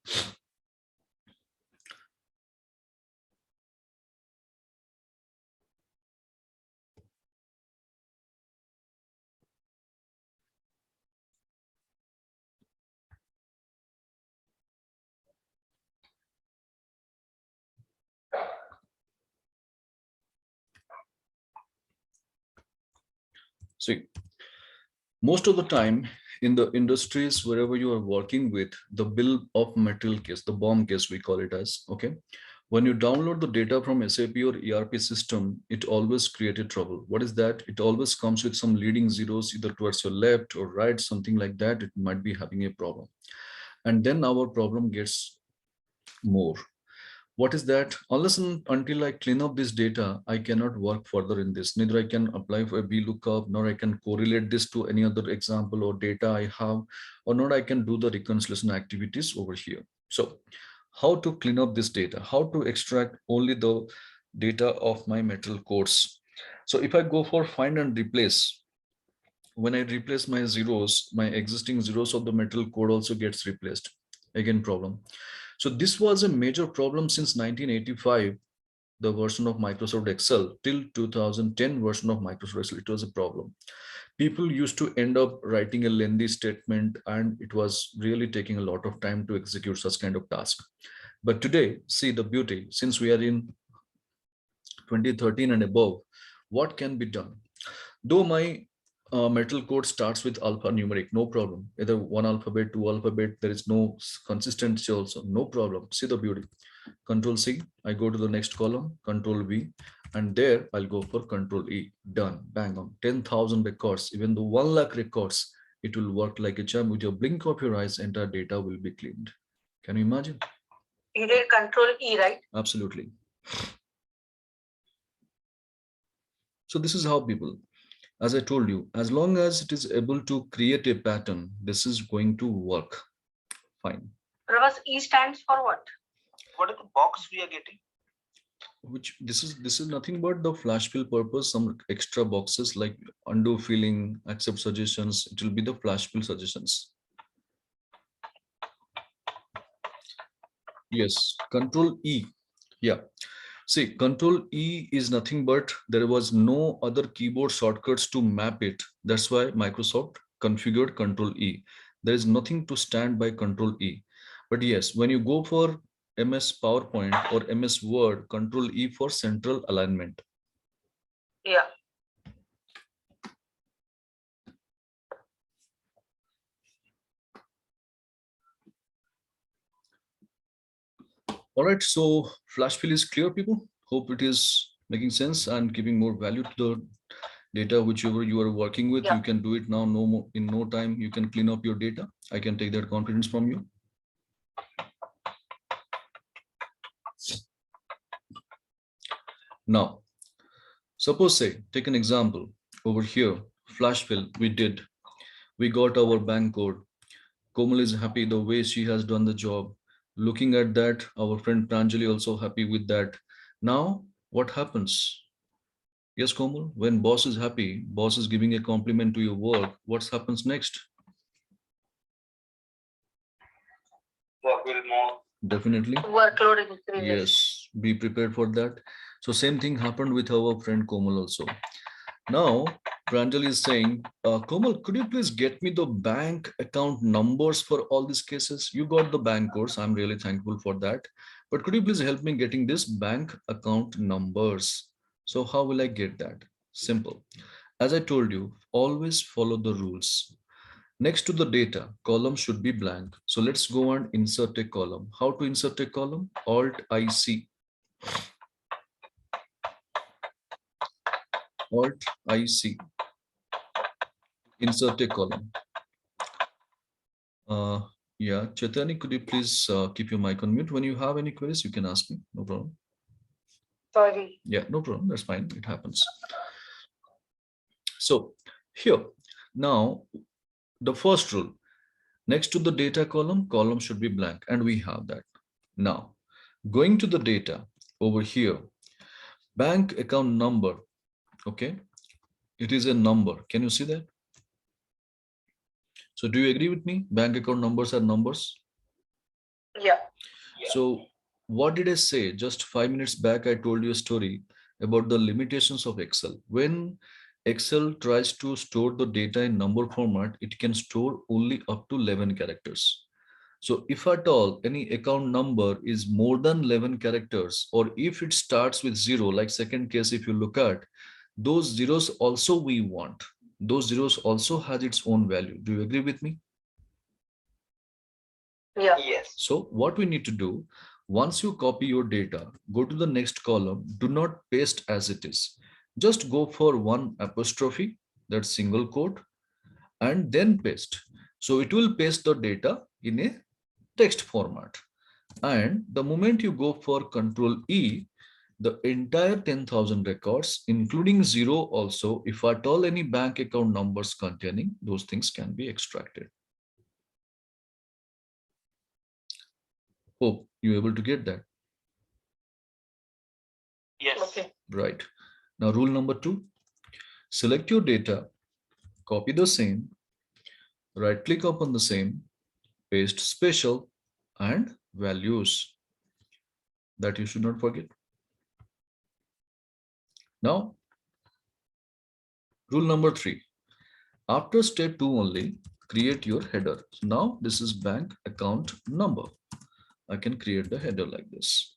See, most of the time in the industries, wherever you are working with, the bill of material case, the BOM case, we call it as, okay? When you download the data from SAP or ERP system, it always created trouble. What is that? It always comes with some leading zeros, either towards your left or right, something like that. It might be having a problem. And then our problem gets more. What is that? Unless and until I clean up this data, I cannot work further in this. Neither I can apply for a VLOOKUP, nor I can correlate this to any other example or data I have, or nor I can do the reconciliation activities over here. So how to clean up this data? How to extract only the data of my metal codes? So if I go for find and replace, when I replace my zeros, my existing zeros of the metal code also gets replaced. Again, problem. So this was a major problem since 1985, the version of Microsoft Excel, till 2010 version of Microsoft Excel. It was a problem. People used to end up writing a lengthy statement, and it was really taking a lot of time to execute such kind of task. But today, see the beauty, since we are in 2013 and above, what can be done? Though my metal code starts with alphanumeric, no problem. Either one alphabet, two alphabet, there is no consistency also, no problem. See the beauty. Control C, I go to the next column, Control V, and there I'll go for Control E. Done, bang on. 10,000 records, even the 1 lakh records, it will work like a charm. With your blink of your eyes, entire data will be cleaned. Can you imagine? You did Control E, right? Absolutely. So this is how people, as I told you, as long as it is able to create a pattern, this is going to work fine. Pravas, E stands for what? What are the box we are getting? Which this is nothing but the flash fill purpose, some extra boxes like undo filling, accept suggestions. It will be the flash fill suggestions. Yes, Control E. Yeah. See, Control E is nothing but there was no other keyboard shortcuts to map it. That's why Microsoft configured Control E. There is nothing to stand by Control E. But yes, when you go for MS PowerPoint or MS Word, Control E for central alignment. Yeah. All right, so flash fill is clear, people. Hope it is making sense and giving more value to the data whichever you are working with. Yeah. You can do it now. No more, in no time you can clean up your data. I can take that confidence from you. Now, suppose say, take an example over here, flash fill we did. We got our bank code. Komal is happy the way she has done the job. Looking at that, our friend Pranjali also happy with that. Now, what happens? Yes, Komal, when boss is happy, boss is giving a compliment to your work, what happens next? Work will more. Definitely. Workload increases. Yes, be prepared for that. So same thing happened with our friend Komal also. Now, Pranjali is saying, Komal, could you please get me the bank account numbers for all these cases? You got the bank course. I'm really thankful for that. But could you please help me getting this bank account numbers? So how will I get that? Simple. As I told you, always follow the rules. Next to the data, column should be blank. So let's go and insert a column. How to insert a column? Alt-IC. Alt-IC. Insert a column. Yeah, Chaitani, could you please keep your mic on mute? When you have any queries, you can ask me. No problem. Sorry. Yeah, no problem. That's fine. It happens. So here, now the first rule, next to the data column, column should be blank, and we have that. Now, going to the data over here, bank account number, okay? It is a number. Can you see that? So do you agree with me? Bank account numbers are numbers. Yeah. So what did I say? Just 5 minutes back, I told you a story about the limitations of Excel. When Excel tries to store the data in number format, it can store only up to 11 characters. So if at all any account number is more than 11 characters, or if it starts with 0, like second case, if you look at, those zeros also we want. Those zeros also has its own value. Do you agree with me? Yeah. Yes. So what we need to do, once you copy your data, go to the next column, do not paste as it is. Just go for one apostrophe, that single quote, and then paste. So it will paste the data in a text format. And the moment you go for Control E, the entire 10,000 records, including 0 also, if at all any bank account numbers containing, those things can be extracted. Hope you're able to get that. Yes. Okay. Right. Now, rule number 2, select your data, copy the same, right click upon the same, paste special and values. That you should not forget. Now, rule number 3, after step 2 only, create your header. So now this is bank account number. I can create the header like this.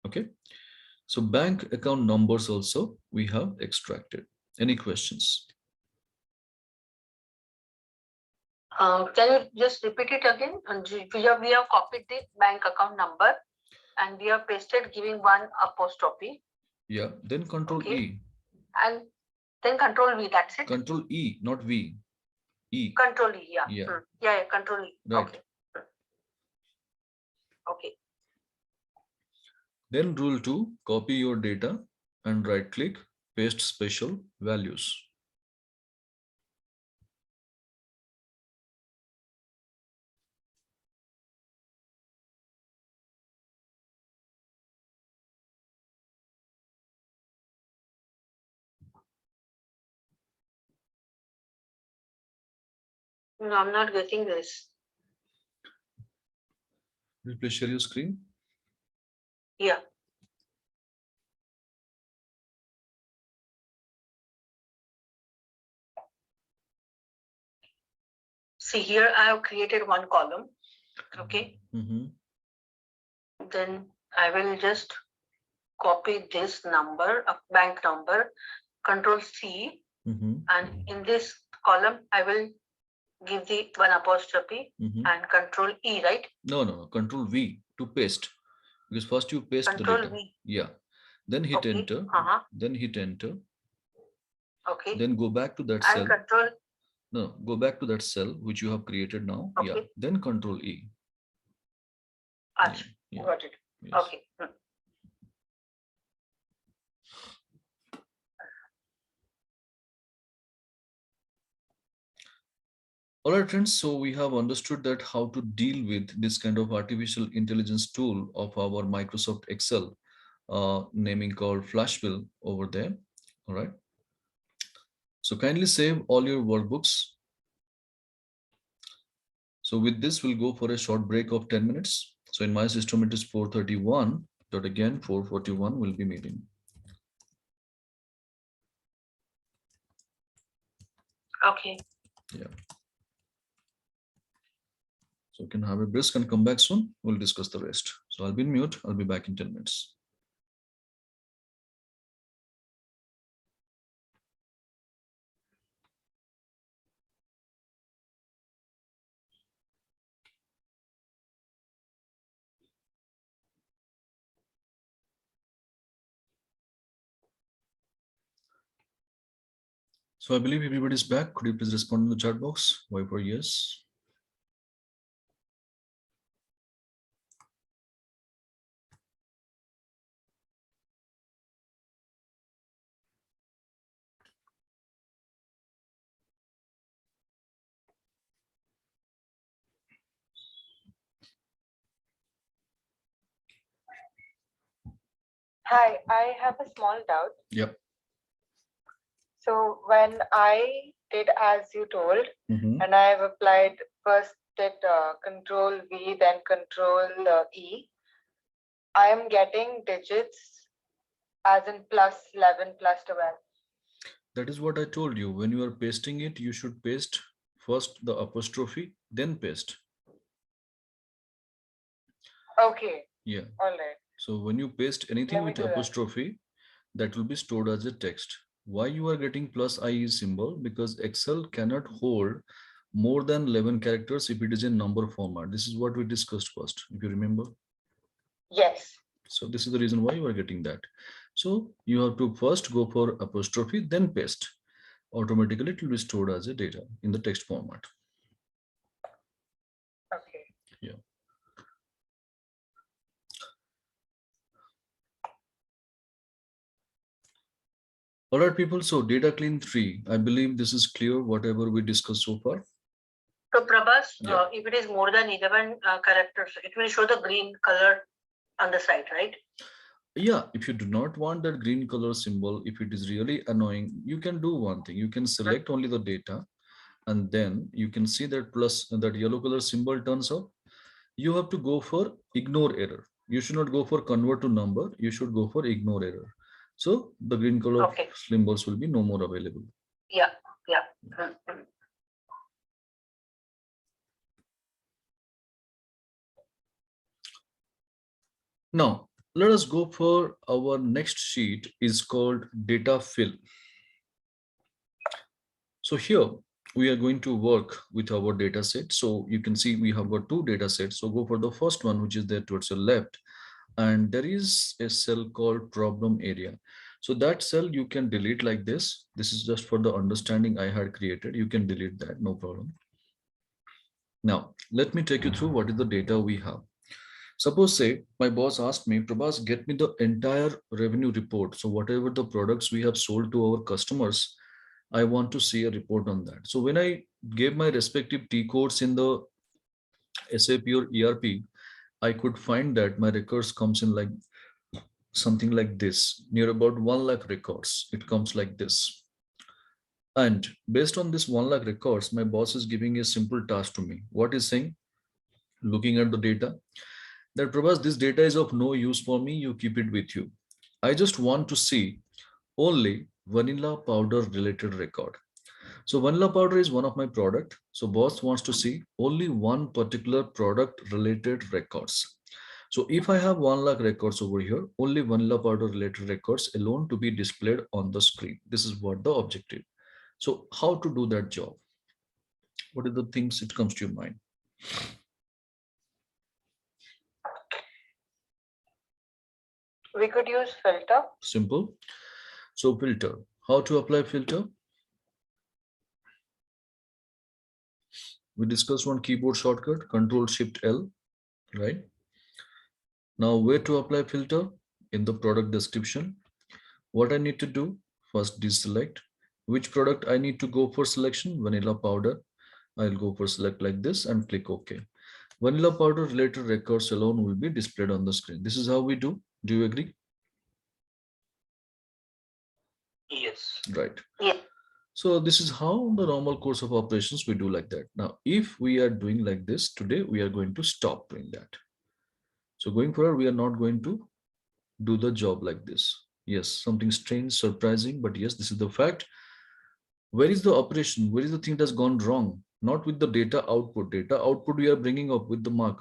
Okay. So bank account numbers also we have extracted. Any questions? Can you just repeat it again? And we have copied the bank account number and we have pasted giving one apostrophe. Yeah, then Control E. And then Control V, that's it? Control E, not V. E. Control E, yeah. Yeah. Yeah, Control E. Right. Okay. Okay. Then rule 2, copy your data and right click, paste special values. No, I'm not getting this. Will you please share your screen? Yeah. See here, I have created one column. Okay. Then I will just copy this number, a bank number, Control C, and in this column, I will give the one apostrophe and Control E, right? No, Control V to paste. Because first you paste Control the data. V. Yeah. Then hit Okay. enter. Then hit enter. Okay. Then go back to that And cell. Control. No, go back to that cell which you have created now. Okay. Yeah. Then Control E. Yeah. Got it. Yes. Okay. All right, friends. So we have understood that how to deal with this kind of artificial intelligence tool of our Microsoft Excel, naming called Flashbill over there. All right. So kindly save all your workbooks. So with this, we'll go for a short break of 10 minutes. So in my system, it is 4:31. that again 441 will be meeting. Okay. Yeah. So you can have a brisk and come back soon. We'll discuss the rest. So I'll be in mute. I'll be back in 10 minutes. So I believe everybody's back. Could you please respond in the chat box? Why for yes? Hi, I have a small doubt. Yep. So when I did as you told, Mm-hmm. and I have applied first did Control V, then Control E, I am getting digits as in plus 11, plus 12. That is what I told you. When you are pasting it, you should paste first the apostrophe, then paste. Okay. Yeah. All right. So when you paste anything with apostrophe, that will be stored as a text. Why you are getting plus IE symbol? Because Excel cannot hold more than 11 characters if it is in number format. This is what we discussed first, if you remember. Yes. So this is the reason why you are getting that. So you have to first go for apostrophe, then paste. Automatically it will be stored as a data in the text format. Okay. Yeah. All right, people. So data clean 3. I believe this is clear, whatever we discussed so far. So Prabhas, Yeah. if it is more than 11 characters, it will show the green color on the side, right? Yeah, if you do not want that green color symbol, if it is really annoying, you can do one thing. You can select only the data, and then you can see that plus that yellow color symbol turns up. You have to go for ignore error. You should not go for convert to number. You should go for ignore error. So the green color symbols will be no more available. Yeah, yeah. Mm-hmm. Now, let us go for our next sheet is called data fill. So here we are going to work with our data set. So you can see we have got two data sets. So go for the first one, which is there towards your left. And there is a cell called problem area. So that cell you can delete like this. This is just for the understanding I had created. You can delete that, no problem. Now, let me take you through what is the data we have. Suppose say my boss asked me, Prabhas, get me the entire revenue report. So whatever the products we have sold to our customers, I want to see a report on that. So when I gave my respective T codes in the SAP or ERP, I could find that my records comes in like something like this, near about 1 lakh records. It comes like this. And based on this 1 lakh records, my boss is giving a simple task to me. What is saying? Looking at the data, that Prabhas, this data is of no use for me. You keep it with you. I just want to see only vanilla powder related record. So vanilla powder is one of my product. So boss wants to see only one particular product related records. So if I have 1 lakh records over here, only vanilla powder related records alone to be displayed on the screen. This is what the objective. So how to do that job? What are the things it comes to your mind? We could use filter. Simple. So filter. How to apply filter? We discussed one keyboard shortcut, Control Shift L, right? Now where to apply filter? In the product description. What I need to do? First deselect. Which product I need to go for selection? Vanilla powder. I'll go for select like this and click OK. Vanilla powder related records alone will be displayed on the screen. This is how we do. Do you agree? Yes. Right. Yeah. So this is how the normal course of operations we do like that. Now, if we are doing like this today, we are going to stop doing that. So going forward, we are not going to do the job like this. Yes, something strange, surprising, but yes, this is the fact. Where is the operation? Where is the thing that's gone wrong? Not with the data output. Data output we are bringing up with the mark.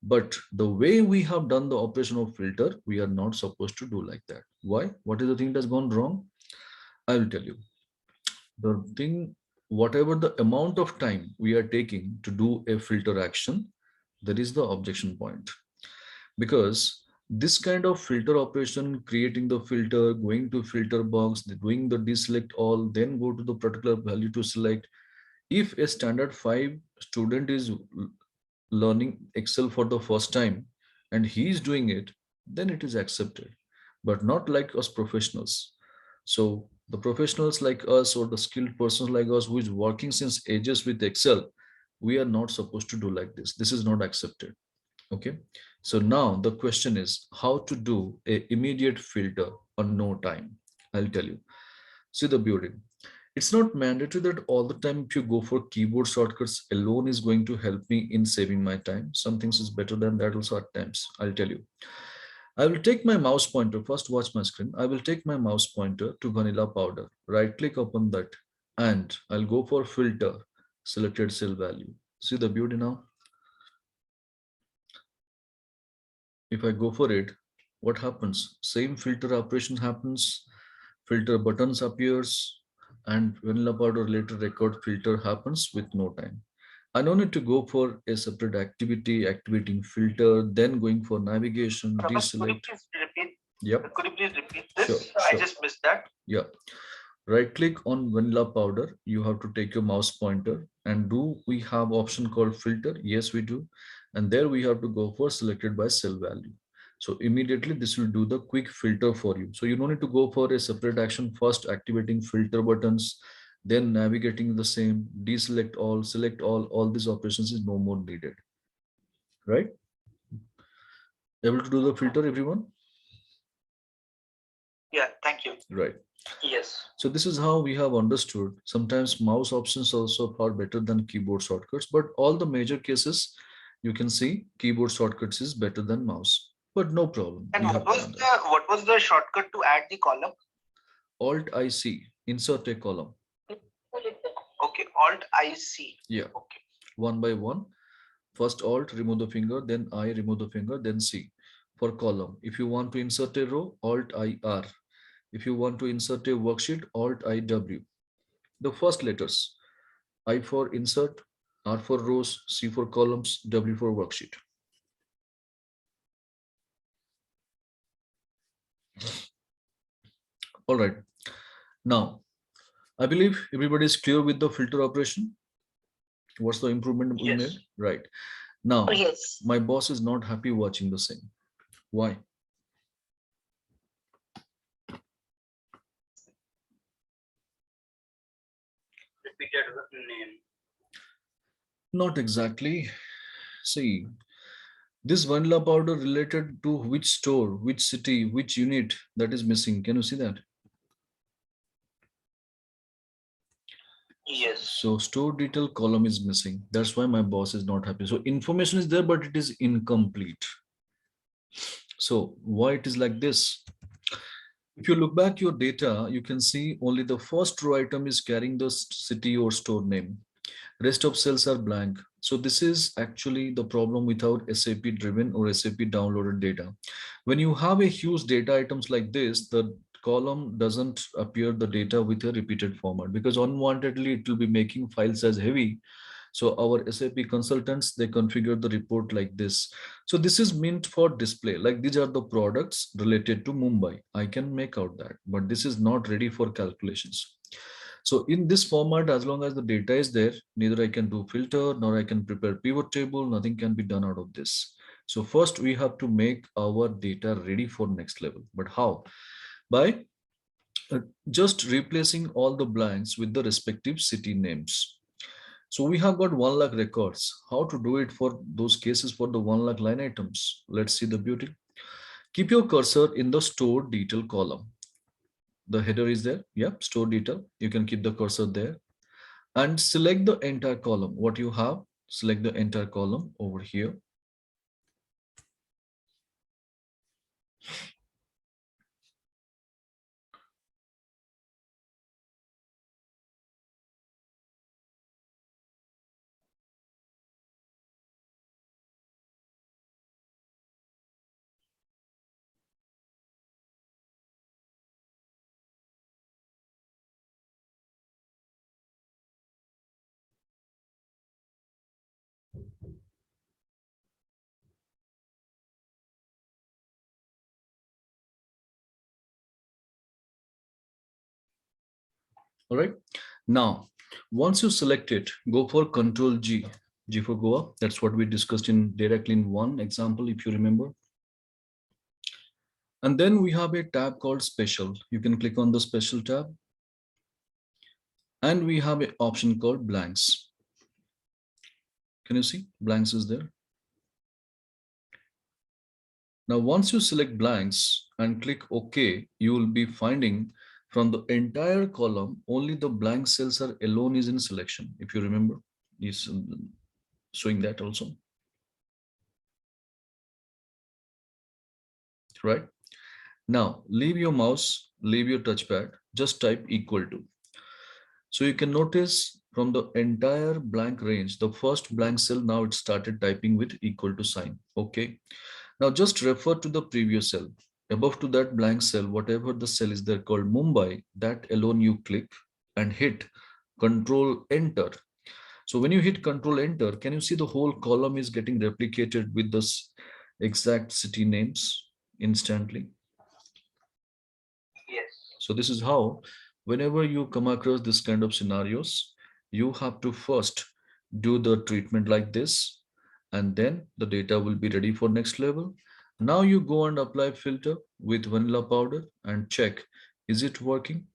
But the way we have done the operation of filter, we are not supposed to do like that. Why? What is the thing that's gone wrong? I will tell you. The thing, whatever the amount of time we are taking to do a filter action, that is the objection point. Because this kind of filter operation, creating the filter, going to filter box, doing the deselect all, then go to the particular value to select. If a standard 5 student is learning Excel for the first time and he is doing it, then it is accepted, but not like us professionals. So the professionals like us or the skilled persons like us who is working since ages with Excel, we are not supposed to do like this. This is not accepted. Okay. So now the question is how to do a immediate filter on no time. I'll tell you. See the beauty. It's not mandatory that all the time if you go for keyboard shortcuts alone is going to help me in saving my time. Some things is better than that also at times. I'll tell you. I will take my mouse pointer. First, watch my screen. I will take my mouse pointer to vanilla powder. Right click upon that and I'll go for filter. Selected cell value. See the beauty now. If I go for it, what happens? Same filter operation happens, filter buttons appears, and vanilla powder later record filter happens with no time. I don't need to go for a separate activity, activating filter, then going for navigation, deselect. Could you please repeat? Yep. Could you please repeat this? Sure. I just missed that. Yeah. Right click on vanilla powder. You have to take your mouse pointer and do we have option called filter? Yes, we do. And there we have to go for selected by cell value. So immediately this will do the quick filter for you. So you don't need to go for a separate action first activating filter buttons, then navigating the same, deselect all, select all these operations is no more needed. Right? Able to do the filter, everyone? Yeah, thank you. Right. Yes. So this is how we have understood. Sometimes mouse options also are better than keyboard shortcuts, but all the major cases you can see keyboard shortcuts is better than mouse, but no problem. And what was the shortcut to add the column? Alt IC, insert a column. Okay, Alt IC. Yeah. Okay. One by one. First Alt, remove the finger, then I, remove the finger, then C. For column, if you want to insert a row, Alt IR. If you want to insert a worksheet, Alt IW. The first letters, I for insert, R for rows, C for columns, W for worksheet. All right. Now, I believe everybody is clear with the filter operation. What's the improvement we made? Right. Now, Yes. my boss is not happy watching the same. Why? Repeated name. Not exactly. See, this vanilla powder related to which store, which city, which unit that is missing. Can you see that? Yes. So store detail column is missing. That's why my boss is not happy. So information is there, but it is incomplete. So why it is like this? If you look back your data, you can see only the first row item is carrying the city or store name. Rest of cells are blank. So this is actually the problem without SAP driven or SAP downloaded data. When you have a huge data items like this, the column doesn't appear the data with a repeated format because unwantedly it will be making file size heavy. So our SAP consultants, they configure the report like this. So this is meant for display. Like these are the products related to Mumbai. I can make out that, but this is not ready for calculations. So in this format, as long as the data is there, neither I can do filter, nor I can prepare pivot table, nothing can be done out of this. So first we have to make our data ready for next level. But how? By just replacing all the blanks with the respective city names. So we have got 1 lakh records. How to do it for those cases for the 1 lakh line items? Let's see the beauty. Keep your cursor in the store detail column. The header is there. Yep, store detail. You can keep the cursor there and select the entire column. What you have, select the entire column over here. All right. Now, once you select it, go for Control G. G for go up. That's what we discussed in directly in one example, if you remember. And then we have a tab called Special. You can click on the Special tab. And we have an option called Blanks. Can you see? Blanks is there. Now, once you select blanks and click OK, you will be finding from the entire column, only the blank cells are alone is in selection. If you remember, is showing that also. Right? Now, leave your mouse, leave your touchpad, just type equal to. So you can notice from the entire blank range, the first blank cell, now it started typing with equal to sign. Okay. Now just refer to the previous cell. Above to that blank cell, whatever the cell is there called Mumbai, that alone you click and hit Control Enter. So when you hit Control Enter, can you see the whole column is getting replicated with this exact city names instantly? Yes. So this is how, whenever you come across this kind of scenarios, you have to first do the treatment like this, and then the data will be ready for next level. Now you go and apply filter with vanilla powder and check, is it working?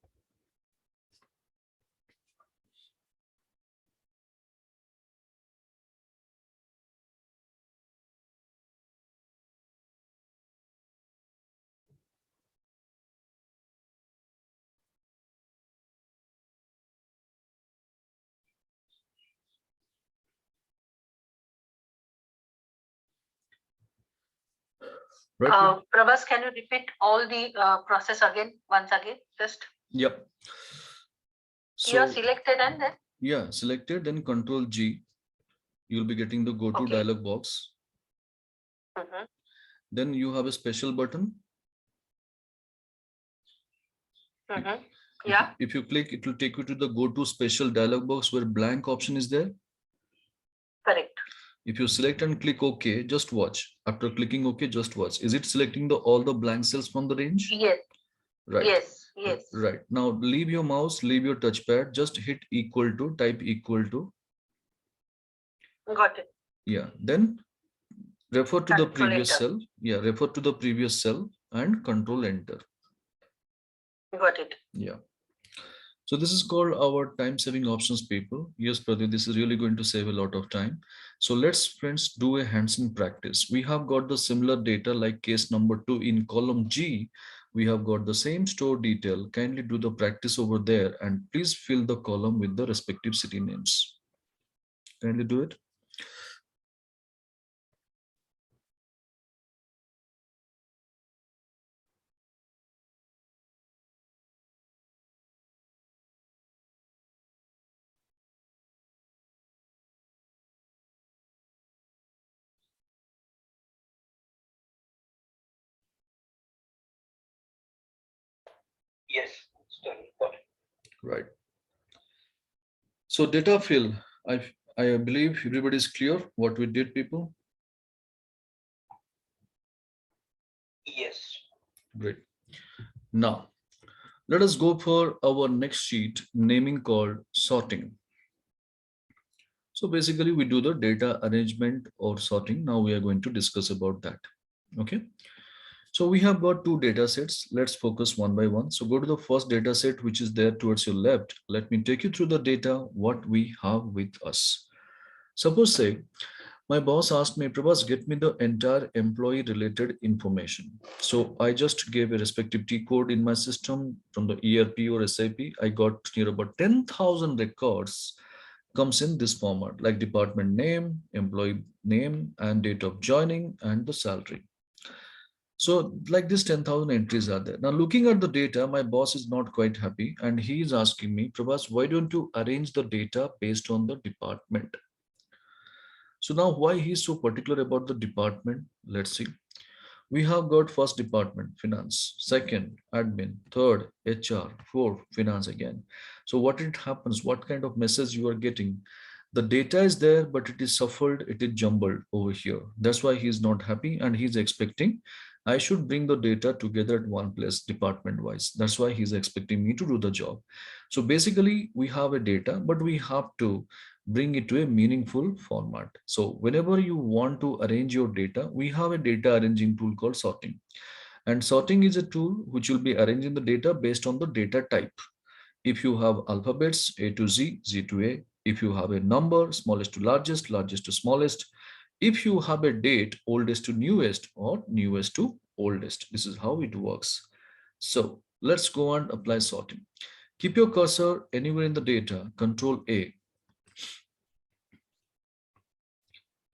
Right. Prabhas, can you repeat all the process again, once again, just? Yep. So, you are selected and then? Yeah, selected, then Control G. You'll be getting the go to dialog box. Then you have a special button. Yeah. If you click, it will take you to the go to special dialog box where blank option is there. Correct. If you select and click OK, just watch. After clicking OK, just watch. Is it selecting all the blank cells from the range? Yes. Right. Yes. Yes. Right. Now leave your mouse, leave your touchpad, just hit equal to, type equal to. Got it. Yeah. Then refer to the previous Enter. cell. Yeah. Refer to the previous cell and Control Enter. Got it. Yeah. So this is called our time saving options, people. Yes, Pradeep, this is really going to save a lot of time. So let's, friends, do a hands-on practice. We have got the similar data like case number 2 in column G. We have got the same store detail. Kindly do the practice over there and please fill the column with the respective city names. Kindly do it. Yes, it's done. Got it. Right. So data fill, I believe everybody is clear what we did, people. Yes. Great. Now, let us go for our next sheet, naming called sorting. So basically we do the data arrangement or sorting. Now we are going to discuss about that. Okay. So we have got two data sets. Let's focus one by one. So go to the first data set, which is there towards your left. Let me take you through the data, what we have with us. Suppose say, my boss asked me, Prabhas, get me the entire employee related information. So I just gave a respective T code in my system from the ERP or SAP. I got near about 10,000 records comes in this format, like department name, employee name, and date of joining, and the salary. So like this 10,000 entries are there. Now looking at the data, my boss is not quite happy and he is asking me, Prabhas, why don't you arrange the data based on the department? So now why he's so particular about the department? Let's see. We have got first department, finance, second, admin, third, HR, fourth, finance again. So what it happens, what kind of message you are getting? The data is there, but it is shuffled, it is jumbled over here. That's why he's not happy and he's expecting I should bring the data together at one place department wise. That's why he's expecting me to do the job. So basically we have a data, but we have to bring it to a meaningful format. So whenever you want to arrange your data, we have a data arranging tool called sorting. And sorting is a tool which will be arranging the data based on the data type. If you have alphabets A to Z, Z to A, if you have a number, smallest to largest, largest to smallest, if you have a date, oldest to newest or newest to oldest, this is how it works. So let's go and apply sorting. Keep your cursor anywhere in the data, Control A.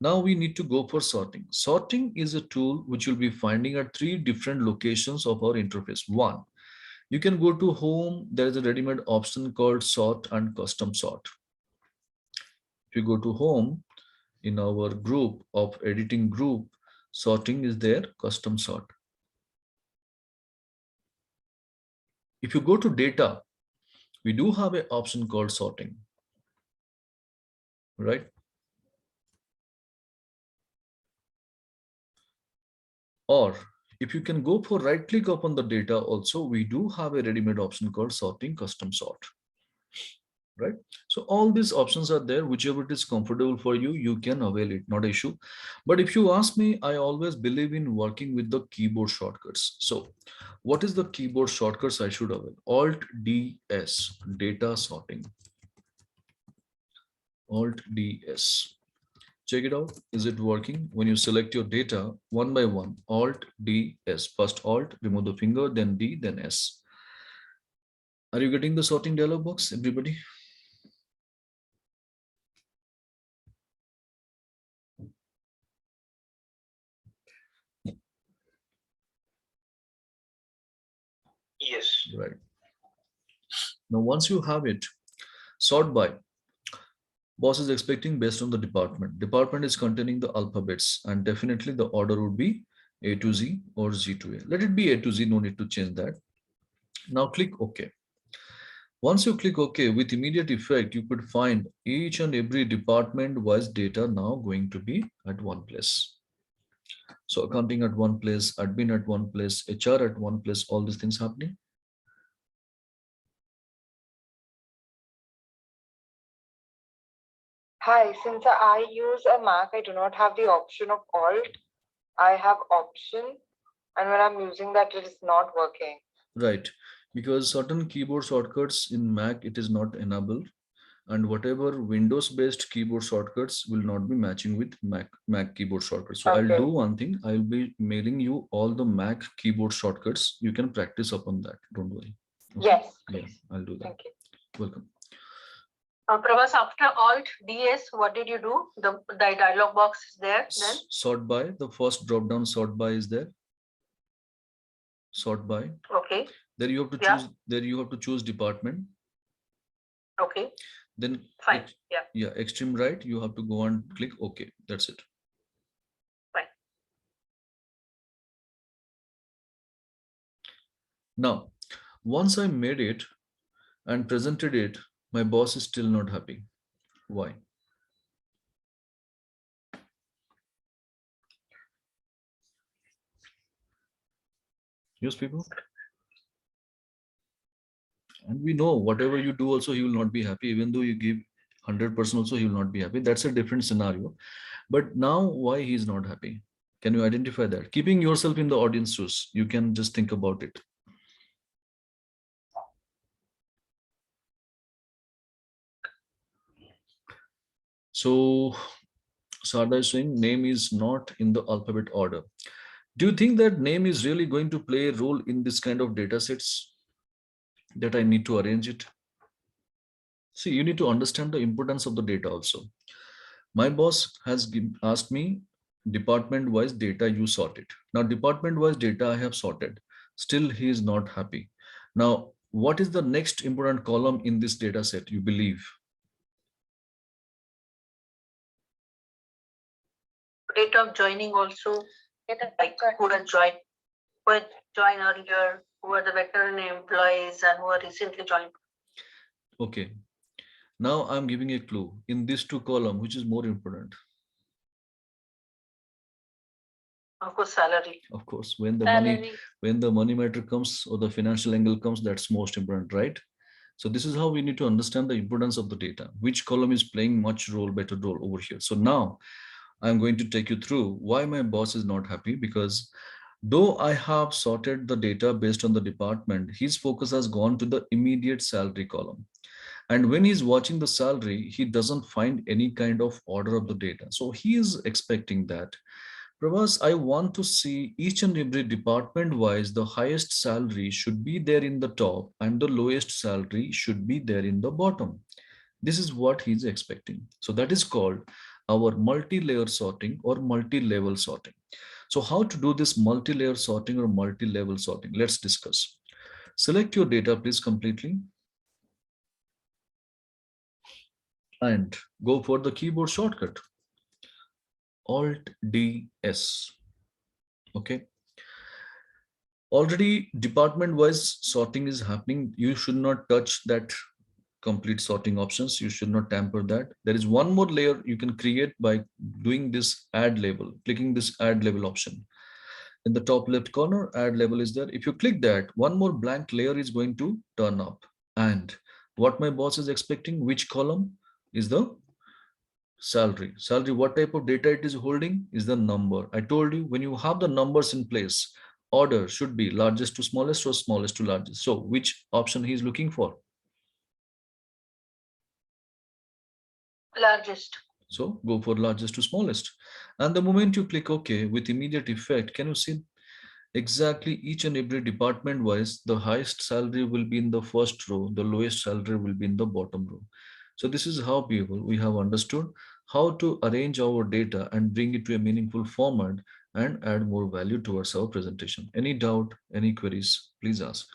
Now we need to go for sorting. Sorting is a tool which you'll be finding at 3 different locations of our interface. One, you can go to home. There is a ready-made option called sort and custom sort. If you go to home, in our group of editing group, sorting is there, custom sort. If you go to data, we do have an option called sorting, right? Or if you can go for right click upon the data also, we do have a ready-made option called sorting custom sort, right? So all these options are there. Whichever it is comfortable for you, you can avail it, not an issue. But if you ask me, I always believe in working with the keyboard shortcuts. So what is the keyboard shortcuts I should avail? Alt DS, data sorting. Alt DS. Check it out. Is it working? When you select your data one by one, Alt DS. First Alt, remove the finger, then D, then S. Are you getting the sorting dialog box, everybody? Yes. Right. Now, once you have it, sort by. Boss is expecting based on the department. Department is containing the alphabets, and definitely the order would be A to Z or Z to A. Let it be A to Z, no need to change that. Now click OK. Once you click OK, with immediate effect, you could find each and every department-wise data now going to be at one place. So accounting at one place, admin at one place, HR at one place, all these things happening. Hi, since I use a Mac, I do not have the option of Alt. I have option, and when I'm using that, it is not working. Right, because certain keyboard shortcuts in Mac, it is not enabled. And whatever Windows-based keyboard shortcuts will not be matching with Mac keyboard shortcuts. So Okay. I'll do one thing. I'll be mailing you all the Mac keyboard shortcuts. You can practice upon that. Don't worry. Okay? Yes. Yeah, I'll do that. Thank you. Welcome. Prabhas, after Alt DS, what did you do? The dialog box is there then? Sort by. The first drop down sort by is there. Sort by. Okay. There you have to choose. There you have to choose department. Okay. Then fine. Yeah, extreme right. You have to go and click OK. That's it. Fine. Now, once I made it and presented it, my boss is still not happy. Why? Yes, people. And we know whatever you do also, he will not be happy. Even though you give 100% also, he will not be happy. That's a different scenario. But now why he is not happy? Can you identify that? Keeping yourself in the audience shoes, you can just think about it. So Sarda is saying name is not in the alphabet order. Do you think that name is really going to play a role in this kind of data sets that I need to arrange it? See, you need to understand the importance of the data also. My boss has asked me department-wise data you sorted. Now department-wise data I have sorted. Still he is not happy. Now, what is the next important column in this data set you believe? Date of joining also, like who had joined earlier, who are the veteran employees and who are recently joined. Okay. Now I'm giving a clue. In these two columns, which is more important? Of course, salary. Of course, when the Salary. money matter comes or the financial angle comes, that's most important, right? So this is how we need to understand the importance of the data. Which column is playing much better role over here. So now I'm going to take you through why my boss is not happy, because though I have sorted the data based on the department, his focus has gone to the immediate salary column. And when he's watching the salary, he doesn't find any kind of order of the data. So he is expecting that, Prabhas, I want to see each and every department wise, the highest salary should be there in the top and the lowest salary should be there in the bottom. This is what he's expecting. So that is called our multi-layer sorting or multi-level sorting. So how to do this multi-layer sorting or multi-level sorting? Let's discuss. Select your data, please, completely. And go for the keyboard shortcut. Alt-DS. Okay. Already department wise sorting is happening. You should not touch that complete sorting options. You should not tamper that. There is one more layer you can create by doing this add label, clicking this add label option. In the top left corner, add label is there. If you click that, one more blank layer is going to turn up. And what my boss is expecting, which column is the salary. Salary, what type of data it is holding is the number. I told you, when you have the numbers in place, order should be largest to smallest or smallest to largest. So which option he is looking for? Largest. So go for largest to smallest. And the moment you click OK, with immediate effect, can you see exactly each and every department wise, the highest salary will be in the first row, the lowest salary will be in the bottom row. So this is how we have understood how to arrange our data and bring it to a meaningful format and add more value towards our presentation. Any doubt, any queries, please ask.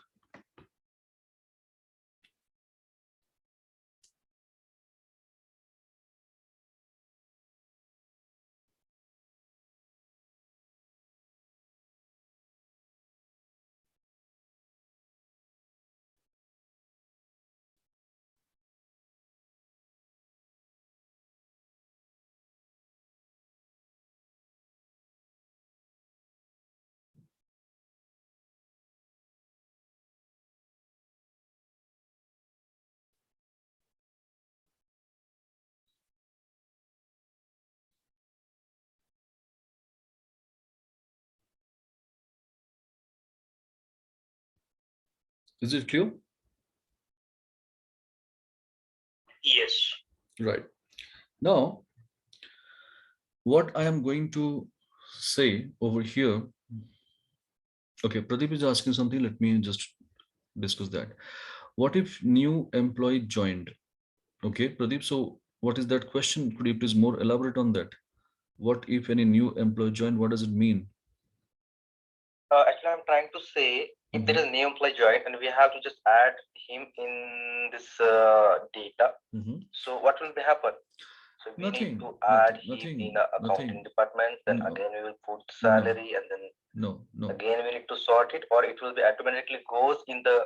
Is it clear? Yes. Right. Now, what I am going to say over here. Okay, Pradeep is asking something. Let me just discuss that. What if new employee joined? Okay, Pradeep. So what is that question? Could you please more elaborate on that? What if any new employee joined? What does it mean? Actually, I'm trying to say if there is a new employee joined and we have to just add him in this data. So what will be happen? So we need to add him in the accounting department. Then again we will put salary and then again we need to sort it, or it will be automatically goes in the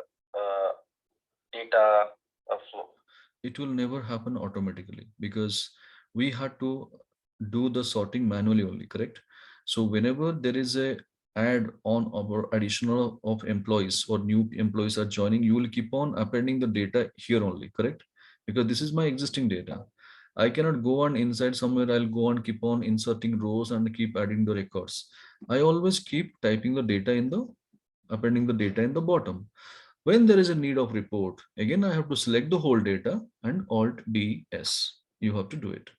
data flow. It will never happen automatically because we had to do the sorting manually only, correct? So whenever there is a add on or additional of employees or new employees are joining, you will keep on appending the data here only, correct? Because this is my existing data. I cannot go on inside somewhere. I'll go and keep on inserting rows and keep adding the records. I always keep typing the data in the appending the data in the bottom. When there is a need of report, again, I have to select the whole data and Alt-DS. You have to do it.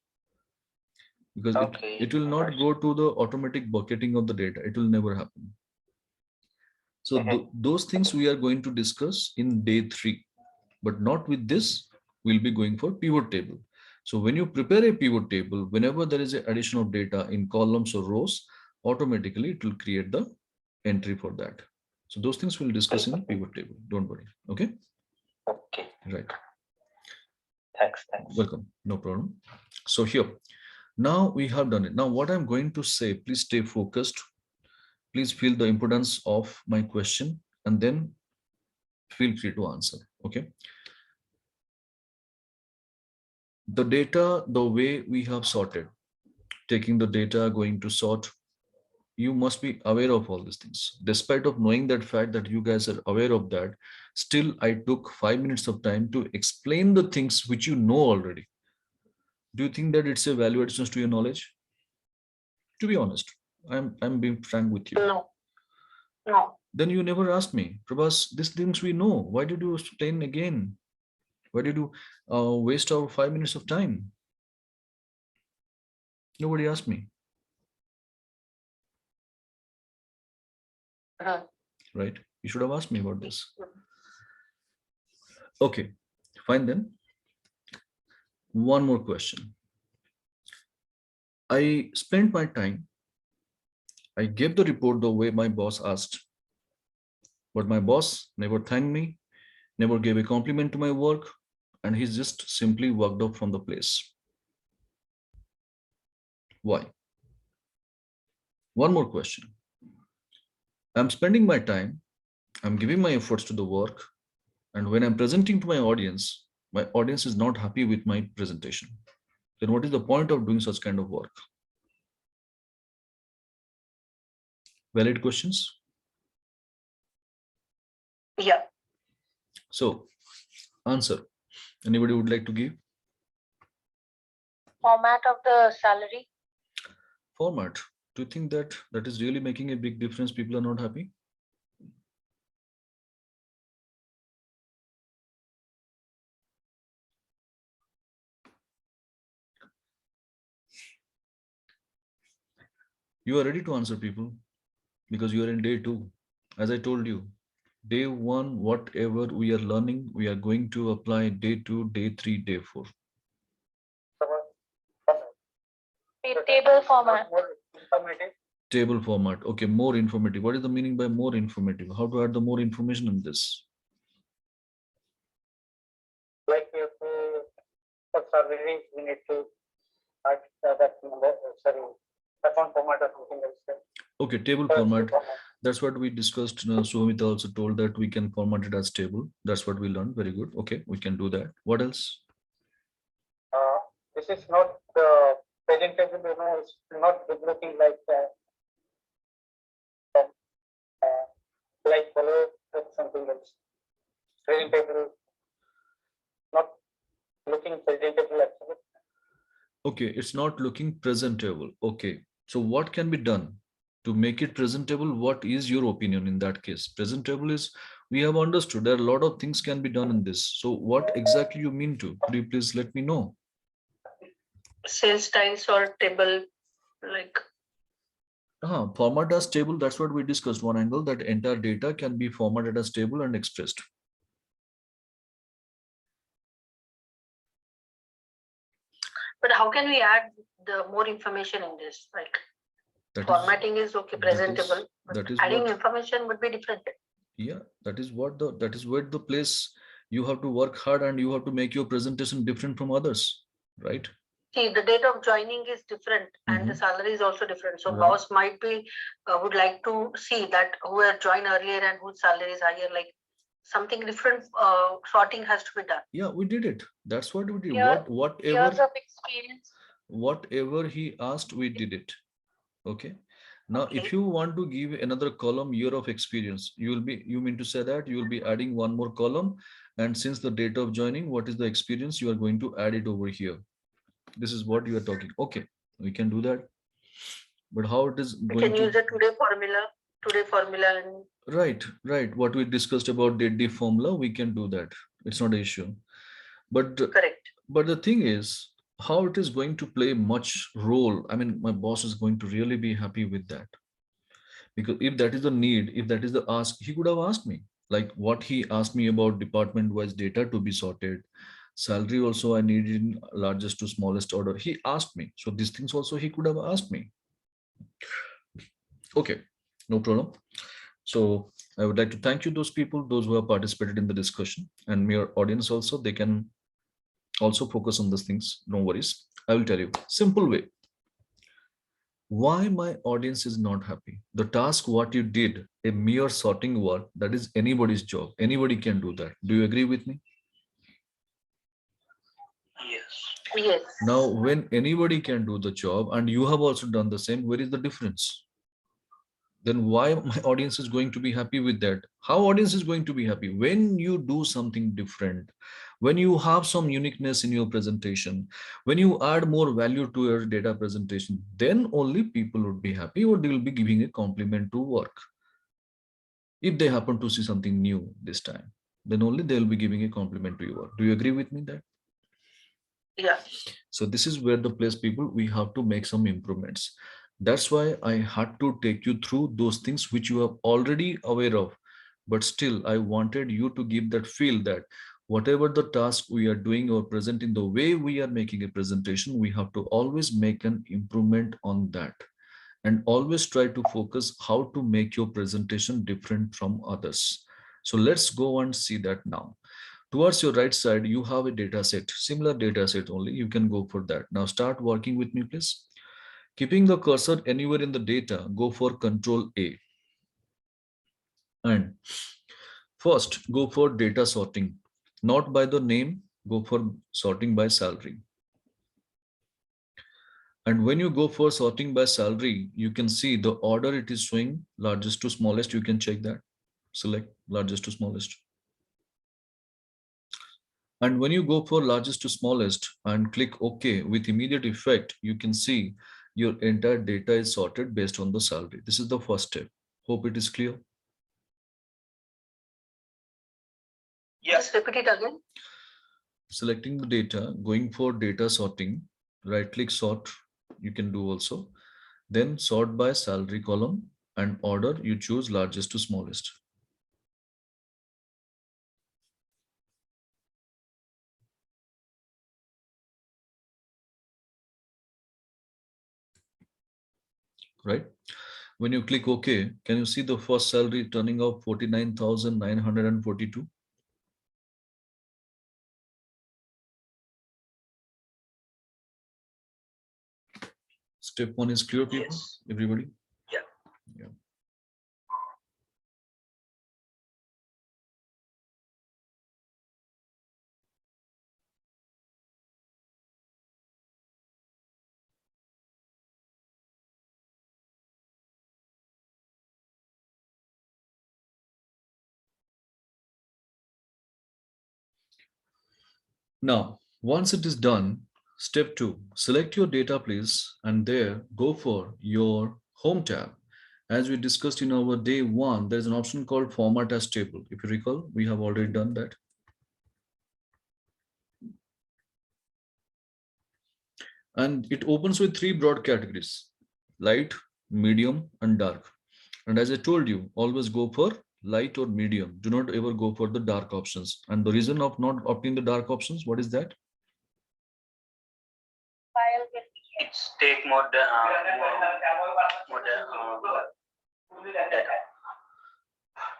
Because it will not go to the automatic bucketing of the data. It will never happen. So those things we are going to discuss in day 3, but not with this. We'll be going for pivot table. So when you prepare a pivot table, whenever there is an addition of data in columns or rows, automatically it will create the entry for that. So those things we'll discuss in the pivot table. Don't worry. Okay. Okay. Right. Thanks. Welcome. No problem. So here, now we have done it. Now what I'm going to say, please stay focused. Please feel the importance of my question and then feel free to answer. Okay. The data, the way we have sorted, taking the data, going to sort you must be aware of all these things. Despite of knowing that fact that you guys are aware of that, still I took 5 minutes of time to explain the things which you know already. Do you think that it's a value addition to your knowledge? To be honest, I'm being frank with you. No. No. Then you never asked me, Prabhas, these things we know. Why did you explain again? Why did you waste our 5 minutes of time? Nobody asked me. Right? You should have asked me about this. Okay, fine then. One more question. I spent my time. I gave the report the way my boss asked. But my boss never thanked me, never gave a compliment to my work, and he just simply walked off from the place. Why? One more question. I'm spending my time, I'm giving my efforts to the work, and when I'm presenting to my audience is not happy with my presentation. Then what is the point of doing such kind of work? Valid questions? Yeah. So, answer. Anybody would like to give? Format of the salary. Format. Do you think that that is really making a big difference? People are not happy? You are ready to answer, people, because you are in day 2. As I told you, day 1, whatever we are learning, we are going to apply day 2, day 3, day 4. Table format. Table format. Okay, more informative. What is the meaning by more informative? How to add the more information in this? Like if for salary, we need to add that number, sorry, account format or something else. Okay, table format. That's what we discussed. Suhamita also told that we can format it as table. That's what we learned. Very good. Okay, we can do that. What else? This is not the presentable, it's not looking like color or something else. Presentable, not looking presentable actually. Okay, it's not looking presentable. Okay, so what can be done to make it presentable? What is your opinion in that case? Presentable is, we have understood there are a lot of things can be done in this. So what exactly you mean to? Could you please let me know? Sales styles or table, like. Format as table, that's what we discussed. One angle that entire data can be formatted as table and expressed. But how can we add the more information in this? Like formatting is okay, presentable, but adding information would be different. Yeah, that is where the place you have to work hard and you have to make your presentation different from others, right? See, the date of joining is different and the salary is also different. So boss might be would like to see that who has joined earlier and whose salary is higher, like something different sorting has to be done. Yeah, we did it. That's what we did. Whatever years of experience. Whatever he asked, we did it. Okay. Now, if you want to give another column year of experience, you mean to say that you will be adding one more column, and since the date of joining, what is the experience, you are going to add it over here. This is what you are talking. Okay, we can do that. But how it is we can use the today formula and right. What we discussed about date formula, we can do that. It's not an issue. But correct. But the thing is, how it is going to play much role. I mean, my boss is going to really be happy with that. Because if that is the need, if that is the ask, he could have asked me. Like what he asked me about department-wise data to be sorted. Salary also I needed in largest to smallest order. He asked me. So these things also he could have asked me. Okay, no problem. So I would like to thank you, those people, those who have participated in the discussion, and your audience also, they can also focus on these things. No worries. I will tell you simple way. Why my audience is not happy? The task what you did, a mere sorting work, that is anybody's job. Anybody can do that. Do you agree with me? Yes. Now, when anybody can do the job and you have also done the same, where is the difference? then why my audience is going to be happy with that? How audience is going to be happy? When you do something different, when you have some uniqueness in your presentation, when you add more value to your data presentation, then only people would be happy, or they will be giving a compliment to work. If they happen to see something new this time, then only they will be giving a compliment to your work. Do you agree with me that? Yeah. So this is where the place, people, we have to make some improvements. That's why I had to take you through those things which you are already aware of, but still I wanted you to give that feel that whatever the task we are doing or presenting, the way we are making a presentation, we have to always make an improvement on that, and always try to focus how to make your presentation different from others. So let's go and see that now. Towards your right side, you have a data set, similar data set only. You can go for that. Now start working with me, please. Keeping the cursor anywhere in the data, go for Control A. And first, go for data sorting. Not by the name, go for sorting by salary. And when you go for sorting by salary, you can see the order it is showing, largest to smallest. You can check that. Select largest to smallest. And when you go for largest to smallest and click OK, with immediate effect, you can see your entire data is sorted based on the salary. This is the first step. Hope it is clear. Yes, repeat it again. Selecting the data, going for data sorting, right click sort, you can do also. Then sort by salary column and order, you choose largest to smallest. Right? When you click OK, can you see the first salary turning out 49,942? Step one is clear, people? Yes. Everybody? Yeah. Yeah. Now, once it is done, step two, select your data please, and there go for your home tab. As we discussed in our day one, there's an option called format as table. If you recall, we have already done that. And it opens with three broad categories: light, medium, and dark. And as I told you, always go for light or medium. Do not ever go for the dark options. And the reason of not opting the dark options, what is that? It's take more data.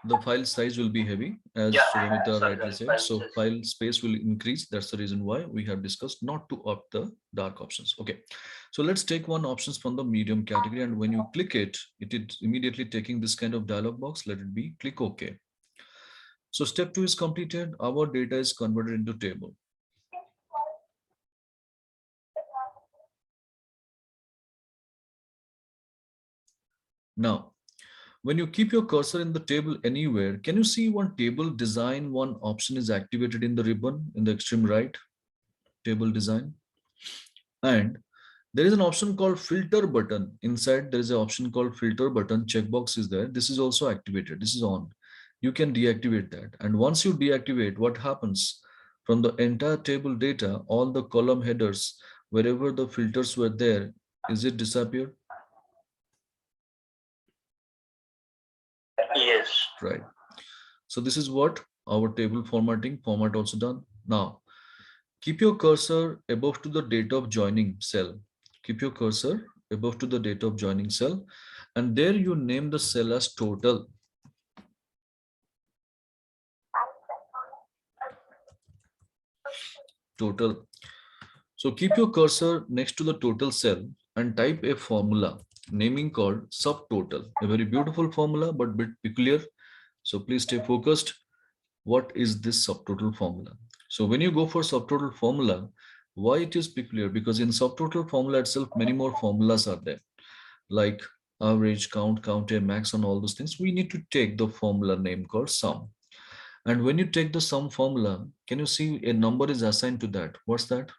The file size will be heavy, as Shubhamita rightly said. So file space will increase. That's the reason why we have discussed not to opt the dark options. Okay, so let's take one options from the medium category. And when you click it, it is immediately taking this kind of dialog box. Let it be, click OK. So step two is completed. Our data is converted into table. Now, when you keep your cursor in the table anywhere, can you see one table design? One option is activated in the ribbon in the extreme right, table design. And there is an option called filter button. Inside, there is an option called filter button. Checkbox is there. This is also activated. This is on. You can deactivate that. And once you deactivate, what happens? From the entire table data, all the column headers, wherever the filters were there, is it disappeared? Yes. Right. So this is what our table formatting format also done. Now, keep your cursor above to the date of joining cell. Keep your cursor above to the date of joining cell, and there you name the cell as total. Total. So keep your cursor next to the total cell and type a formula naming called subtotal. A very beautiful formula, but bit peculiar. So please stay focused. What is this subtotal formula? So when you go for subtotal formula, why it is peculiar? Because in subtotal formula itself, many more formulas are there. Like average, count, counter, max, and all those things, we need to take the formula name called sum. And when you take the sum formula, can you see a number is assigned to that? What's that?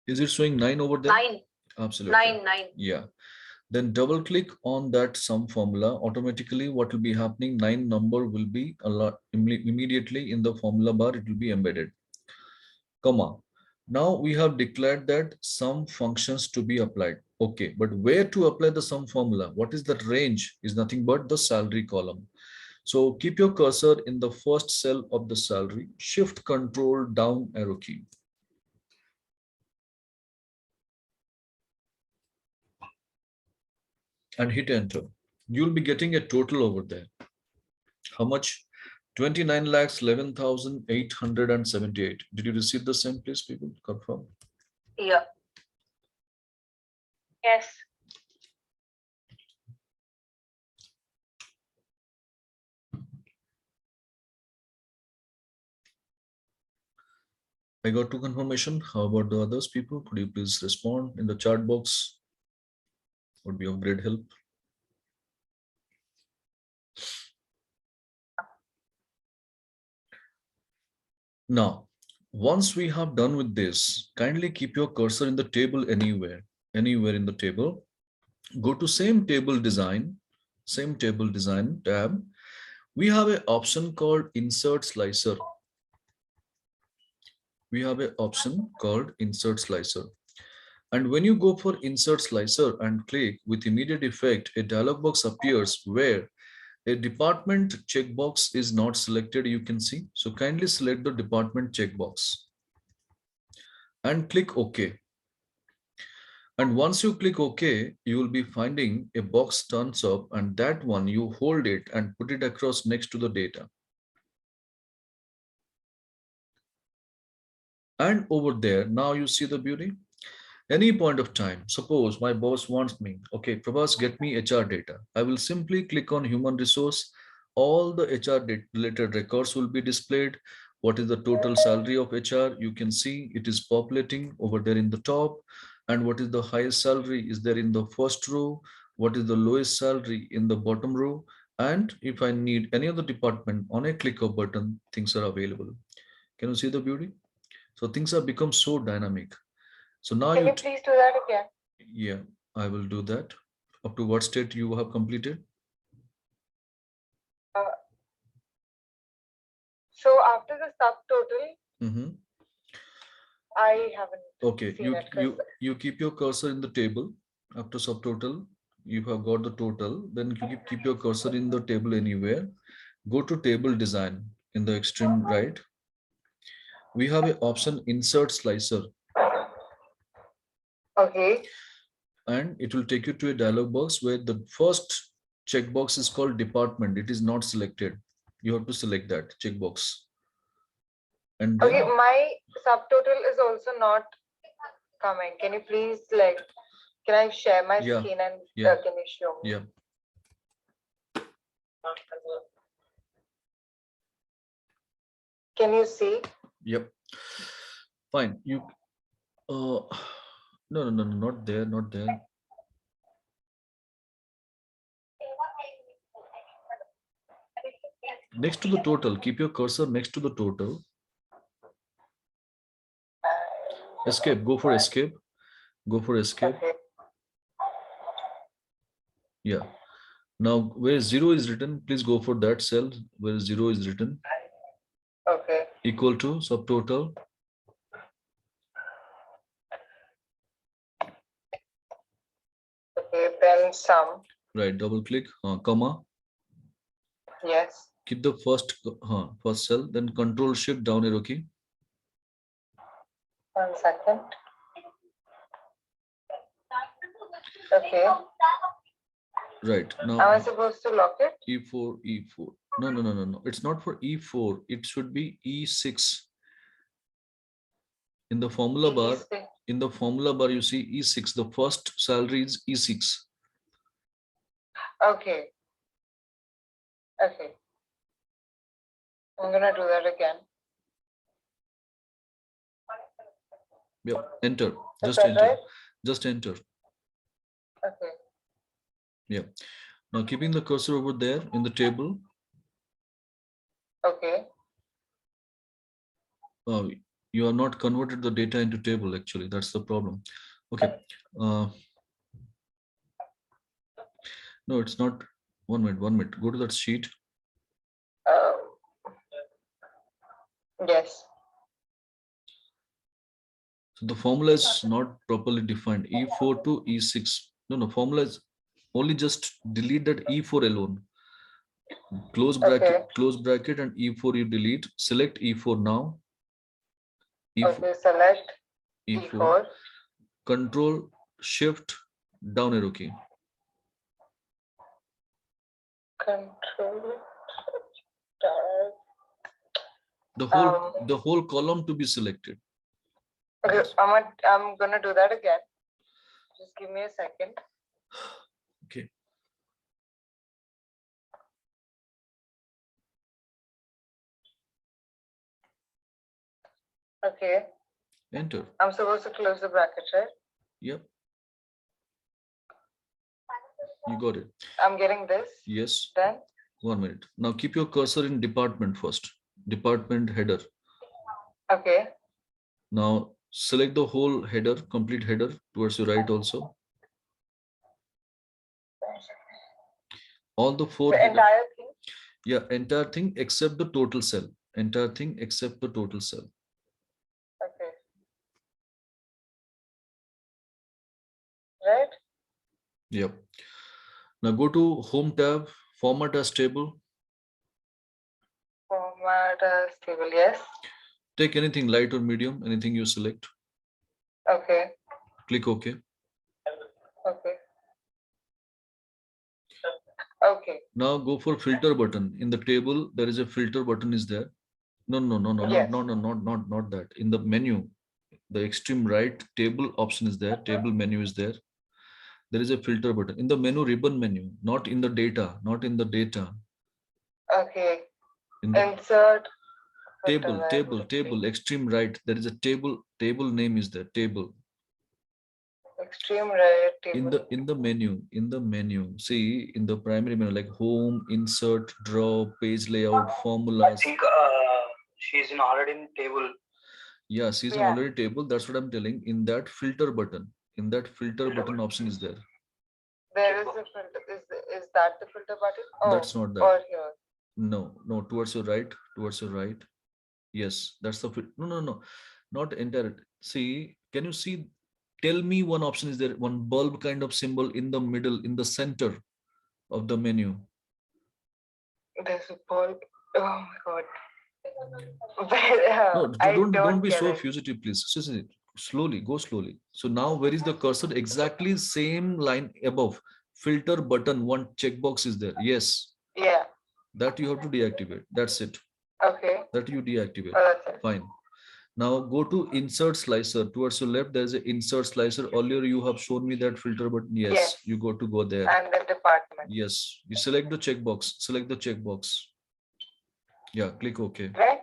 Is it showing 9 over there? 9. Absolutely. 9. Yeah. Then double click on that sum formula. Automatically, what will be happening? 9 number will be a lot immediately in the formula bar. It will be embedded. Comma. Now we have declared that sum functions to be applied. Okay, but where to apply the sum formula? What is that range? Is nothing but the salary column. So keep your cursor in the first cell of the salary. Shift Control down arrow key. And hit enter. You'll be getting a total over there. How much? 29,11,878. Did you receive the same, please, people? Confirm. Yeah. Yes. I got 2 confirmation. How about the others, people? Could you please respond in the chat box? Would be of great help. Now, once we have done with this, kindly keep your cursor in the table anywhere in the table. Go to same table design tab. We have an option called insert slicer. And when you go for insert slicer and click, with immediate effect, a dialog box appears where a department checkbox is not selected, you can see. So kindly select the department checkbox and click OK. And once you click OK, you will be finding a box turns up, and that one you hold it and put it across next to the data. And over there, now you see the beauty. Any point of time, suppose my boss wants me, okay, Prabhas, get me HR data. I will simply click on human resource. All the HR related records will be displayed. What is the total salary of HR? You can see it is populating over there in the top. And what is the highest salary is there in the first row? What is the lowest salary in the bottom row? And if I need any other department, on a click of button, things are available. Can you see the beauty? So things have become so dynamic. So now Can you please do that again? Yeah, I will do that. Up to what state you have completed? So after the subtotal, I haven't. Okay, seen you keep your cursor in the table. After subtotal, you have got the total. Then you keep your cursor in the table anywhere. Go to table design in the extreme right. We have an option insert slicer. Okay. And it will take you to a dialog box where the first checkbox is called department. It is not selected. You have to select that checkbox. And then, okay, my subtotal is also not coming. Can you please can I share my screen and can you show me? Yeah. Can you see? Yep. Fine. You no, not there. Next to the total, keep your cursor next to the total. Escape, go for escape. Okay. Yeah. Now where 0 is written, please go for that cell where 0 is written. Okay. Equal to subtotal. Okay, then sum. Right, double click, comma. Yes. Keep the first cell, then Control Shift down arrow key. 1 second. Okay. Right now. Am I supposed to lock it? E4, E4. No. It's not for E4. It should be E6. In the formula bar, you see E6. The first salary is E6. Okay. Okay. I'm gonna do that again. Yeah, enter. Is Just that enter. right? Just enter. Okay. Yeah. Now keeping the cursor over there in the table. Okay. You are not converted the data into table, actually. That's the problem. Okay. No, it's not. 1 minute, 1 minute. Go to that sheet. Yes. So the formula is not properly defined. E4 to E6. No, formula is only just delete that E4 alone. Close bracket and E4 you delete. Select E4 now. E4, okay, select E4. Control Shift down arrow key. Control. The whole column to be selected. Okay, I'm gonna do that again. Just give me a second. Okay. Okay. Enter. I'm supposed to close the bracket, right? Yep. You got it. I'm getting this. Yes. Then 1 minute. Now keep your cursor in department first. Department header. okay. Now select the whole header, complete header towards your right also. All the four. The entire thing? Yeah, entire thing except the total cell. Entire thing except the total cell. Okay. Right? Yep. Now go to Home tab, Format as Table. Format as table, yes. Take anything light or medium, anything you select. Okay. Click OK. Okay. Okay. Now go for filter button. In the table, there is a filter button is there. No, Yes. not that. In the menu, the extreme right table option is there. Table menu is there. There is a filter button in the menu ribbon menu, not in the data, not in the data. Okay. In the Insert table, extreme right. There is a table name is there. Table. Extreme right table. In the menu. See, in the primary menu, like home, insert, draw, page layout, formulas. I think she's already in table. Yeah, she's already table. That's what I'm telling. In that filter button, button option is there. There is a filter. Is that the filter button? Oh, that's not that. Or here. No, towards your right. Yes, that's the fit. No, not entire. See, can you see? Tell me one option is there, one bulb kind of symbol in the middle, in the center of the menu. There's a bulb. Oh my god. No, don't be so fugitive, please. Slowly, go slowly. So now where is the cursor? Exactly same line above. Filter button, one checkbox is there. Yes. Yeah. That you have to deactivate. That's it. Okay. That you deactivate. Oh, that's it. Fine. Now go to insert slicer. Towards your left, there's an insert slicer. Earlier you have shown me that filter button. Yes. You go there. And the department. Yes. You select the checkbox. Yeah, click OK. Right?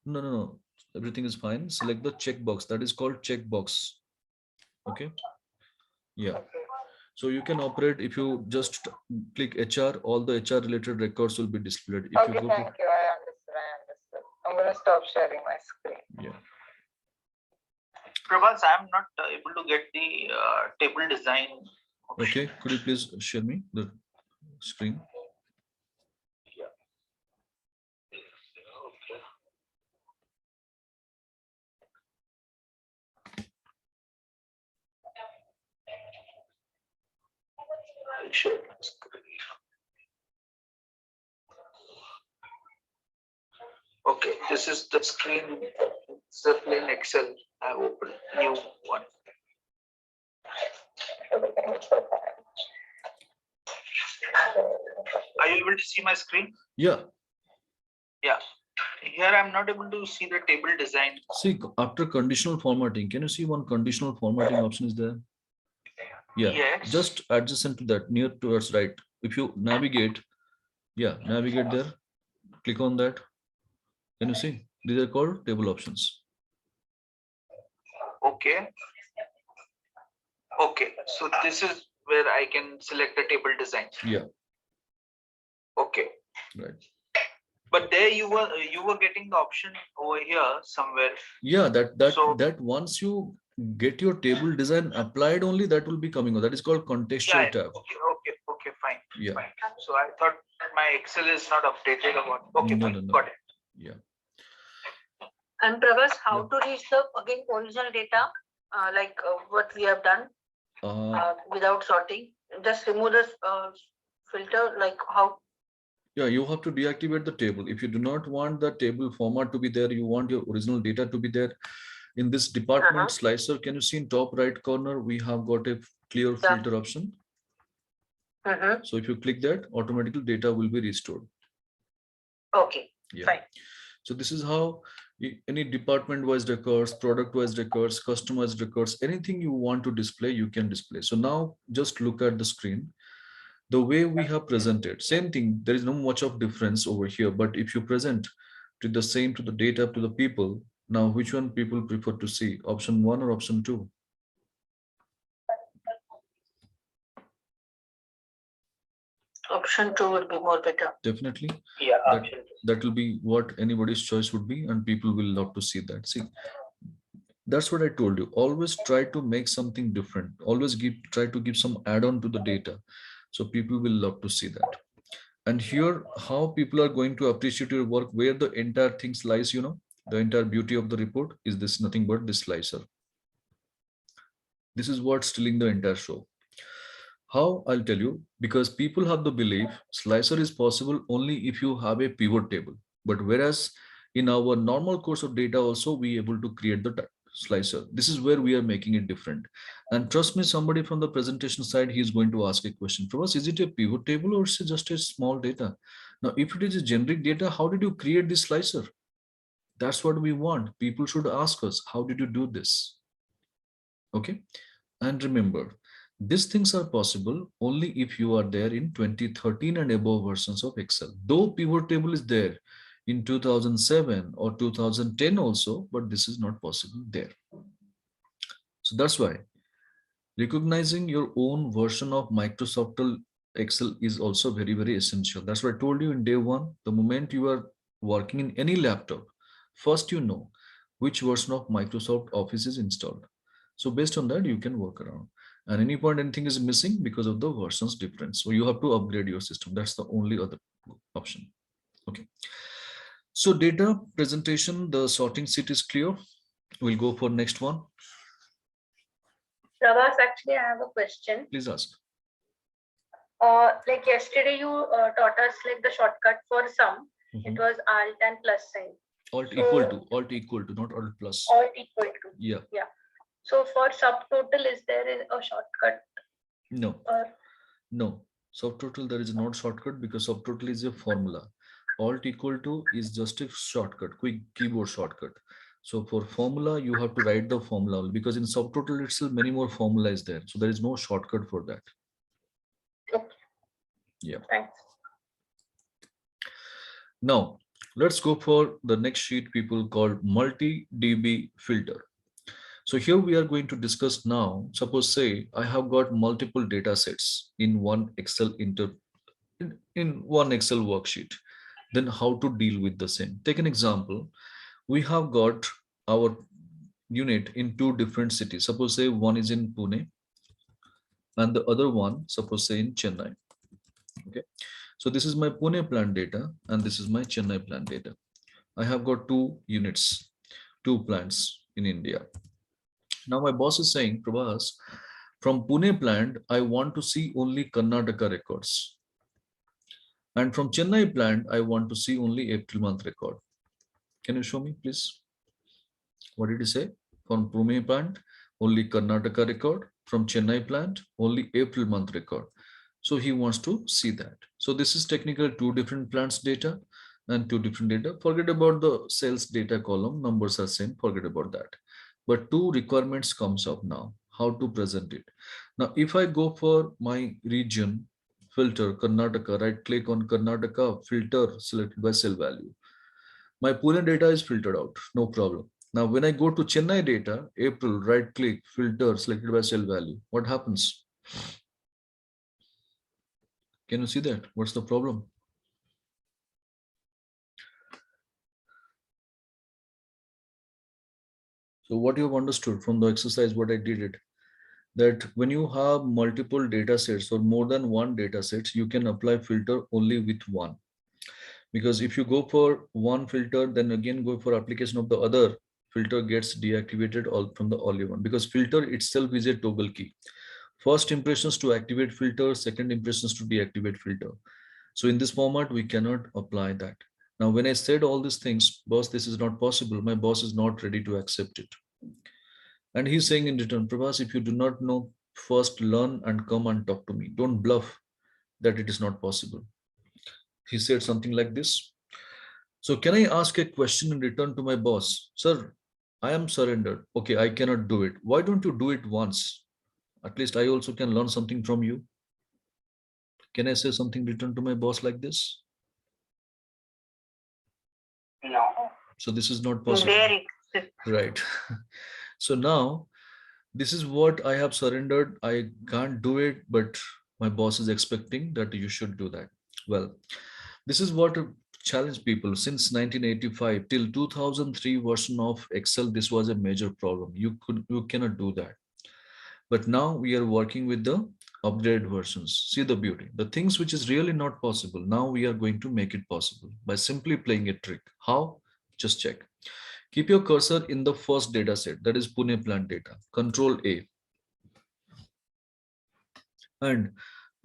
No. Everything is fine. Select the checkbox. That is called checkbox. Okay. Yeah. Okay. So you can operate if you just click HR, all the HR related records will be displayed. If Okay, you go thank you. I understood. I'm going to stop sharing my screen. Yeah. Prabhas, I'm not able to get the table design option. Okay, could you please share me the screen? Yeah. I'll share my screen. Okay, this is the screen. It's a plain Excel. I've opened new one. Are you able to see my screen? Yeah. Yeah. Here I'm not able to see the table design. See, after conditional formatting, can you see one conditional formatting option is there? Yeah. Yes. Just adjacent to that, near towards right. If you navigate, navigate there. Click on that. Can you see? These are called table options. Okay. Okay. So this is where I can select the table design. Yeah. Okay. Right. But there you were getting the option over here somewhere. Yeah, that once you get your table design applied only, that will be coming on. That is called contextual tab. Okay, fine. Yeah. Fine. So I thought my Excel is not updated or what. Okay, No, fine. no, no. Got it. Yeah. And Prabhas, how to reach the again original data, like what we have done without sorting? Just remove this filter, like how? Yeah, you have to deactivate the table. If you do not want the table format to be there, you want your original data to be there. In this department slicer, can you see in top right corner, we have got a clear filter option. So if you click that, automatically data will be restored. Okay, yeah. Fine. So this is how any department-wise records, product-wise records, customized records, anything you want to display, you can display. So now just look at the screen. The way we have presented, same thing, there is no much of difference over here, but if you present to the same to the data to the people, now which one people prefer to see, option 1 or option 2? Option 2 will be more better. Definitely. Yeah, that will be what anybody's choice would be, and people will love to see that. See, that's what I told you. Always try to make something different. Always try to give some add-on to the data. So people will love to see that. And here, how people are going to appreciate your work, where the entire thing lies, the entire beauty of the report is this, nothing but this slicer. This is what's stealing the entire show. How? I'll tell you, because people have the belief slicer is possible only if you have a pivot table. But whereas in our normal course of data also, we able to create the slicer. This is where we are making it different. And trust me, somebody from the presentation side, he is going to ask a question from us. Is it a pivot table or is it just a small data? Now, if it is a generic data, how did you create this slicer? That's what we want. People should ask us, how did you do this? Okay. And remember, these things are possible only if you are there in 2013 and above versions of Excel. Though pivot table is there in 2007 or 2010 also, but this is not possible there. So that's why recognizing your own version of Microsoft Excel is also very, very essential. That's what I told you in day one. The moment you are working in any laptop, first you know which version of Microsoft Office is installed. So based on that, you can work around. And any point anything is missing because of the versions difference. So you have to upgrade your system. That's the only other option. Okay. So data presentation, the sorting sheet is clear. We'll go for next one. Prabhas, actually, I have a question. Please ask. Like yesterday, you taught us like the shortcut for sum. It was alt and plus sign. Alt equal to, not alt plus. Alt equal to. Yeah. Yeah. So for subtotal, is there a shortcut? No. No. Subtotal, there is not shortcut because subtotal is a formula. Alt equal to is just a shortcut, quick keyboard shortcut. So for formula, you have to write the formula because in subtotal itself, many more formula is there. So there is no shortcut for that. Okay. Yeah. Thanks. Now, let's go for the next sheet people called multi-DB filter. So here we are going to discuss now, suppose say I have got multiple data sets in one Excel in one Excel worksheet, then how to deal with the same. Take an example. We have got our unit in two different cities. Suppose say one is in Pune and the other one, suppose say in Chennai. Okay. So this is my Pune plant data and this is my Chennai plant data. I have got two units, two plants in India. Now my boss is saying, Prabhas, from Pune plant, I want to see only Karnataka records. And from Chennai plant, I want to see only April month record. Can you show me, please? What did he say? From Pune plant, only Karnataka record. From Chennai plant, only April month record. So he wants to see that. So this is technically two different plants data and two different data. Forget about the sales data column. Numbers are same. Forget about that. But two requirements comes up now, how to present it. Now, if I go for my region, filter Karnataka, right click on Karnataka, filter selected by cell value. My Pune data is filtered out, no problem. Now, when I go to Chennai data, April, right click, filter, selected by cell value. What happens? Can you see that? What's the problem? So what you have understood from the exercise, what I did it, that when you have multiple data sets or more than one data sets, you can apply filter only with one. Because if you go for one filter, then again go for application of the other, filter gets deactivated all from the only one, because filter itself is a toggle key. First impressions to activate filter, second impressions to deactivate filter. So in this format, we cannot apply that. Now, when I said all these things, boss, this is not possible. My boss is not ready to accept it. And he's saying in return, Prabhas, if you do not know, first learn and come and talk to me. Don't bluff that it is not possible. He said something like this. So can I ask a question in return to my boss? Sir, I am surrendered. Okay, I cannot do it. Why don't you do it once? At least I also can learn something from you. Can I say something return to my boss like this? No. So this is not possible. Very Right. So now this is what I have surrendered. I can't do it, but my boss is expecting that you should do that. Well, this is what challenged people since 1985 till 2003 version of Excel. This was a major problem. You cannot do that. But now we are working with the upgraded versions. See the beauty. The things which is really not possible, now we are going to make it possible by simply playing a trick. How? Just check. Keep your cursor in the first data set, that is Pune plant data. Control A. And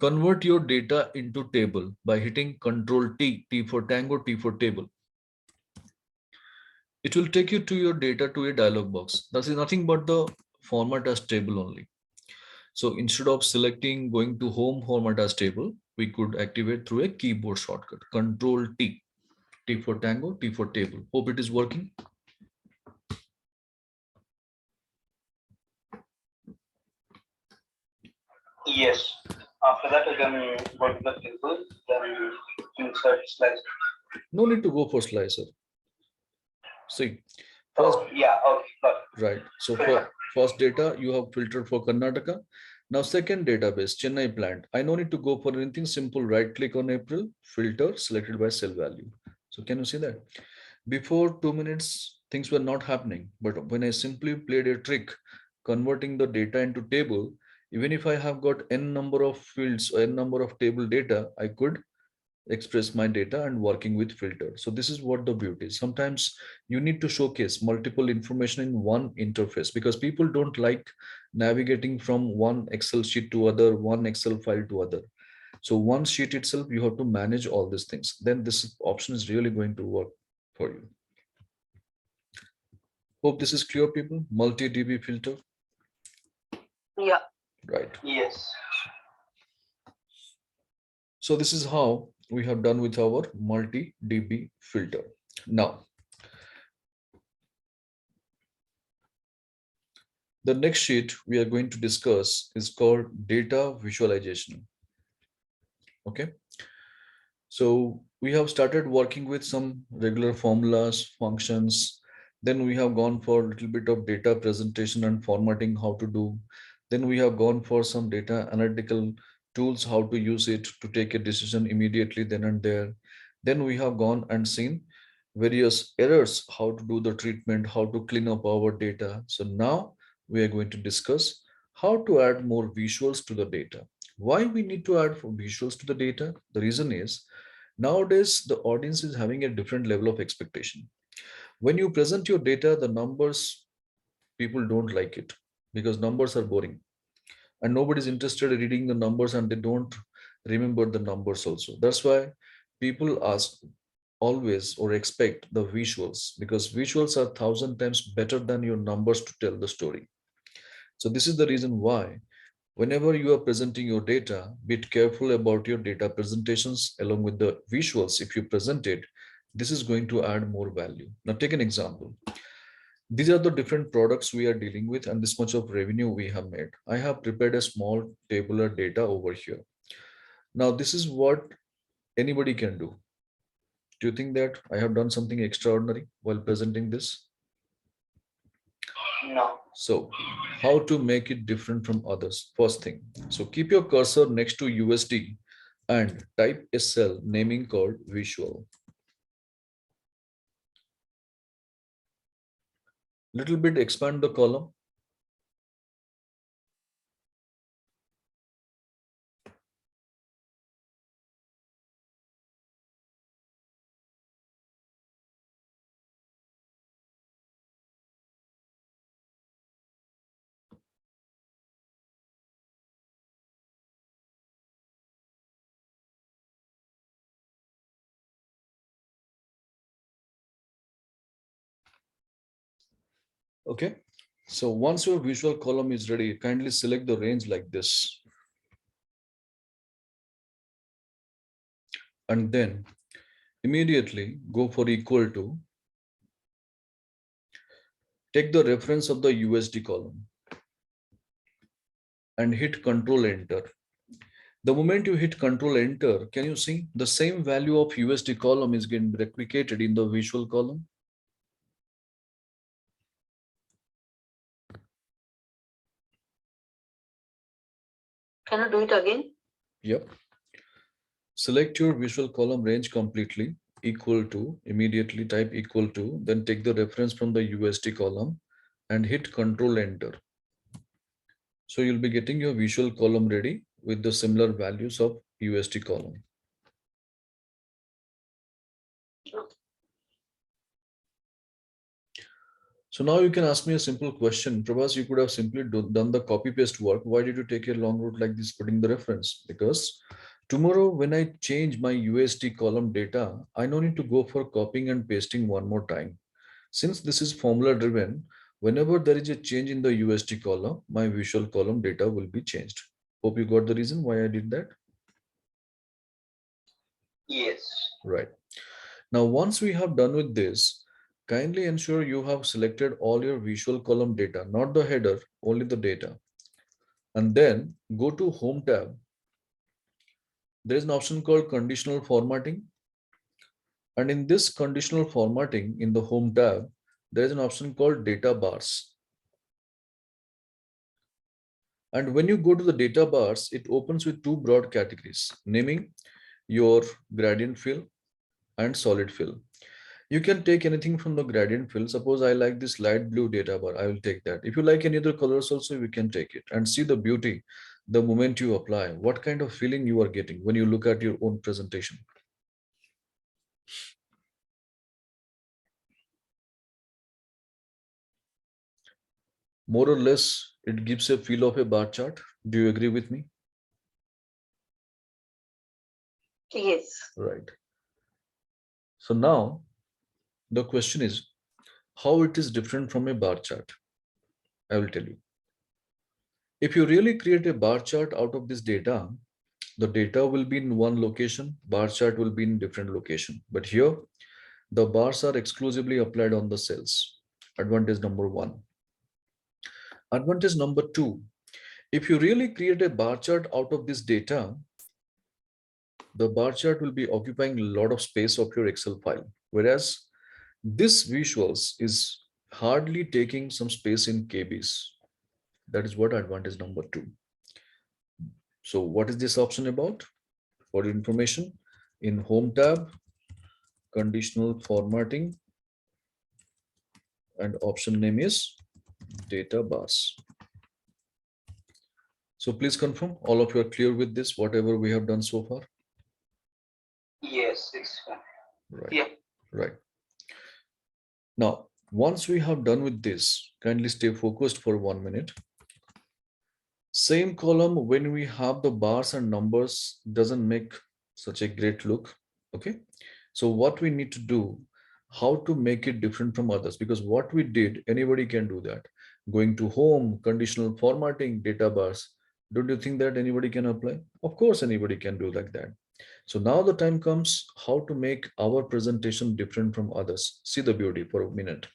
convert your data into table by hitting Control T, T for Tango, T for table. It will take you to your data to a dialog box. That is nothing but the format as table only. So instead of selecting going to home format as table, we could activate through a keyboard shortcut. Control T, T for Tango, T for table. Hope it is working. Yes. After that, you can go to the table, then insert slice. No need to go for slicer. See, first, yeah, okay, right. So for first data, you have filtered for Karnataka. Now second database, Chennai plant. I no need to go for anything simple. Right click on April, filter, selected by cell value. So can you see that? Before 2 minutes, things were not happening. But when I simply played a trick, converting the data into table, even if I have got n number of fields or n number of table data, I could express my data and working with filter. So this is what the beauty is. Sometimes you need to showcase multiple information in one interface because people don't like navigating from one Excel sheet to other, one Excel file to other. So one sheet itself, you have to manage all these things. Then this option is really going to work for you. Hope this is clear, people. Multi-DB filter. Yeah. Right. Yes. So this is how we have done with our multi-DB filter. Now, the next sheet we are going to discuss is called data visualization. Okay. So we have started working with some regular formulas, functions. Then we have gone for a little bit of data presentation and formatting, how to do. Then we have gone for some data analytical tools, how to use it to take a decision immediately then and there. Then we have gone and seen various errors, how to do the treatment, how to clean up our data. So now we are going to discuss how to add more visuals to the data. Why we need to add visuals to the data? The reason is nowadays the audience is having a different level of expectation. When you present your data, the numbers, people don't like it because numbers are boring and nobody's interested in reading the numbers and they don't remember the numbers also. That's why people ask always or expect the visuals because visuals are 1,000 times better than your numbers to tell the story. So this is the reason why whenever you are presenting your data, be careful about your data presentations along with the visuals. If you present it, this is going to add more value. Now take an example. These are the different products we are dealing with and this much of revenue we have made. I have prepared a small tabular data over here. Now this is what anybody can do. Do you think that I have done something extraordinary while presenting this? No. So how to make it different from others? First thing, so keep your cursor next to USD and type a cell naming called visual. Little bit expand the column. Okay. So once your visual column is ready, kindly select the range like this. And then immediately go for equal to, take the reference of the USD column and hit Control Enter. The moment you hit Control Enter, can you see the same value of USD column is getting replicated in the visual column? Can you do it again? Yep. Select your visual column range completely, equal to, immediately type equal to, then take the reference from the USD column and hit Control Enter. So you'll be getting your visual column ready with the similar values of USD column. So now you can ask me a simple question. Prabhas, you could have simply done the copy paste work. Why did you take a long route like this, putting the reference? Because tomorrow when I change my USD column data, I no need to go for copying and pasting one more time. Since this is formula driven, whenever there is a change in the USD column, my visual column data will be changed. Hope you got the reason why I did that. Yes. Right. Now, once we have done with this, kindly ensure you have selected all your visual column data, not the header, only the data. And then go to Home tab. There is an option called Conditional Formatting. And in this conditional formatting in the Home tab, there is an option called Data Bars. And when you go to the data bars, it opens with two broad categories, naming your gradient fill and solid fill. You can take anything from the gradient fill. Suppose I like this light blue data bar, I will take that. If you like any other colors also, we can take it and see the beauty the moment you apply, what kind of feeling you are getting when you look at your own presentation. More or less, it gives a feel of a bar chart. Do you agree with me? Yes. Right. So now the question is how it is different from a bar chart. I will tell you. If you really create a bar chart out of this data, the data will be in one location, bar chart will be in different location. But here, the bars are exclusively applied on the cells. Advantage number one. Advantage number two, if you really create a bar chart out of this data, the bar chart will be occupying a lot of space of your Excel file. Whereas this visuals is hardly taking some space in KBs. That is what advantage number two. So what is this option about? For your information, in Home tab, conditional formatting, and option name is data bars. So please confirm all of you are clear with this, whatever we have done so far. Yes, it's fine. Right. Yeah. Right. Now, once we have done with this, kindly stay focused for 1 minute. Same column, when we have the bars and numbers, doesn't make such a great look. Okay. So what we need to do, how to make it different from others, because what we did, anybody can do that. Going to home, conditional formatting, data bars. Don't you think that anybody can apply? Of course, anybody can do like that. So now the time comes how to make our presentation different from others. See the beauty for a minute.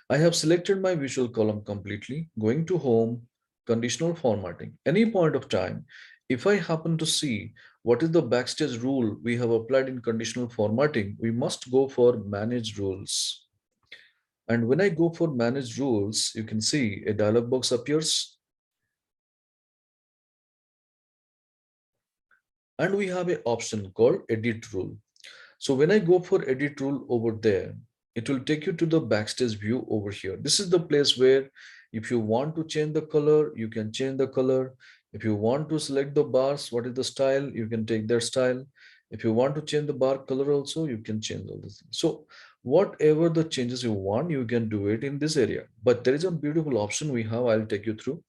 I have selected my visual column completely, going to home, conditional formatting. Any point of time, if I happen to see what is the backstage rule we have applied in conditional formatting, we must go for manage rules. And when I go for manage rules, you can see a dialog box appears. And we have an option called edit rule. So when I go for edit rule over there, it will take you to the backstage view over here. This is the place where if you want to change the color, you can change the color. If you want to select the bars, what is the style, you can take their style. If you want to change the bar color also, you can change all this. So whatever the changes you want, you can do it in this area. But there is a beautiful option we have, I'll take you through.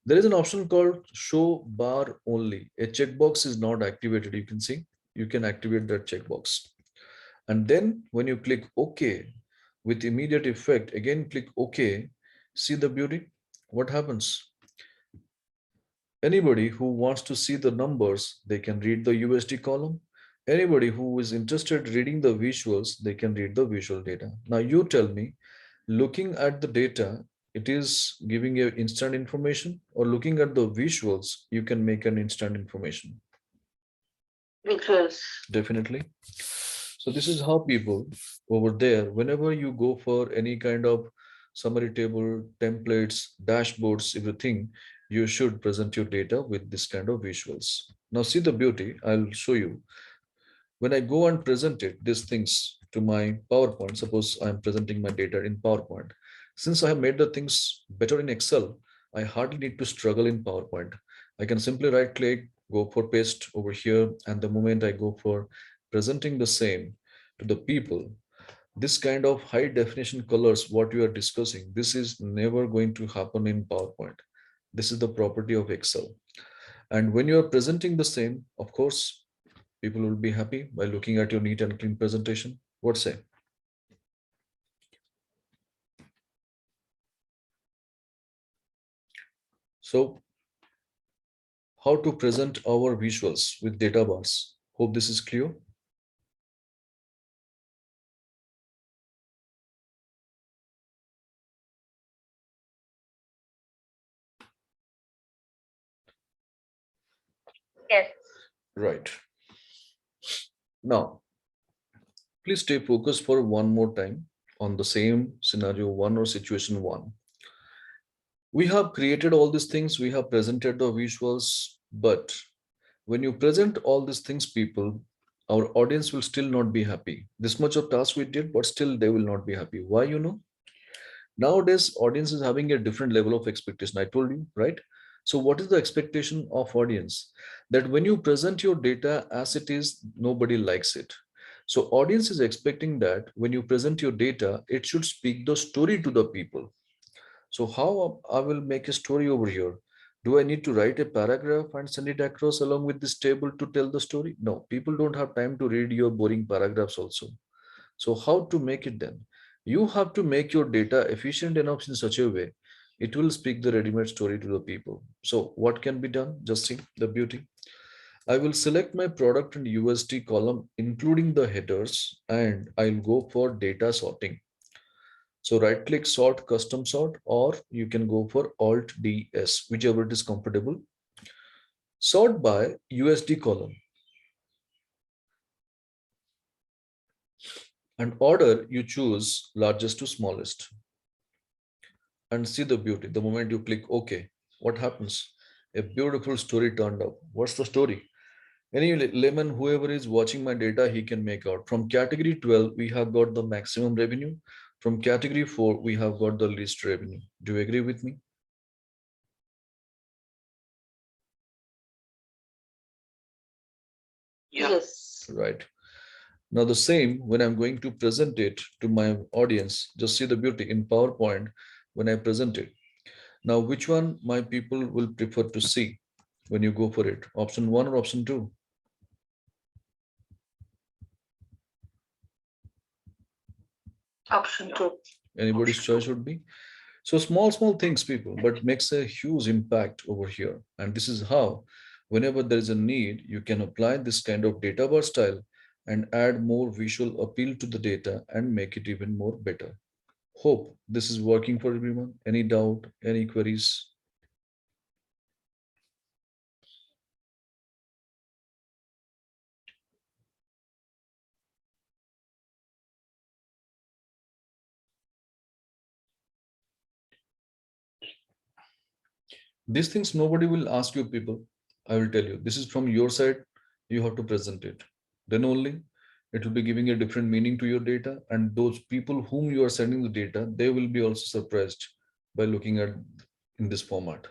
There is an option called show bar only. A checkbox is not activated. You can see, you can activate that checkbox. And then when you click OK with immediate effect, again click OK, see the beauty. What happens? Anybody who wants to see the numbers, they can read the USD column. Anybody who is interested reading the visuals, they can read the visual data. Now you tell me, looking at the data, it is giving you instant information, or looking at the visuals, you can make an instant information. Visuals. Definitely. So this is how people over there, whenever you go for any kind of summary table, templates, dashboards, everything, you should present your data with this kind of visuals. Now see the beauty, I'll show you. When I go and present it, these things to my PowerPoint, suppose I'm presenting my data in PowerPoint. Since I have made the things better in Excel, I hardly need to struggle in PowerPoint. I can simply right click, go for paste over here. And the moment I go for presenting the same to the people, this kind of high definition colors, what you are discussing, this is never going to happen in PowerPoint. This is the property of Excel. And when you are presenting the same, of course, people will be happy by looking at your neat and clean presentation. What say? So, how to present our visuals with data bars? Hope this is clear. Yes. Right. Now, please stay focused for one more time on the same scenario one or situation one. We have created all these things, we have presented the visuals, but when you present all these things, people, our audience will still not be happy. This much of task we did, but still they will not be happy. Why, you know? Nowadays, audience is having a different level of expectation. I told you, right? So what is the expectation of audience? That when you present your data as it is, nobody likes it. So audience is expecting that when you present your data, it should speak the story to the people. So how I will make a story over here? Do I need to write a paragraph and send it across along with this table to tell the story? No, people don't have time to read your boring paragraphs also. So how to make it then? You have to make your data efficient enough in such a way, it will speak the ready-made story to the people. So what can be done? Just see the beauty. I will select my product and USD column, including the headers, and I'll go for data sorting. So right click sort, custom sort, or you can go for Alt DS, whichever it is comfortable. Sort by USD column. And order you choose largest to smallest. And see the beauty. The moment you click OK, what happens? A beautiful story turned up. What's the story? Any layman, whoever is watching my data, he can make out. From category 12, we have got the maximum revenue. From category 4, we have got the least revenue. Do you agree with me? Yes. Right. Now the same, when I'm going to present it to my audience, just see the beauty in PowerPoint when I present it. Now, which one my people will prefer to see when you go for it? Option 1 or option 2? Option 2. Anybody's choice would be. So small things, people, but makes a huge impact over here. And this is how, whenever there is a need, you can apply this kind of data bar style and add more visual appeal to the data and make it even more better. Hope this is working for everyone. Any doubt, any queries? These things nobody will ask you, people. I will tell you. This is from your side. You have to present it. Then only it will be giving a different meaning to your data. And those people whom you are sending the data, they will be also surprised by looking at in this format.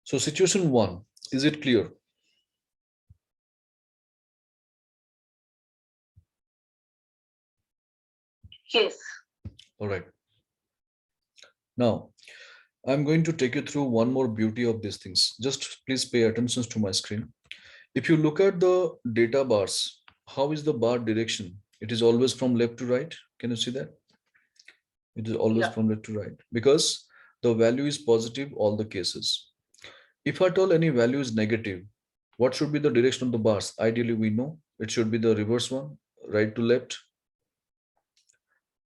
So situation 1, is it clear? Yes. All right. Now, I'm going to take you through one more beauty of these things. Just please pay attention to my screen. If you look at the data bars, how is the bar direction? It is always from left to right. Can you see that? It is always from left to right because the value is positive all the cases. If at all any value is negative, what should be the direction of the bars? Ideally, we know it should be the reverse one, right to left.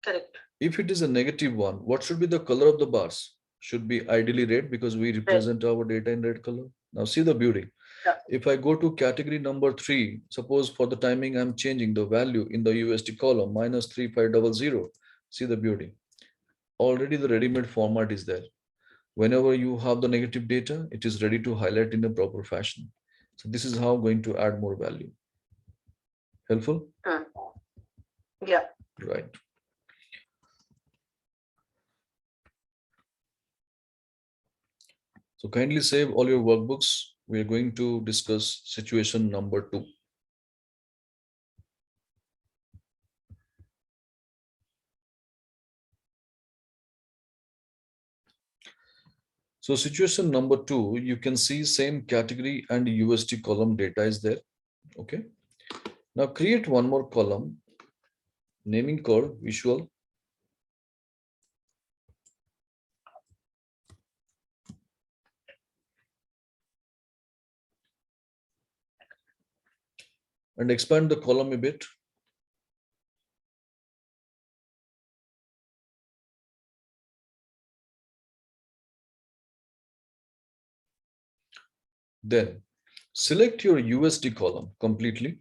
Correct. If it is a negative one, what should be the color of the bars? Should be ideally red because we represent our data in red color. Now see the beauty. Yeah. If I go to category number 3, suppose for the timing I'm changing the value in the USD column -3500. See the beauty. Already the ready-made format is there. Whenever you have the negative data, it is ready to highlight in a proper fashion. So this is how going to add more value. Helpful? Yeah. Right. So kindly save all your workbooks. We are going to discuss situation number 2. So situation number 2, you can see same category and USD column data is there. Okay. Now create one more column, naming called visual. And expand the column a bit. Then select your USD column completely.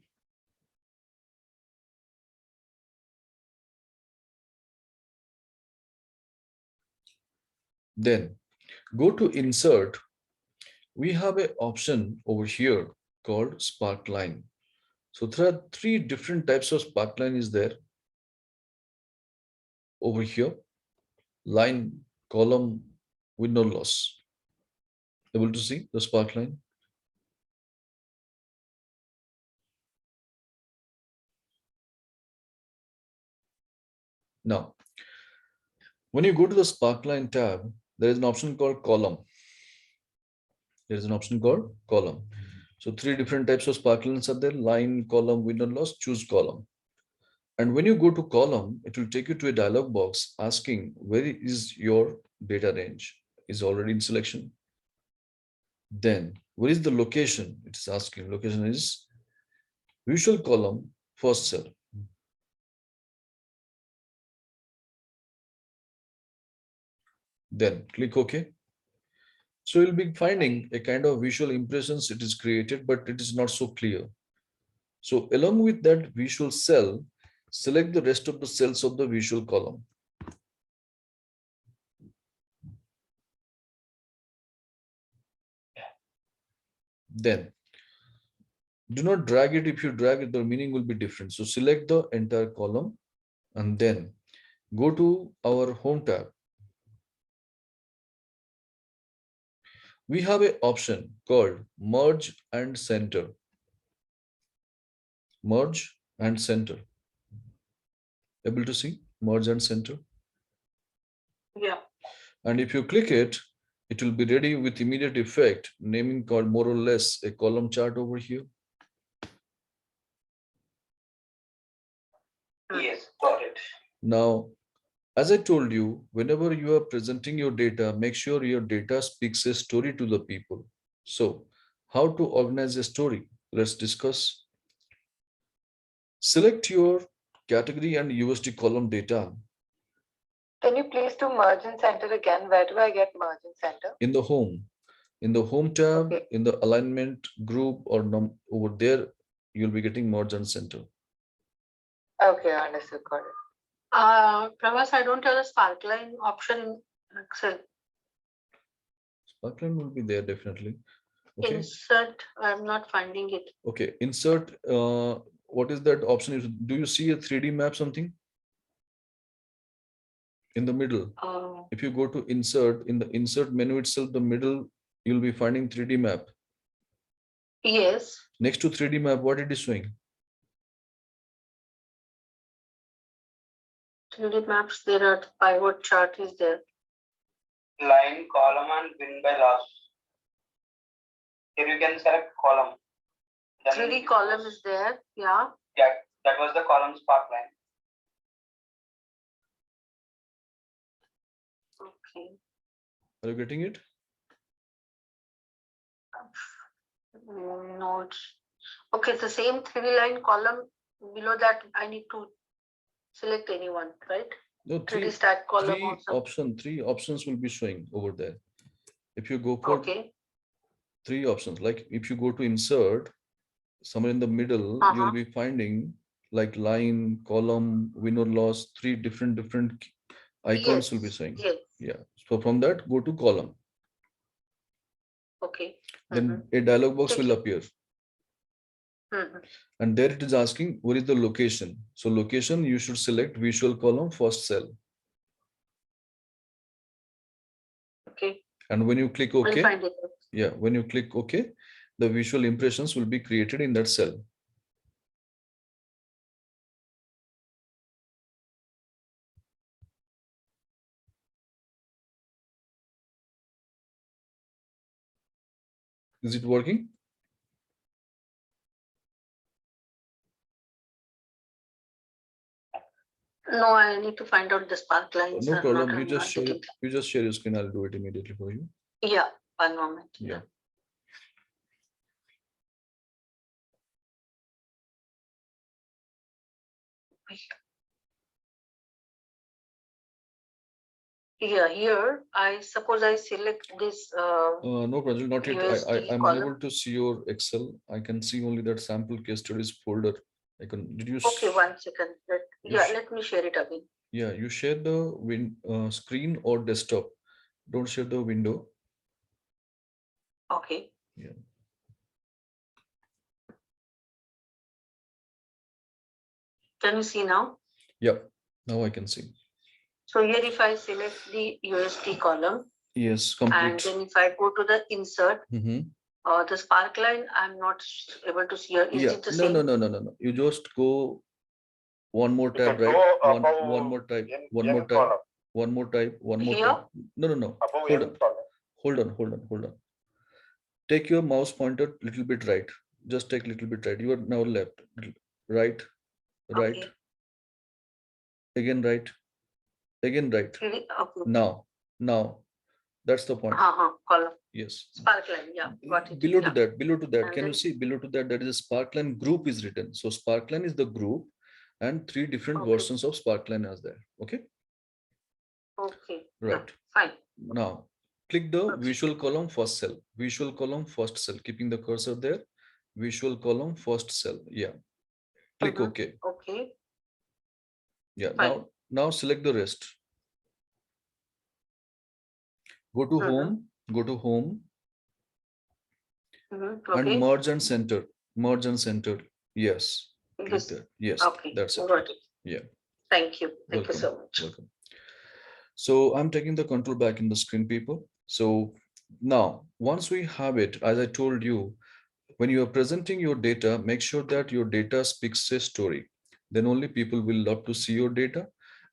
Then go to insert. We have an option over here called sparkline. So there are 3 different types of sparkline is there over here. Line, column with no loss. Able to see the sparkline? Now, when you go to the sparkline tab, there is an option called column. There is an option called column. So 3 different types of sparklines are there: line, column, with no loss. Choose column. And when you go to column, it will take you to a dialog box asking where is your data range is already in selection. Then where is the location? It is asking. Location is visual column, first cell. Then click OK. So you'll be finding a kind of visual impressions it is created, but it is not so clear. So along with that visual cell, select the rest of the cells of the visual column. Then do not drag it. If you drag it, the meaning will be different. So select the entire column and then go to our home tab. We have an option called merge and center. Merge and center. Able to see merge and center? Yeah. And if you click it, it will be ready with immediate effect, naming called more or less a column chart over here. Yes, got it. Now, as I told you, whenever you are presenting your data, make sure your data speaks a story to the people. So, how to organize a story? Let's discuss. Select your category and USD column data. Can you please do merge and center again? Where do I get merge and center? In the home. In the home tab, in the alignment group or over there, you'll be getting merge and center. Okay, understood. Got it. Pravas, I don't have the sparkline option in Excel. Sparkline will be there definitely. Okay. Insert, I'm not finding it. Okay, insert. What is that option? Do you see a 3D map something in the middle? If you go to insert, in the insert menu itself, the middle, you'll be finding 3D map. Yes. Next to 3D map, what it is showing? 3D maps, there are pivot chart is there. Line, column, and win by loss. Here you can select column. 3D column is there. Yeah. Yeah, that was the column spark line. Okay. Are you getting it? No, it's okay. It's the same 3D line column. Below that, I need to select anyone, right? No, 3D stack column also. Three options will be showing over there. If you go for three options, like if you go to insert, somewhere in the middle, you'll be finding like line, column, win or loss, three different icons will be showing. Yes. Yeah. So from that, go to column. Okay. Then a dialog box will appear. And there it is asking, what is the location? So location, you should select visual column first cell. Okay. And when you click OK, yeah, when you click OK, the visual impressions will be created in that cell. Is it working? No, I need to find out the spark lines. No problem. You just share your screen. I'll do it immediately for you. Yeah, one moment. Yeah. Yeah, here I suppose I select this. No, Prajal, not yet. I'm column. unable to see your Excel. I can see only that sample case studies folder. Did you? Okay, 1 second. Let me share it again. Yeah, you share the screen or desktop. Don't share the window. Okay. Yeah. Can you see now? Yeah, now I can see. So here if I select the USD column. Yes, complete. And then if I go to the insert, the spark line, I'm not able to see here. Is it the same? No. You just go one more tab, right? One more type, one more type, one more type, one more type. No. Hold on. Take your mouse pointer little bit right. Just take little bit right. You are now left, right, right. Okay. Again right. Again right. Okay. Now. That's the point. Column. Yes. Sparkline, yeah. Got it. Below to that. And Can you see below to that? That is a sparkline group is written. So sparkline is the group, and three different versions of sparkline as there. Okay. Okay. Right. Yeah, fine. Now click the visual column first cell. Visual column first cell. Keeping the cursor there. Visual column first cell. Yeah. Click OK. Okay. Yeah. Fine. Now select the rest. Go to home. Go to home. And merge and center. Merge and center. Yes. Click there. Yes. Okay. That's it. Got it. Yeah. Thank you. Thank you so much. Welcome. So I'm taking the control back in the screen, people. So now, once we have it, as I told you, when you are presenting your data, make sure that your data speaks a story. Then only people will love to see your data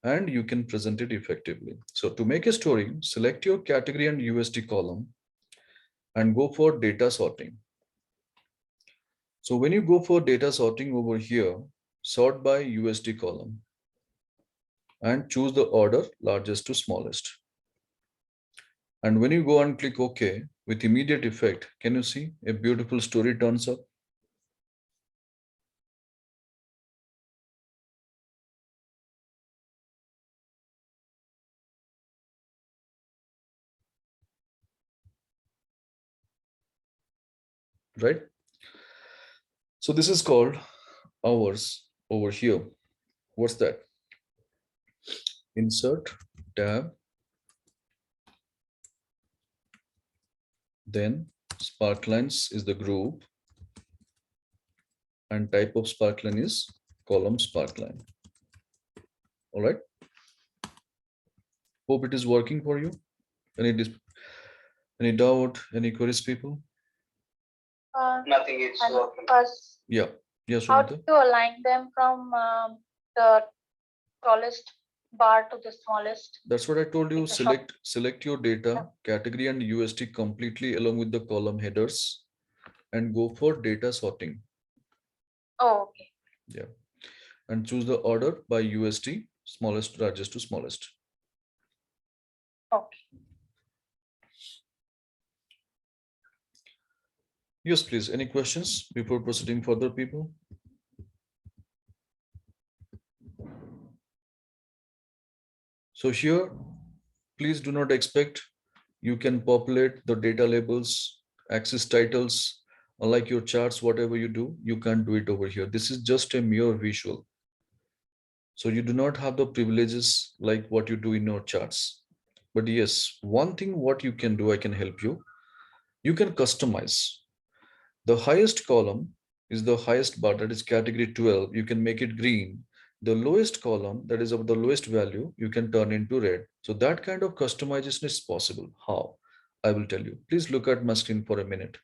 and you can present it effectively. So to make a story, select your category and USD column and go for data sorting. So when you go for data sorting over here, sort by USD column and choose the order largest to smallest. And when you go and click OK with immediate effect, can you see a beautiful story turns up? Right? So this is called hours over here. What's that? Insert tab, then sparklines is the group, and type of sparkline is column sparkline. All right. Hope it is working for you. Any doubt, any queries, people? Nothing is working. Yeah. Yes. How do you align them from the tallest bar to the smallest? That's what I told you. Select your data category and UST completely along with the column headers and go for data sorting. Oh, okay. Yeah. And choose the order by UST, smallest largest to smallest. Okay. Yes, please. Any questions before proceeding further, people? So here, please do not expect you can populate the data labels, access titles, unlike your charts, whatever you do, you can't do it over here. This is just a mere visual. So you do not have the privileges like what you do in your charts. But yes, one thing what you can do, I can help you. You can customize. The highest column is the highest bar, that is category 12. You can make it green. The lowest column, that is of the lowest value, you can turn into red. So that kind of customization is possible. How? I will tell you. Please look at my screen for a minute.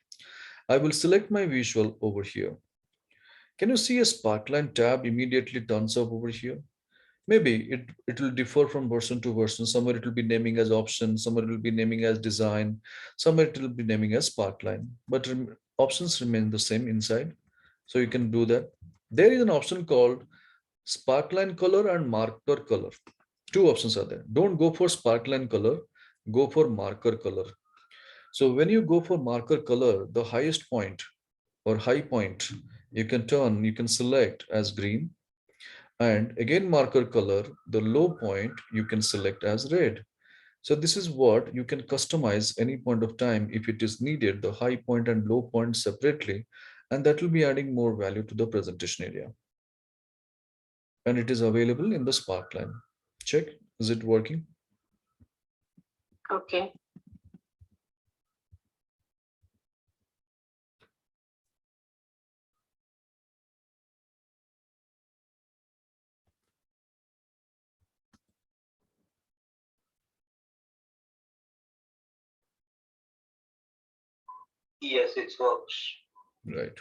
I will select my visual over here. Can you see a sparkline tab immediately turns up over here? Maybe it will differ from version to version. Somewhere it will be naming as option, somewhere it will be naming as design, somewhere it will be naming as sparkline. But options remain the same inside. So you can do that. There is an option called sparkline color and marker color. Two options are there. Don't go for sparkline color, go for marker color. So when you go for marker color, the highest point or high point, you can select as green. And again, marker color, the low point you can select as red. So this is what you can customize any point of time if it is needed, the high point and low point separately, and that will be adding more value to the presentation area. And it is available in the sparkline. Check, is it working? Okay. Yes, it works. Right.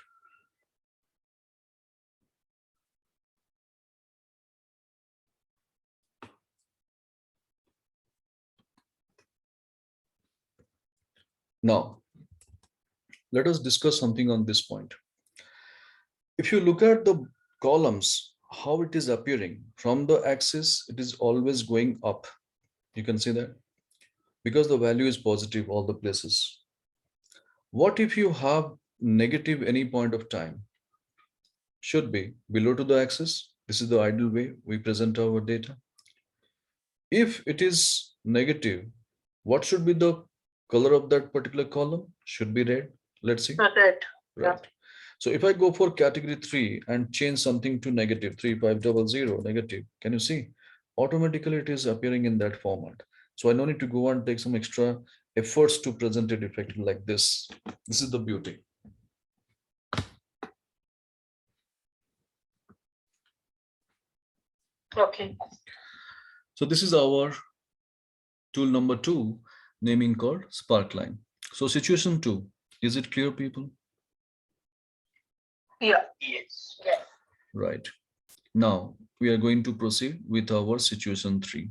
Now, let us discuss something on this point. If you look at the columns, how it is appearing from the axis, it is always going up. You can see that because the value is positive all the places. What if you have negative any point of time? Should be below to the axis. This is the ideal way we present our data. If it is negative, what should be the color of that particular column? Should be red. Let's see. Red. Right. So if I go for category 3 and change something to negative 3500 negative, can you see? Automatically it is appearing in that format. So I no need to go and take some extra efforts to present it effectively like this. This is the beauty. Okay. So this is our tool number 2, naming called Sparkline. So situation 2, is it clear, people? Yeah. Yes. Yeah. Right. Now we are going to proceed with our situation 3.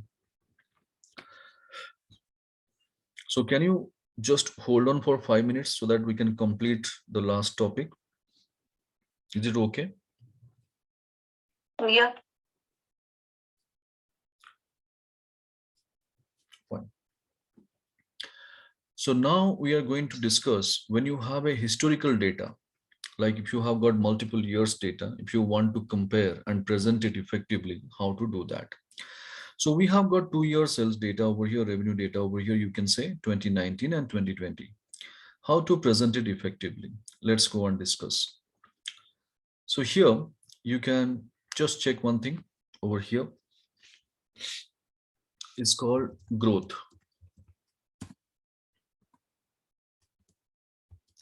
So can you just hold on for 5 minutes so that we can complete the last topic? Is it okay? Yeah. Fine. So now we are going to discuss when you have a historical data, like if you have got multiple years data, if you want to compare and present it effectively, how to do that. So we have got 2-year sales data over here, revenue data over here, you can say 2019 and 2020. How to present it effectively? Let's go and discuss. So here you can just check one thing. over here is called growth.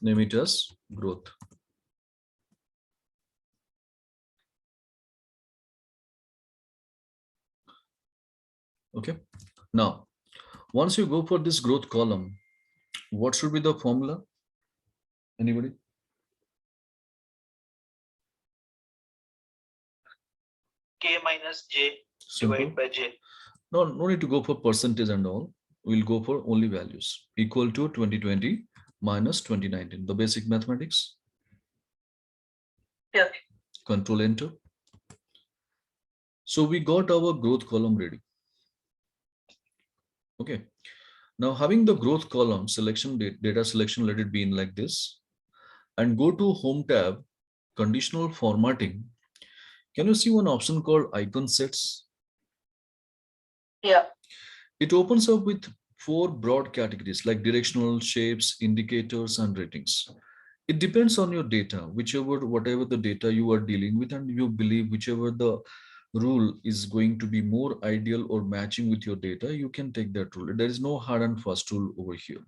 Name it as growth. Okay. Now, once you go for this growth column, what should be the formula? Anybody? K minus J Simple. divided by J. No need to go for percentage and all. We'll go for only values. Equal to 2020 minus 2019. The basic mathematics. Yeah. Control enter. So we got our growth column ready. Okay. Now having the growth column selection, data selection, let it be in like this. And go to home tab, conditional formatting. Can you see one option called icon sets? Yeah. It opens up with 4 broad categories like directional, shapes, indicators, and ratings. It depends on your data, whatever the data you are dealing with, and you believe whichever the rule is going to be more ideal or matching with your data, you can take that rule. There is no hard and fast rule over here.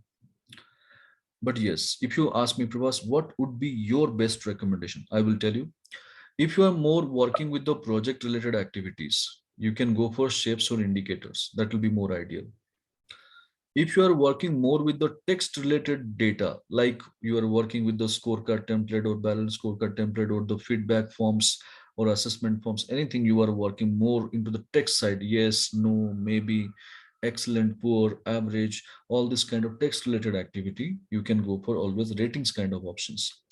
But yes, if you ask me, Prabhas, what would be your best recommendation? I will tell you. If you are more working with the project related activities, you can go for shapes or indicators. That will be more ideal. If you are working more with the text related data, like you are working with the scorecard template or balance scorecard template or the feedback forms or assessment forms, anything you are working more into the text side, yes, no, maybe, excellent, poor, average, all this kind of text related activity, you can go for always ratings kind of options.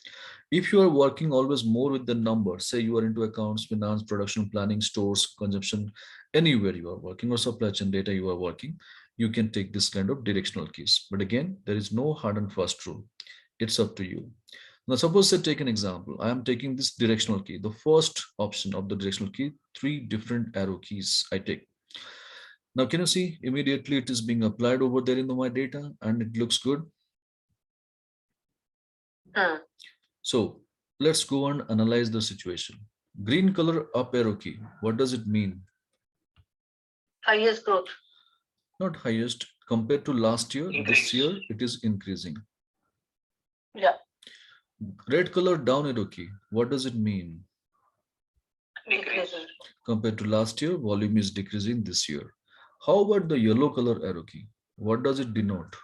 If you are working always more with the numbers, say you are into accounts, finance, production, planning, stores, consumption, anywhere you are working or supply chain data you are working, you can take this kind of directional keys. But again, there is no hard and fast rule. It's up to you. Now, suppose I take an example. I am taking this directional key, the first option of the directional key, 3 different arrow keys I take. Now, can you see immediately it is being applied over there in my data and it looks good? So let's go and analyze the situation. Green color up arrow key, what does it mean? Highest growth. Not highest. Compared to last year, Increase. this year it is increasing. Yeah. Red color down arrow key, what does it mean? Decreasing. Compared to last year, volume is decreasing this year. How about the yellow color arrow key? What does it denote?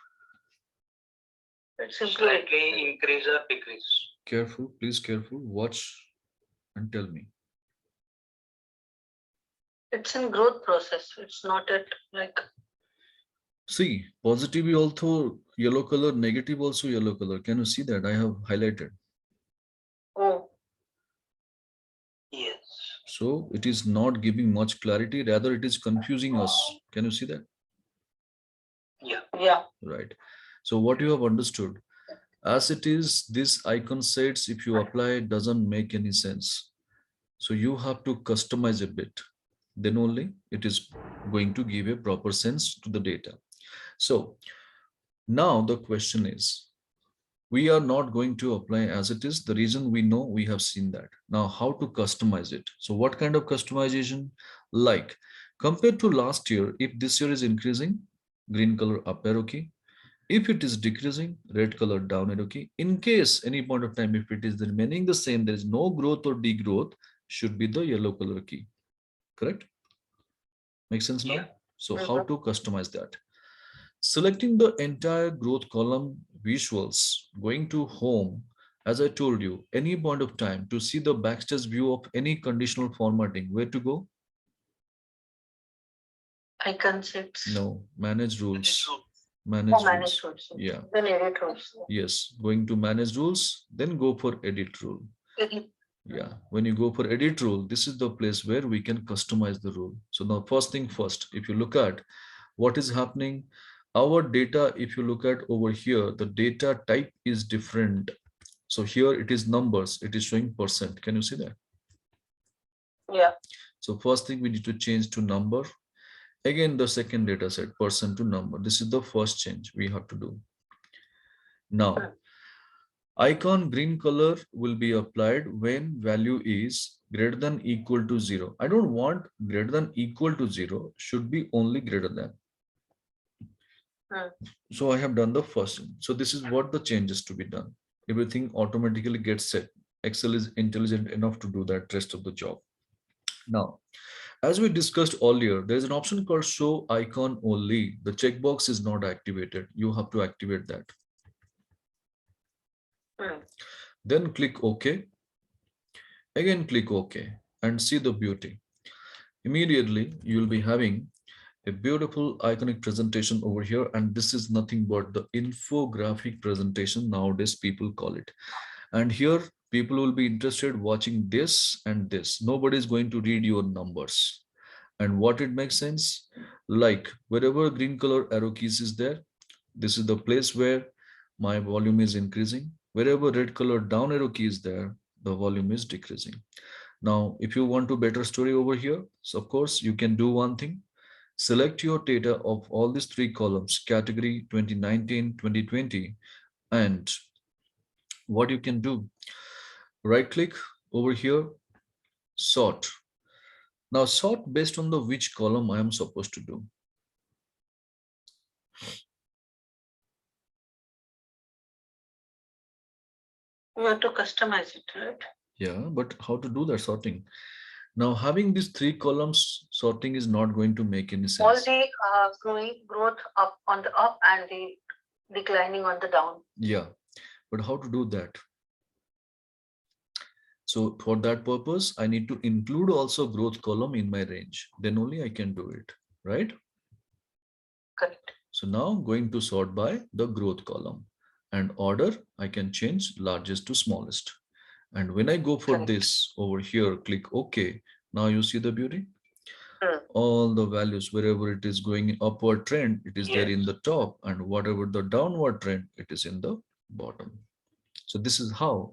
It's Slightly increase or decrease. Careful, please careful. Watch and tell me. It's in growth process. It's not at like. See, positive also yellow color, negative also yellow color. Can you see that? I have highlighted. Oh. Yes. So it is not giving much clarity. Rather, it is confusing us. Can you see that? Yeah. Yeah. Right. So what you have understood, as it is, this icon sets, if you apply, it doesn't make any sense. So you have to customize a bit. Then only it is going to give a proper sense to the data. So now the question is, we are not going to apply as it is. The reason we know, we have seen that. Now how to customize it? So what kind of customization? Like compared to last year, if this year is increasing, green color up arrow key. If it is decreasing, red color down arrow key. In case any point of time, if it is remaining the same, there is no growth or degrowth, should be the yellow color key. Correct? Makes sense now? Yeah. So how to customize that? Selecting the entire growth column visuals, going to home, as I told you, any point of time to see the backstage view of any conditional formatting, where to go? Icon sets. No, manage rules. Manage rules. Yeah. Then edit rules. Yes, going to manage rules, then go for edit rule. Edit. Yeah, when you go for edit rule, this is the place where we can customize the rule. So now first thing first, if you look at what is happening, our data, if you look at over here, the data type is different. So here it is numbers, it is showing percent. Can you see that? Yeah. So first thing we need to change to number. Again, the second data set, percent to number. This is the first change we have to do. Now, Icon green color will be applied when value is greater than equal to 0. I don't want greater than equal to 0, should be only greater than. So I have done the first one. So this is what the changes to be done. Everything automatically gets set. Excel is intelligent enough to do that rest of the job. Now, as we discussed earlier, there is an option called show icon only. The checkbox is not activated. You have to activate that. Then click OK. Again, click OK and see the beauty. Immediately, you will be having a beautiful iconic presentation over here. And this is nothing but the infographic presentation. Nowadays, people call it. And here, people will be interested watching this and this. Nobody is going to read your numbers. And what it makes sense, like wherever green color arrow keys is there, this is the place where my volume is increasing. Wherever red color down arrow key is there, the volume is decreasing. Now, if you want to better story over here, so of course you can do one thing. Select your data of all these three columns, category 2019, 2020, and what you can do, right click over here, sort. Now sort based on the which column I am supposed to do. You have to customize it, right? Yeah, but how to do that sorting? Now having these three columns, sorting is not going to make any sense. All the growth up on the up and the declining on the down. Yeah, but how to do that? So for that purpose, I need to include also growth column in my range. Then only I can do it, right? Correct. So now going to sort by the growth column and order, I can change largest to smallest. And when I go for Correct. this over here, click OK. Now you see the beauty. All the values, wherever it is going in upward trend, it is there in the top, and whatever the downward trend, it is in the bottom. So this is how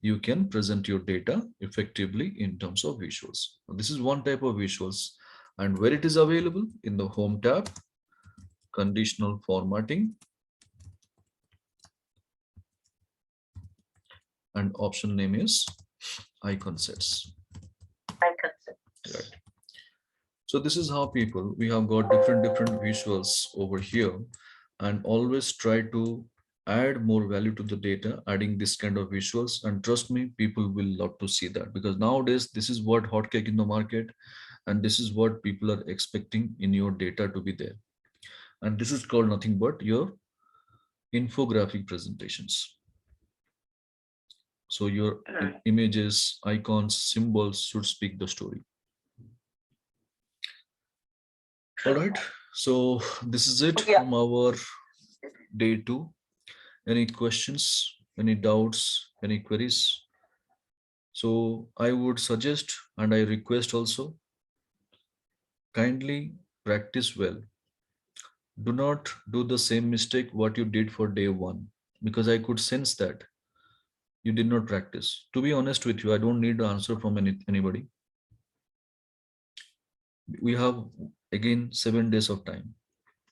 you can present your data effectively in terms of visuals. Now, this is one type of visuals, and where it is available in the home tab, conditional formatting, and option name is icon sets. Icon sets. Right. So this is how people, we have got different visuals over here, and always try to add more value to the data, adding this kind of visuals. And trust me, people will love to see that, because nowadays this is what hotcake in the market, and this is what people are expecting in your data to be there. And this is called nothing but your infographic presentations. So your images, icons, symbols should speak the story. All right, so this is it from our day 2. Any questions, any doubts, any queries? So I would suggest, and I request also, kindly practice well. Do not do the same mistake what you did for day 1, because I could sense that you did not practice. To be honest with you, I don't need the answer from anybody. We have again 7 days of time.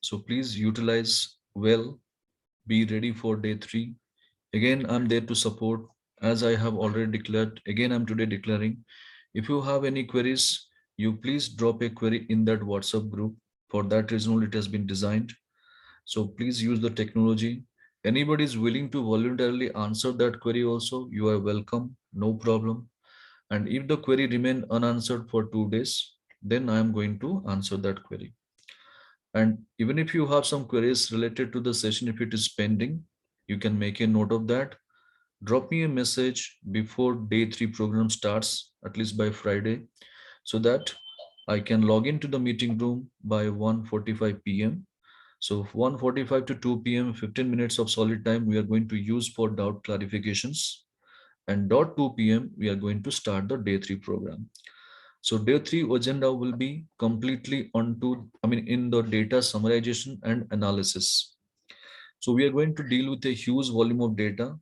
So please utilize well, be ready for day 3. Again, I'm there to support, as I have already declared. Again, I'm today declaring, if you have any queries, you please drop a query in that WhatsApp group. For that reason only it has been designed. So please use the technology. Anybody is willing to voluntarily answer that query also, you are welcome, no problem. And if the query remain unanswered for 2 days, then I am going to answer that query. And even if you have some queries related to the session, if it is pending, you can make a note of that. Drop me a message before day 3 program starts, at least by Friday, so that I can log into the meeting room by 1:45 p.m. So 1:45 to 2 p.m., 15 minutes of solid time we are going to use for doubt clarifications. And 2 p.m. we are going to start the day 3 program. So day 3 agenda will be completely in the data summarization and analysis. So we are going to deal with a huge volume of data,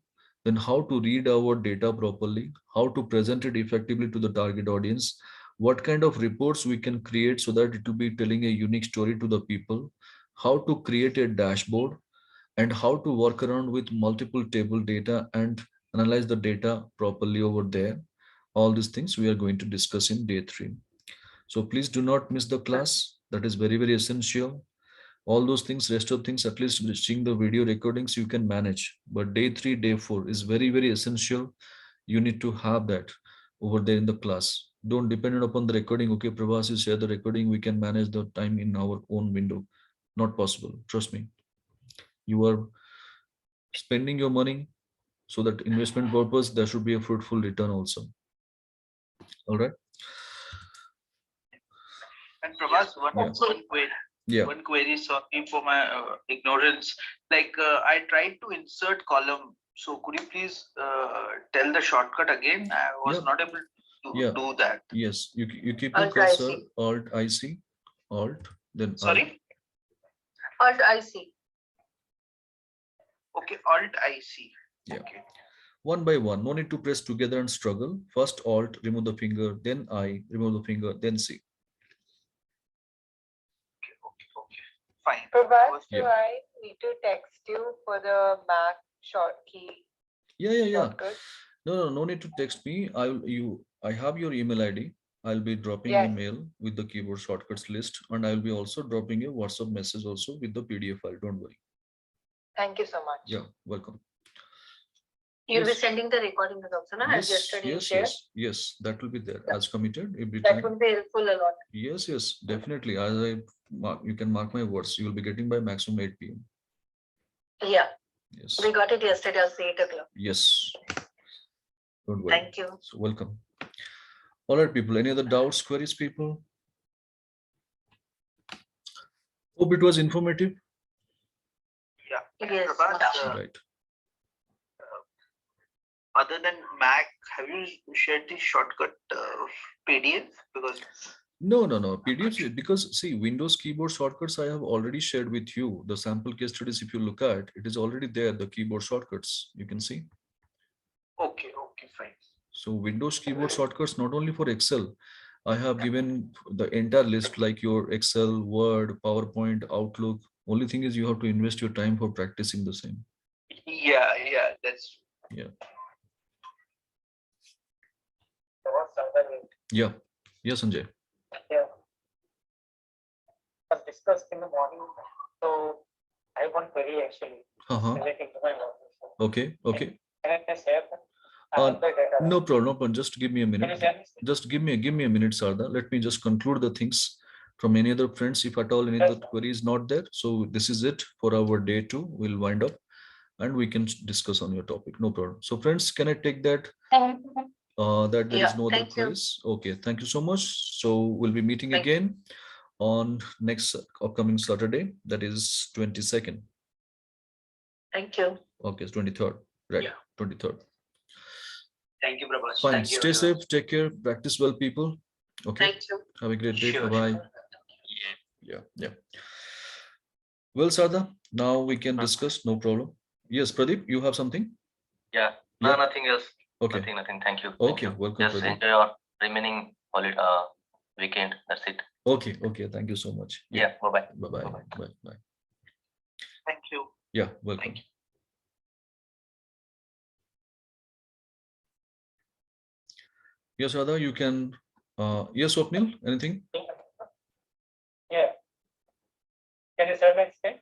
then how to read our data properly, how to present it effectively to the target audience, what kind of reports we can create so that it will be telling a unique story to the people, how to create a dashboard, and how to work around with multiple table data and analyze the data properly over there. All these things we are going to discuss in day 3. So please do not miss the class. That is very, very essential. All those things, rest of things, at least seeing the video recordings, you can manage. But day 3, day 4 is very, very essential. You need to have that over there in the class. Don't depend upon the recording. Okay, Prabhas, you share the recording. We can manage the time in our own window. Not possible. Trust me. You are spending your money, so that investment purpose, there should be a fruitful return also. All right. And Prabhas, Yeah. one query, sorry for my ignorance. Like I tried to insert column. So could you please tell the shortcut again? I was not able to do that. Yes, you keep your Alt cursor, IC. Alt IC, Alt, then Sorry? Alt IC. Okay, Alt IC. Yeah. Okay. One by one, no need to press together and struggle. First Alt, remove the finger, then I, remove the finger, then C. Okay. Fine. Prabhas, do Yeah. I need to text you for the Mac short key? Yeah. Shortcut? No need to text me. I have your email ID. I'll be dropping Yes. email with the keyboard shortcuts list, and I'll be also dropping a WhatsApp message also with the PDF file. Don't worry. Thank you so much. Yeah, welcome. You'll be Yes. sending the recording also, na? As yesterday you shared. Yes, that will be there as committed every That time. would be helpful a lot. Yes, definitely. As you can mark my words, you will be getting by maximum 8 p.m. Yeah, Yes. we got it yesterday at 8 o'clock. Yes. Don't worry. Thank you. So welcome. All right, people. Any other doubts, queries, people? Hope it was informative. Yeah. Yes, Prabhas, much. Right. other than Mac, have you shared the shortcut PDF? Because No. PDFs, because see, Windows keyboard shortcuts I have already shared with you. The sample case studies, if you look at, it is already there, the keyboard shortcuts, you can see. okay, fine. So Windows keyboard shortcuts, not only for Excel, I have given the entire list like your Excel, Word, PowerPoint, Outlook. Only thing is you have to invest your time for practicing the same. Yeah, that's Yeah. Yeah. Yes, Sanjay. Was discussed in the morning. So I have one query actually relating to my work. Okay. Can I just share that? No problem. Just give me a minute. Can you share this? Just give me a minute, Sarda. Let me just conclude the things from any other friends. If at all any other query is not there. So this is it for our day 2. We'll wind up and we can discuss on your topic. No problem. So friends, can I take that? That there is no other queries. Okay, thank you so much. So we'll be meeting again on next upcoming Saturday, that is 22nd. Thank you. Okay, it's 23rd, right? Yeah. 23rd. Thank you, Prabhas. Fine. Thank you, Stay everyone. safe. Take care. Practice well, people. Okay. Thank you. Have a great day. Sure. Bye-bye. Yeah. Well, Sada, now we can discuss. No problem. Yes, Pradeep, you have something? Yeah. Yeah. No, nothing else. Okay. Nothing. Thank you. Okay. Welcome, Just Pradeep. enjoy your remaining holiday weekend. That's it. Okay. Thank you so much. Yeah. Bye-bye. Bye. Thank you. Yeah. Welcome. Thank you. Yes, Radha, you can. Yes, Swapnil, anything? Yeah. Can you share my screen?